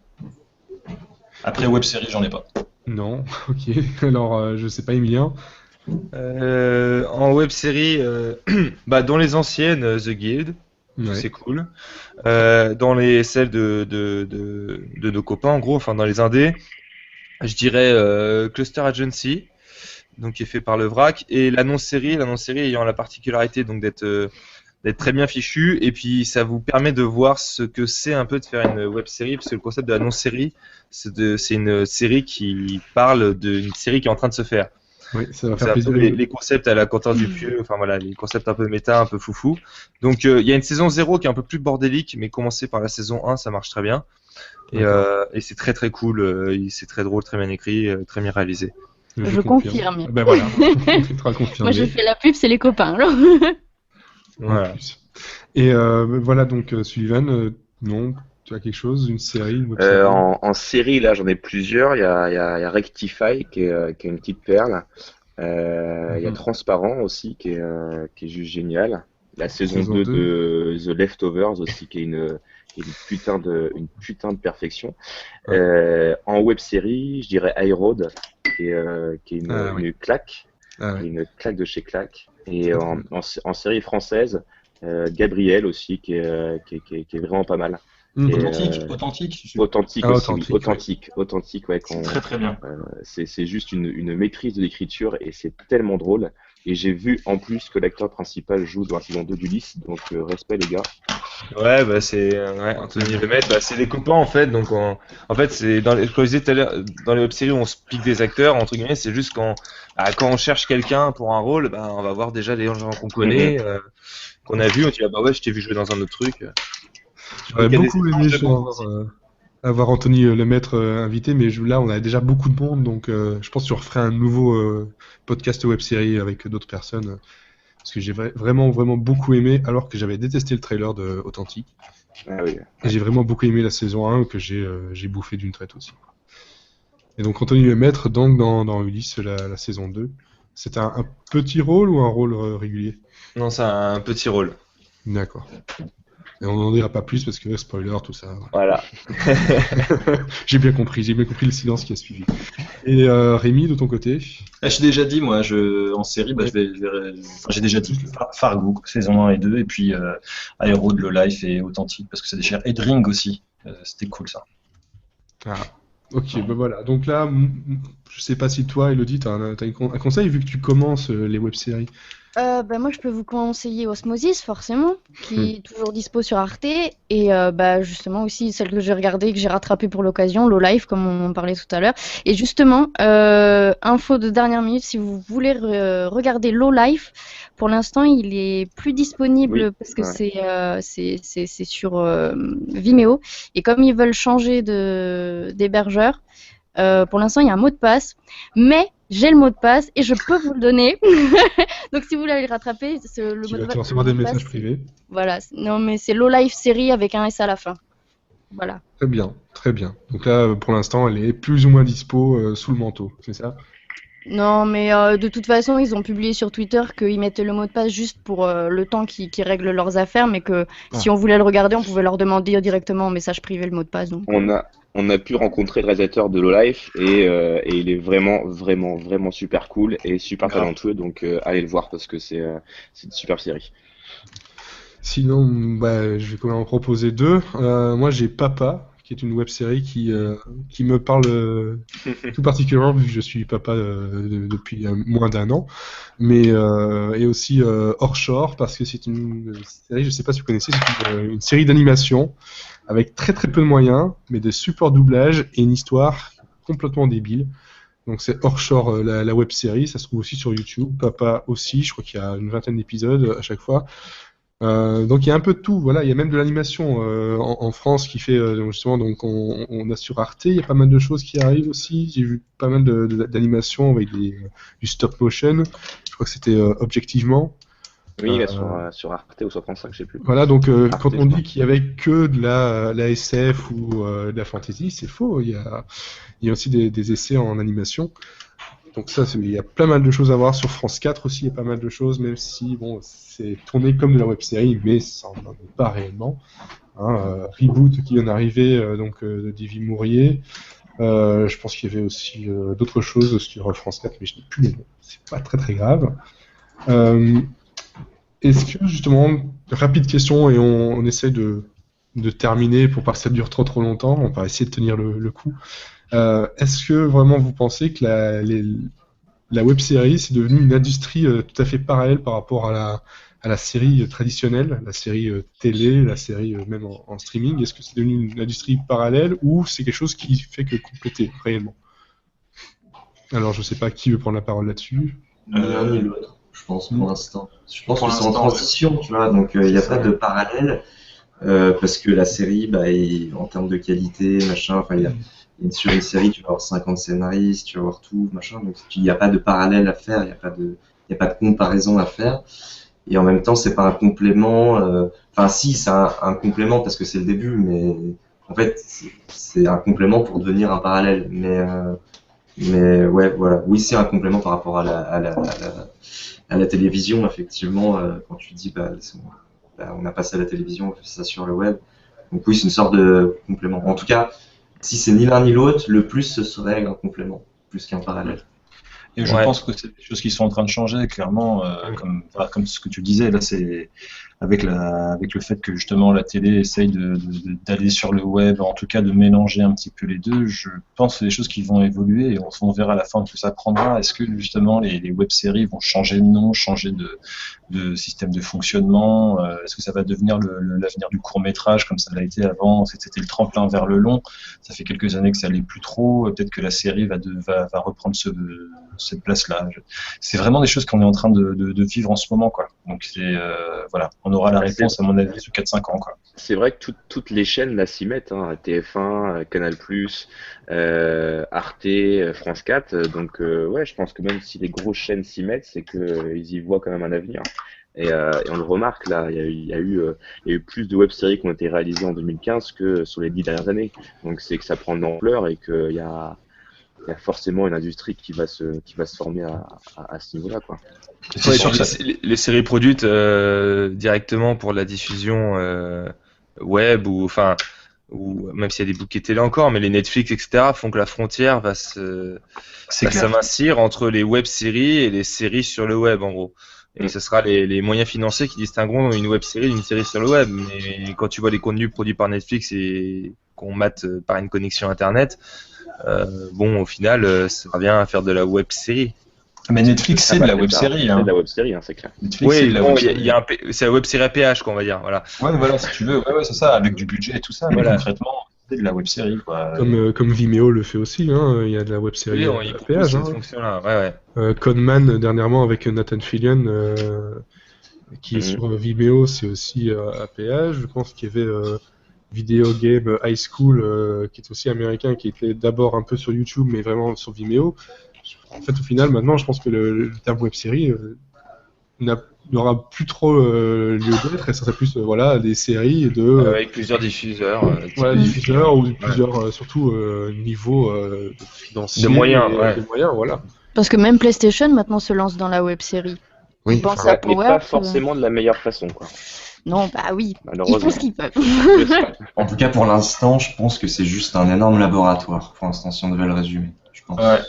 Après web-série, j'en ai pas. Non, ok. Alors, je sais pas, Emilien. En web série, dans les anciennes, The Guild, Ouais. c'est cool. Dans celles de nos copains, en gros, enfin dans les indés, je dirais Cluster Agency, donc qui est fait par le VRAC, et l'annonce série ayant la particularité donc d'être très bien fichu, et puis ça vous permet de voir ce que c'est un peu de faire une web série, parce que le concept de l'annonce série, c'est une série qui parle d'une série qui est en train de se faire. Oui, ça va C'est faire un peu plaisir. les concepts à la Quentin Dupieux, enfin voilà, les concepts un peu méta, un peu foufou. Donc il y a une saison 0 qui est un peu plus bordélique, mais commencer par la saison 1, ça marche très bien. Et c'est très très cool, c'est très drôle, très bien écrit, très bien réalisé. Je confirme. Ben voilà, c'est très confirmé. Moi, je fais la pub, c'est les copains. Alors. Voilà. Et voilà, donc Sullivan, non, tu as quelque chose, une série, une web-série En série, là, j'en ai plusieurs. Il y a Rectify qui est une petite perle. Il y a Transparent aussi qui est juste génial. La saison 2 de The Leftovers aussi qui est une putain de perfection. En web série, je dirais High Road qui est une claque. Une claque de chez claque. Et en série française, Gabriel aussi qui est vraiment pas mal. Authentique. Authentique, ouais. C'est très très bien. C'est juste une maîtrise de l'écriture et c'est tellement drôle. Et j'ai vu en plus que l'acteur principal joue dans la saison 2 d'Ulysse, donc respect les gars. Ouais, c'est Anthony Lemaitre, c'est des copains en fait. Donc en fait, c'est comme je disais tout à l'heure, dans les web-séries où on se pique des acteurs entre guillemets, c'est juste quand on cherche quelqu'un pour un rôle, on va voir déjà les gens qu'on connaît, qu'on a vu, on dit ouais, je t'ai vu jouer dans un autre truc. J'aurais beaucoup aimé avoir Anthony Lemaitre invité, mais là on a déjà beaucoup de monde, donc je pense que je referai un nouveau podcast web-série avec d'autres personnes. Parce que j'ai vraiment beaucoup aimé, alors que j'avais détesté le trailer de Authentique. Ah oui. Et j'ai vraiment beaucoup aimé la saison 1 que j'ai bouffé d'une traite aussi. Et donc Anthony Lemaitre, donc dans Ulysse, la saison 2, c'est un petit rôle ou un rôle régulier? Non, c'est un petit rôle. D'accord. Et on n'en dira pas plus parce que spoiler, tout ça. Voilà. J'ai bien compris le silence qui a suivi. Et Rémi, de ton côté? J'ai déjà dit, moi, en série, j'ai déjà dit Fargo, saison 1 et 2, et puis High Road, Low Life et Authentique, parce que c'est des chers. Et Ring aussi, c'était cool ça. Ah, ok, voilà. Donc là, je sais pas si toi, Elodie, t'as un conseil vu que tu commences les web-séries. Moi, je peux vous conseiller Osmosis, forcément, qui est toujours dispo sur Arte. Et justement aussi, celle que j'ai regardée, que j'ai rattrapée pour l'occasion, Low Life, comme on en parlait tout à l'heure. Et justement, info de dernière minute, si vous voulez regarder Low Life, pour l'instant, il est plus disponible parce que c'est sur Vimeo. Et comme ils veulent changer d'hébergeur, pour l'instant, il y a un mot de passe. Mais j'ai le mot de passe et je peux vous le donner. Donc si vous voulez le rattraper, le mot de passe. Tu vas recevoir des messages privés. Voilà. Non, mais c'est Low Life série avec un S à la fin. Voilà. Très bien, très bien. Donc là, pour l'instant, elle est plus ou moins dispo sous le manteau, c'est ça? Non, mais de toute façon, ils ont publié sur Twitter qu'ils mettent le mot de passe juste pour le temps qu'ils règlent leurs affaires, mais que si on voulait le regarder, on pouvait leur demander directement en message privé le mot de passe. Donc. On a pu rencontrer le réalisateur de Low Life et il est vraiment super cool et super talentueux, donc allez le voir parce que c'est une super série. Sinon, je vais quand même en proposer deux. Moi, j'ai Papa, qui est une web-série qui me parle tout particulièrement vu que je suis papa depuis moins d'un an, mais et aussi Hors Shore parce que c'est une série, je sais pas si vous connaissez, c'est une série d'animation avec très peu de moyens, mais de super doublage et une histoire complètement débile. Donc c'est Hors Shore, la web-série, ça se trouve aussi sur YouTube. Papa aussi, je crois qu'il y a une 20aine d'épisodes à chaque fois. Donc il y a un peu de tout, voilà, il y a même de l'animation en France qui fait justement, donc on a sur Arte, il y a pas mal de choses qui arrivent aussi, j'ai vu pas mal d'animations avec du stop motion, je crois que c'était Objectivement. Oui, sur Arte ou sur 35, je sais plus. Voilà, donc Arte, quand je on crois. dit qu'il y avait que de la SF ou de la fantasy, c'est faux, il y a aussi des essais en animation. Donc ça, il y a plein mal de choses à voir sur France 4 aussi, il y a pas mal de choses, même si bon, c'est tourné comme de la web-série, mais ça n'en est pas réellement. Reboot qui vient d'arriver, de Davy Mourier. Je pense qu'il y avait aussi d'autres choses sur France 4, mais je n'ai plus les noms. C'est pas très très grave. Est-ce que justement, rapide question et on essaye de terminer pour pas que ça dure trop longtemps. On va essayer de tenir le coup. Est-ce que vraiment vous pensez que la web-série c'est devenu une industrie tout à fait parallèle par rapport à la série traditionnelle, la série télé, la série même en streaming? Est-ce que c'est devenu une industrie parallèle ou c'est quelque chose qui fait que compléter réellement? Alors je sais pas qui veut prendre la parole là-dessus. Ni l'un ni l'autre, je pense, pour l'instant. Je pense Pour que c'est en l'instant, transition, tu vois, donc il n'y a pas de parallèle, parce que la série, en termes de qualité, machin, enfin, sur une série, tu vas avoir 50 scénaristes, tu vas avoir tout, machin, donc il n'y a pas de parallèle à faire, il n'y a pas de comparaison à faire, et en même temps, c'est pas un complément, enfin, si, c'est un complément parce que c'est le début, mais en fait, c'est un complément pour devenir un parallèle, mais ouais, voilà. Oui, c'est un complément par rapport à la télévision, effectivement. Quand tu dis, on a passé à la télévision, on fait ça sur le web. Donc oui, c'est une sorte de complément. En tout cas, si c'est ni l'un ni l'autre, le plus ce serait un complément, plus qu'un parallèle. Et je pense que c'est des choses qui sont en train de changer, clairement, comme ce que tu disais, là, c'est avec le fait que justement la télé essaye d'aller sur le web, en tout cas de mélanger un petit peu les deux, je pense que c'est des choses qui vont évoluer et on verra à la fin que ça prendra. Est-ce que justement les web-séries vont changer de nom, changer de système de fonctionnement? Est-ce que ça va devenir l'avenir du court-métrage comme ça l'a été avant? C'était le tremplin vers le long. Ça fait quelques années que ça l'est plus trop. Peut-être que la série va reprendre cette place-là. C'est vraiment des choses qu'on est en train de vivre en ce moment, quoi. Donc voilà, on aura la réponse à mon avis sur 4-5 ans, quoi. C'est vrai que toutes les chaînes là s'y mettent, TF1, Canal+, Arte, France 4. Donc ouais, je pense que même si les grosses chaînes s'y mettent, c'est qu'ils y voient quand même un avenir. Et on le remarque là, il y a eu plus de web-séries qui ont été réalisées en 2015 que sur les 10 dernières années. Donc c'est que ça prend de l'ampleur et qu'il y a forcément une industrie qui va se former à ce niveau-là, quoi. C'est sûr que les séries produites directement pour la diffusion web ou même s'il y a des bouquets télé encore, mais les Netflix, etc., font que la frontière va s'amincir entre les web-séries et les séries sur le web, en gros. Et ce sera les moyens financiers qui distingueront une web-série d'une série sur le web. Mais quand tu vois les contenus produits par Netflix et qu'on mate par une connexion Internet, au final, ça revient à faire de la web-série. Mais Netflix, c'est de la web-série. C'est de la web-série, c'est clair. Oui, c'est la web-série à péage, quoi, on va dire. Voilà. Ouais, voilà, si tu veux. Ouais, c'est ça, avec du budget et tout ça. Voilà. Mais concrètement, c'est de la web-série, quoi. Comme Vimeo le fait aussi, il y a de la web-série à péage. Cette fonction-là. Ouais. Conman, dernièrement, avec Nathan Fillion, qui est sur Vimeo, c'est aussi à péage. Je pense qu'il y avait Video Game High School, qui est aussi américain, qui était d'abord un peu sur YouTube, mais vraiment sur Vimeo. En fait, au final, maintenant, je pense que le terme web-série n'aura plus trop lieu d'être, et ça serait plus des séries avec plusieurs diffuseurs. Diffuseurs ou plusieurs, surtout niveaux financiers. De moyens, voilà. Parce que même PlayStation maintenant se lance dans la web-série. Oui, à mais pas forcément de la meilleure façon, quoi. Non, oui, ils font ce qu'ils peuvent. En tout cas, pour l'instant, je pense que c'est juste un énorme laboratoire. Pour l'instant, si on devait le résumer, je pense. Ouais,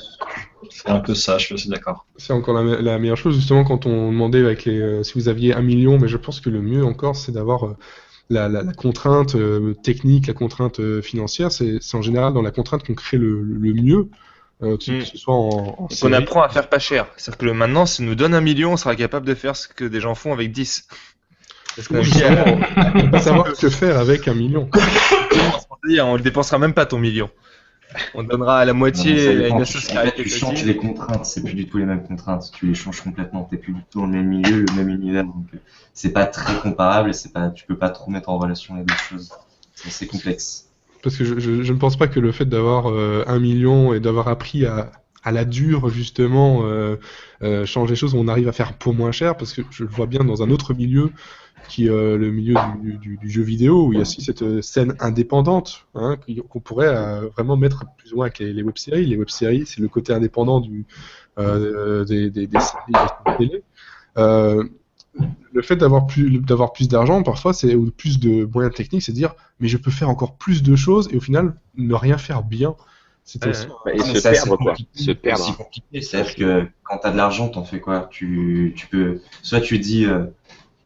c'est un peu ça, je suis aussi d'accord. C'est encore la meilleure chose, justement, quand on demandait avec si vous aviez 1 million, mais je pense que le mieux encore, c'est d'avoir la contrainte technique, la contrainte financière. C'est en général dans la contrainte qu'on crée le mieux. Que ce soit en qu'on apprend à faire pas cher. C'est-à-dire que maintenant, si on nous donne 1 million, on sera capable de faire ce que des gens font avec 10. Parce qu'on ne peut pas savoir que faire avec 1 million. On le dépensera même pas ton million. On donnera à la Non, mais ça moitié à une dépend, asso en fait, tu caritative. changes les contraintes, c'est plus du tout les mêmes contraintes, tu les changes complètement, t'es plus du tout dans le même milieu, le même univers, donc c'est pas très comparable, et tu peux pas trop mettre en relation les deux choses. C'est assez complexe. Parce que je ne pense pas que le fait d'avoir 1 million et d'avoir appris à la dure, justement, changer les choses, on arrive à faire pour moins cher, parce que je le vois bien dans un autre milieu, qui est le milieu du jeu vidéo, où il y a aussi cette scène indépendante, hein, qu'on pourrait vraiment mettre plus ou moins avec les web-séries. Les web-séries, c'est le côté indépendant des séries de télé. Euh, le fait d'avoir plus d'argent, parfois, ou plus de moyens techniques, c'est dire, mais je peux faire encore plus de choses et au final, ne rien faire bien. C'est Ouais, aussi Et mais se ça, c'est perdre, quoi. compliqué. Se perdre. C'est compliqué, c'est-à-dire que quand t'as de l'argent, t'en fais quoi? Tu peux, soit tu dis,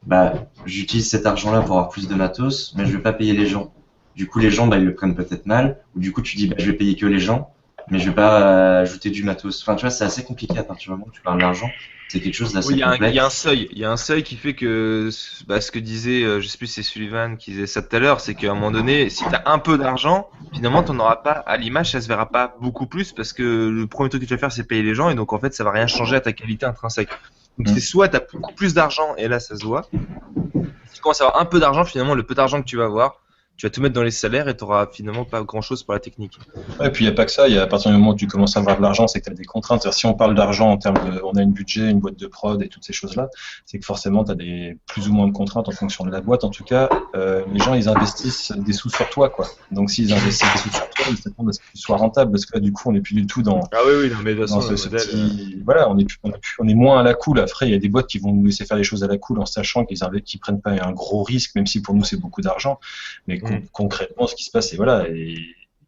bah, j'utilise cet argent-là pour avoir plus de matos, mais je vais pas payer les gens. Du coup, les gens, bah, ils le prennent peut-être mal, ou du coup, tu dis, bah, je vais payer que les gens, mais je vais pas ajouter du matos. Enfin, tu vois, c'est assez compliqué à partir du moment où tu parles d'argent. C'est quelque chose Oui, d'assez il y a complexe. il y a un seuil qui fait que, bah, ce que disait, je sais plus, c'est Sullivan qui disait ça tout à l'heure, c'est qu'à un moment donné, si t'as un peu d'argent, finalement, t'en auras pas, à l'image, ça se verra pas beaucoup plus parce que le premier truc que tu vas faire, c'est payer les gens et donc, en fait, ça va rien changer à ta qualité intrinsèque. Donc, c'est soit t'as beaucoup plus d'argent et là, ça se voit. Si tu commences à avoir un peu d'argent, finalement, le peu d'argent que tu vas avoir, tu vas tout mettre dans les salaires et t'auras finalement pas grand chose pour la technique. Ouais, et puis il n'y a pas que ça, il y a à partir du moment où tu commences à avoir de l'argent, c'est que tu as des contraintes. C'est-à-dire, si on parle d'argent en termes de, on a une budget, une boîte de prod et toutes ces choses-là, c'est que forcément tu as des plus ou moins de contraintes en fonction de la boîte. En tout cas, les gens ils investissent des sous sur toi, quoi. Donc s'ils investissent des sous sur toi, ils s'attendent à ce que tu sois rentable, parce que là du coup on n'est plus du tout dans Ah oui, oui, non, mais de toute dans façon, ce le modèle, petit, voilà, on est moins à la cool. Après, il y a des boîtes qui vont nous laisser faire les choses à la cool en sachant qu'ils prennent pas un gros risque, même si pour nous c'est beaucoup d'argent. Mais concrètement, ce qui se passe, c'est voilà, et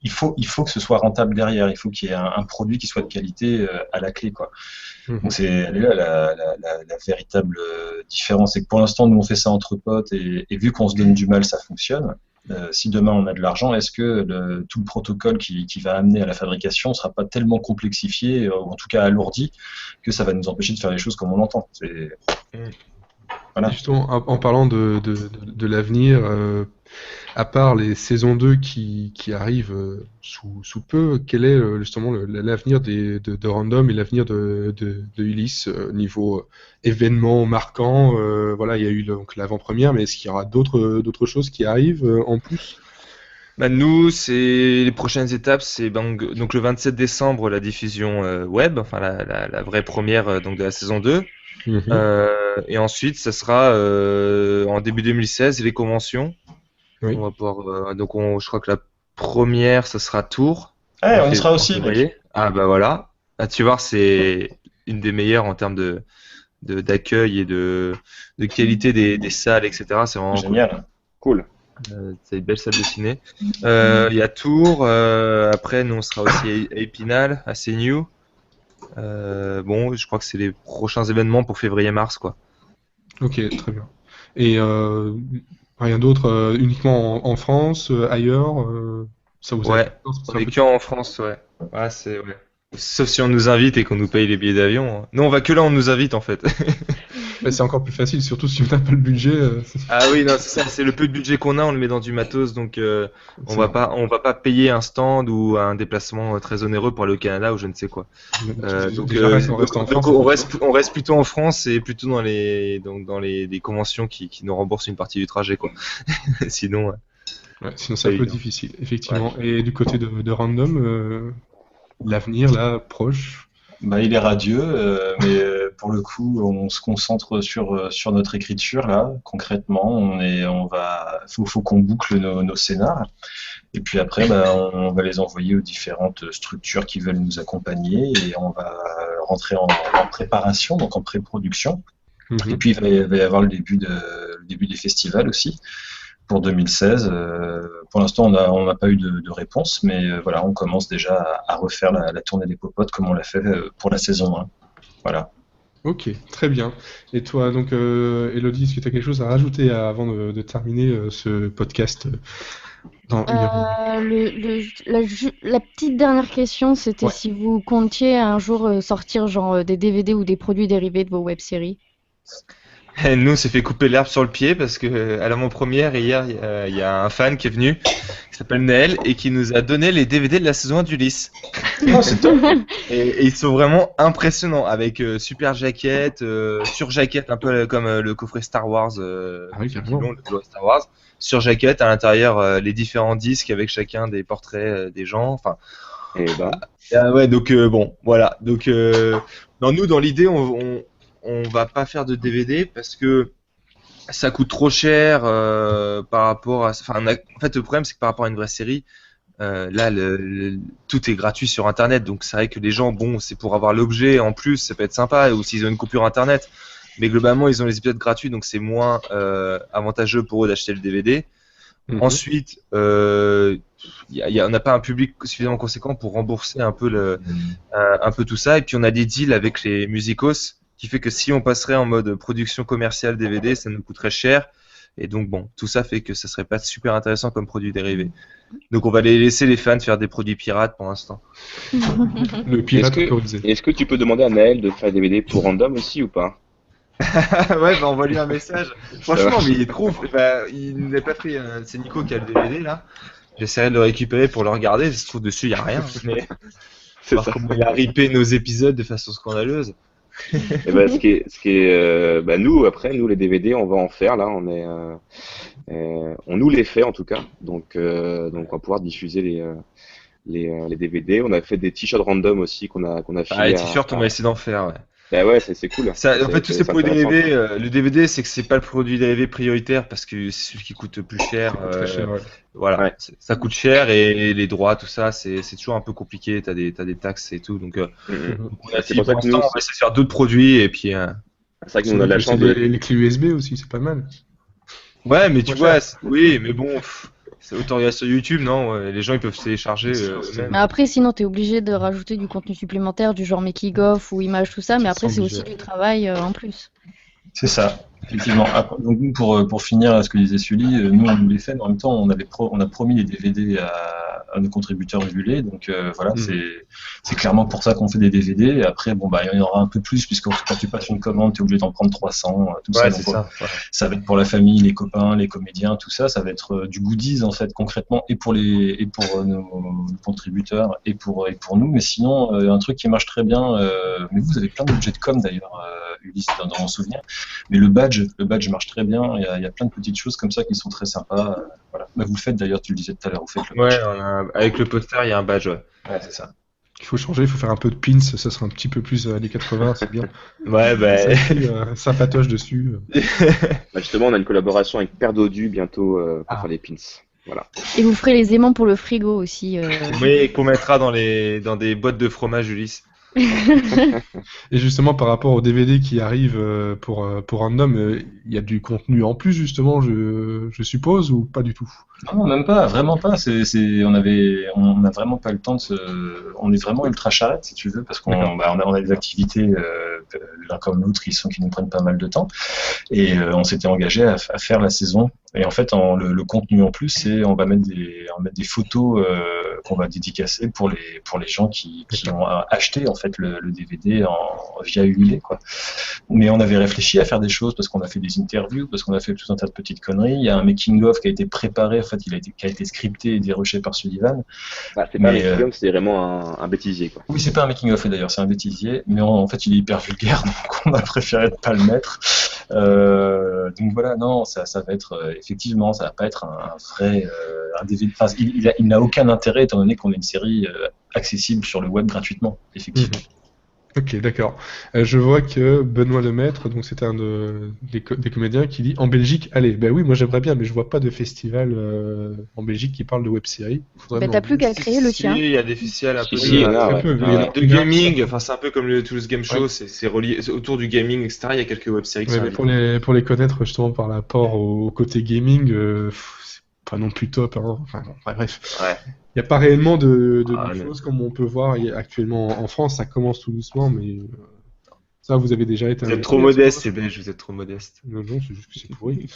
il faut que ce soit rentable derrière. Il faut qu'il y ait un produit qui soit de qualité à la clé, quoi. Donc elle est là la véritable différence. C'est que pour l'instant, nous on fait ça entre potes et vu qu'on se donne du mal, ça fonctionne. Si demain on a de l'argent, est-ce que tout le protocole qui va amener à la fabrication ne sera pas tellement complexifié, ou en tout cas alourdi, que ça va nous empêcher de faire les choses comme on l'entend. Voilà. Et justement, en parlant de l'avenir, à part les saisons 2 qui arrivent sous peu, quel est justement l'avenir de Random et l'avenir de Ulysse niveau événements marquants? Voilà, il y a eu donc l'avant-première, mais est-ce qu'il y aura d'autres choses qui arrivent en plus? Bah, nous, c'est les prochaines étapes, c'est donc le 27 décembre la diffusion web, enfin la vraie première donc de la saison 2. Et ensuite, ça sera en début 2016 les conventions. Oui. On va pouvoir, donc je crois que la première, ça sera Tours. Ouais, on y fait- sera en aussi, février. mec. Ah bah voilà. Ah, tu vois, c'est une des meilleures en termes d'accueil et de qualité des salles, etc. C'est vraiment cool. Génial. Cool. C'est une belle salle de ciné. Il y a Tours. Après, nous, on sera aussi à Épinal, à CNU. Bon, je crois que c'est les prochains événements pour février-mars, quoi. Ok, très bien. Et rien d'autre, uniquement en France, ailleurs, ça vous Ouais, ça on serait est que en France, ouais. Ouais, ouais. Sauf si on nous invite et qu'on nous paye les billets d'avion. Nous, on va que là, on nous invite, en fait. Mais c'est encore plus facile, surtout si on n'a pas le budget. Ah oui, non, c'est ça, c'est le peu de budget qu'on a, on le met dans du matos, donc on va pas payer un stand ou un déplacement très onéreux pour aller au Canada ou je ne sais quoi. Donc, Déjà, on reste en France. on reste plutôt en France et plutôt dans des conventions qui nous remboursent une partie du trajet, quoi. Sinon, Ouais, sinon c'est un peu évident. difficile, effectivement. Et du côté de Random, l'avenir, là, proche. Bah, il est radieux, mais pour le coup, on se concentre sur notre écriture là. Concrètement, faut qu'on boucle nos scénars. Et puis après, bah, on va les envoyer aux différentes structures qui veulent nous accompagner et on va rentrer en préparation, donc en pré-production. Et puis il va y avoir le début des festivals aussi pour 2016. Pour l'instant, on n'a pas eu de réponse, mais voilà, on commence déjà à refaire la tournée des popotes comme on l'a fait pour la saison 1. Voilà. Ok, très bien. Et toi, donc, Elodie, est-ce que tu as quelque chose à rajouter avant de terminer ce podcast dans une heure? La petite dernière question, c'était Ouais. si vous comptiez un jour sortir genre des DVD ou des produits dérivés de vos web-séries. Nous, on s'est fait couper l'herbe sur le pied parce que à l'avant-première, hier, il y a un fan qui est venu, qui s'appelle Naël, et qui nous a donné les DVD de la saison 1 d'Ulysse. Oh, c'est top. Et ils sont vraiment impressionnants, avec super jaquette, sur jaquette, un peu comme le coffret Star Wars, Ah oui, carrément. le Blu-ray Star Wars. Sur jaquette, à l'intérieur, les différents disques avec chacun des portraits des gens. Enfin, Et ben, ouais, donc bon, voilà. Donc, non, nous, dans l'idée, on va pas faire de DVD parce que ça coûte trop cher par rapport à. Enfin, en fait, le problème, c'est que par rapport à une vraie série, là, tout est gratuit sur Internet. Donc, c'est vrai que les gens, bon, c'est pour avoir l'objet en plus, ça peut être sympa, ou s'ils ont une coupure Internet. Mais globalement, ils ont les épisodes gratuits, donc c'est moins avantageux pour eux d'acheter le DVD. Ensuite, on n'a pas un public suffisamment conséquent pour rembourser un peu tout ça. Et puis on a des deals avec les musicos qui fait que si on passerait en mode production commerciale DVD, ça nous coûterait cher. Et donc bon, tout ça fait que ça serait pas super intéressant comme produit dérivé. Donc on va laisser les fans faire des produits pirates pour l'instant. Le pirate autorisé. est-ce que tu peux demander à Naël de faire des DVD pour Random aussi ou pas? Ouais, bah envoie-lui un message. Franchement, mais il est trop. Bah, il nous a pas pris. C'est Nico qui a le DVD là. J'essaierai de le récupérer pour le regarder. Je trouve dessus, il n'y a rien. Mais C'est voir ça. comment il a ripé nos épisodes de façon scandaleuse. Et ben, bah, nous, après, nous, les DVD, on va en faire, là, on nous les fait, en tout cas. Donc on va pouvoir diffuser les DVD. On a fait des t-shirts random aussi qu'on a filé Ah, les t-shirts, on va essayer d'en faire. Ouais. Bah ouais, c'est cool. Ça, en fait, tous ces produits intéressant. dérivés, le DVD, c'est que c'est pas le produit dérivé prioritaire parce que c'est celui qui coûte le plus cher. Très cher, ouais. Voilà, Ouais. ça coûte cher et les droits, tout ça, c'est toujours un peu compliqué. T'as des taxes et tout. Donc, on a C'est dit, pour ça pour que nous, l'instant, on va essayer de faire d'autres produits et puis. c'est vrai que nous, on a de la chance Les clés USB aussi, c'est pas mal. Ouais, mais tu Moins vois, cher. oui, mais bon, c'est autant regarder sur YouTube, non? Les gens ils peuvent se télécharger eux-mêmes. Mais après, sinon, t'es obligé de rajouter du contenu supplémentaire, du genre making-of ou images, tout ça. Mais après, c'est obligé. aussi du travail en plus. C'est ça, effectivement. Après, donc, nous, pour finir ce que disait Sully, nous on nous les fait, mais en même temps on a promis les DVD à nos contributeurs régulés, donc voilà, c'est clairement pour ça qu'on fait des DVD. Et après, bon bah il y en aura un peu plus, puisque quand tu passes une commande, tu es obligé d'en prendre 300, tout ça. Ouais, Donc, c'est ça. Ouais. ça va être pour la famille, les copains, les comédiens, tout ça. Ça va être du goodies en fait concrètement et pour nos contributeurs et pour nous. Mais sinon, un truc qui marche très bien. Mais vous avez plein de budgets de com d'ailleurs, Ulysse, dans mon souvenir. Mais le badge marche très bien. Il y a plein de petites choses comme ça qui sont très sympas. Voilà. Mais vous le faites d'ailleurs, tu le disais tout à l'heure, vous faites le Ouais, badge. avec le poster, il y a un badge, ouais. Ouais, c'est ça. Il faut changer, il faut faire un peu de pins, ça sera un petit peu plus années 80, c'est bien. Ouais, bah. Ça écrit sympatoche dessus. Bah, justement, on a une collaboration avec Père Dodu bientôt pour faire les pins. Voilà. Et vous ferez les aimants pour le frigo aussi. Oui, qu'on mettra dans des boîtes de fromage, Ulysse. Et justement, par rapport au DVD qui arrive pour Random, il y a du contenu en plus, justement, je suppose, ou pas du tout? Non, même pas, vraiment pas. On n'a vraiment pas le temps on est vraiment ultra charrette, si tu veux, parce qu'on on a des activités l'un comme l'autre qui nous prennent pas mal de temps. Et on s'était engagé à faire la saison. Et en fait, le contenu en plus, c'est on va mettre des photos qu'on va dédicacer pour les gens qui ont acheté en fait le DVD via Ulule, quoi. Mais on avait réfléchi à faire des choses parce qu'on a fait des interviews, parce qu'on a fait tout un tas de petites conneries. Il y a un making of qui a été préparé, en fait, qui a été scripté et déroché par Sullivan. Bah, c'est pas un making of, c'est vraiment un bêtisier, quoi. Oui, c'est pas un making of d'ailleurs, c'est un bêtisier, mais en fait il est hyper vulgaire, donc on a préféré ne pas le mettre. Donc voilà, non, ça va être effectivement, ça va pas être un vrai un DVD. Enfin, il n'a aucun intérêt étant donné qu'on a une série accessible sur le web gratuitement, effectivement. Ok, d'accord. Je vois que Benoît Lemaître, donc c'est un des comédiens qui dit en Belgique, allez, ben oui, moi j'aimerais bien, mais je vois pas de festival en Belgique qui parle de web-série. Ben t'as plus qu'à le créer le tien. Si, il y a des festivals un peu Si, il y en a, Très peu, mais il y en a de gaming, enfin c'est un peu comme le Toulouse Game Show, c'est relié autour du gaming, etc. Il y a quelques web-séries qui Ouais, sont mais pour les connaître justement par rapport au côté gaming, c'est pas non plus top. Hein. Enfin, bon, bref. Ouais. Il n'y a pas réellement de Ah, choses comme on peut voir actuellement en France. Ça commence tout doucement, mais Ça, vous avez déjà été Vous êtes invité trop à modeste, ce- c'est belge, vous êtes trop modeste. Non, non, c'est juste que c'est pourri.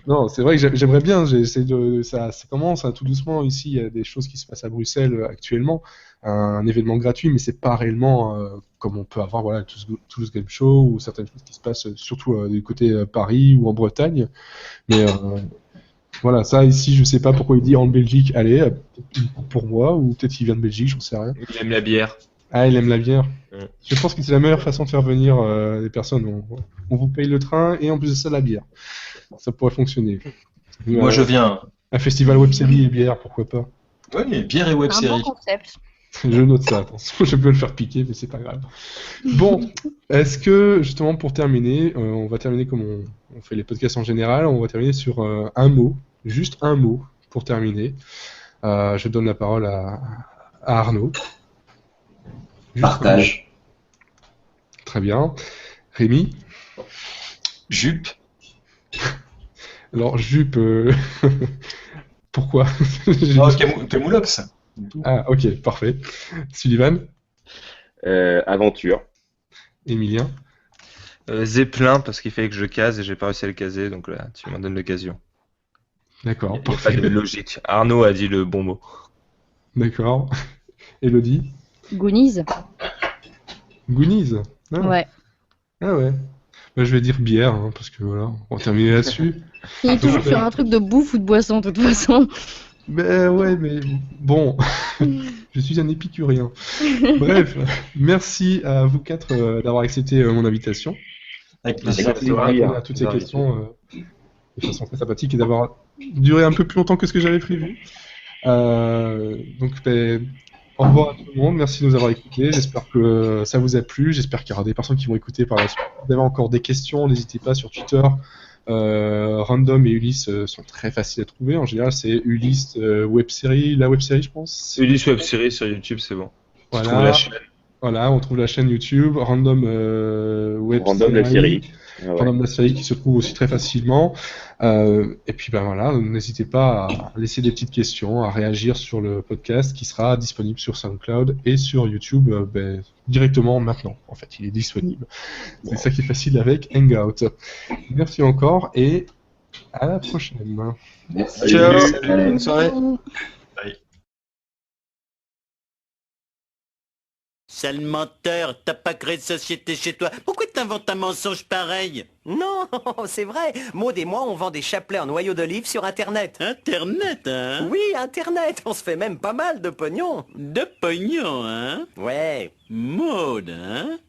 Non, c'est vrai que j'aimerais bien. J'essaie ça commence tout doucement ici. Il y a des choses qui se passent à Bruxelles actuellement, un événement gratuit, mais c'est pas réellement comme on peut avoir voilà Toulouse Game Show ou certaines choses qui se passent surtout du côté Paris ou en Bretagne. Mais voilà, ça ici, je sais pas pourquoi il dit en Belgique. Allez, peut-être pour moi ou peut-être qu'il vient de Belgique, j'en sais rien. Il aime la bière. Ah, il aime la bière. Ouais. Je pense que c'est la meilleure façon de faire venir les personnes. On vous paye le train et en plus de ça, la bière. Ça pourrait fonctionner. Moi, je viens. Un festival web série et bière, pourquoi pas. Oui, bière et web Un bon série. concept. Je note ça, attention, je peux le faire piquer, mais c'est pas grave. Bon, est-ce que, justement, pour terminer, on va terminer comme on fait les podcasts en général, on va terminer sur un mot, juste un mot, pour terminer. Je donne la parole à Arnaud. Juste Partage. Très bien. Rémi? Jupe. Alors, jupe, pourquoi? Non, Camoulox. Ah, ok, parfait. Sullivan? Aventure. Emilien? Zeppelin, parce qu'il fallait que je case et j'ai pas réussi à le caser, donc là, tu m'en donnes l'occasion. D'accord, Il n'y a pas parfait. de logique. Arnaud a dit le bon mot. D'accord. Elodie? Goonies. Goonies? Ah. Ouais. Ah ouais. Bah, je vais dire bière, hein, parce que voilà, on va terminer là-dessus. Il est toujours sur un truc de bouffe ou de boisson, de toute façon. Ben ouais, mais bon, je suis un épicurien. Bref, merci à vous quatre d'avoir accepté mon invitation. Avec Merci plaisir. d'avoir répondu à toutes ces questions de façon très sympathique et d'avoir duré un peu plus longtemps que ce que j'avais prévu. Donc, ben, au revoir à tout le monde, merci de nous avoir écoutés. J'espère que ça vous a plu. J'espère qu'il y aura des personnes qui vont écouter par la suite. Si vous avez encore des questions, n'hésitez pas sur Twitter. Random et Ulysse sont très faciles à trouver. En général, c'est Ulysse web série, la web série, je pense. Ulysse Web Série sur YouTube, c'est bon. Tu Voilà. trouves la chaîne. Voilà, on trouve la chaîne YouTube Random web Random la série. Ah ouais. Random la série qui se trouve aussi très facilement. Et puis ben voilà, n'hésitez pas à laisser des petites questions, à réagir sur le podcast qui sera disponible sur SoundCloud et sur YouTube directement maintenant. En fait, il est disponible. C'est ça qui est facile avec Hangout. Merci encore et à la prochaine. Merci. Ciao. Allez. Bonne soirée. Sale menteur, t'as pas créé de société chez toi. Pourquoi t'inventes un mensonge pareil? Non, c'est vrai. Maud et moi, on vend des chapelets en noyau d'olive sur Internet. Internet, hein? Oui, Internet. On se fait même pas mal de pognon. De pognon, hein? Ouais. Mode, hein?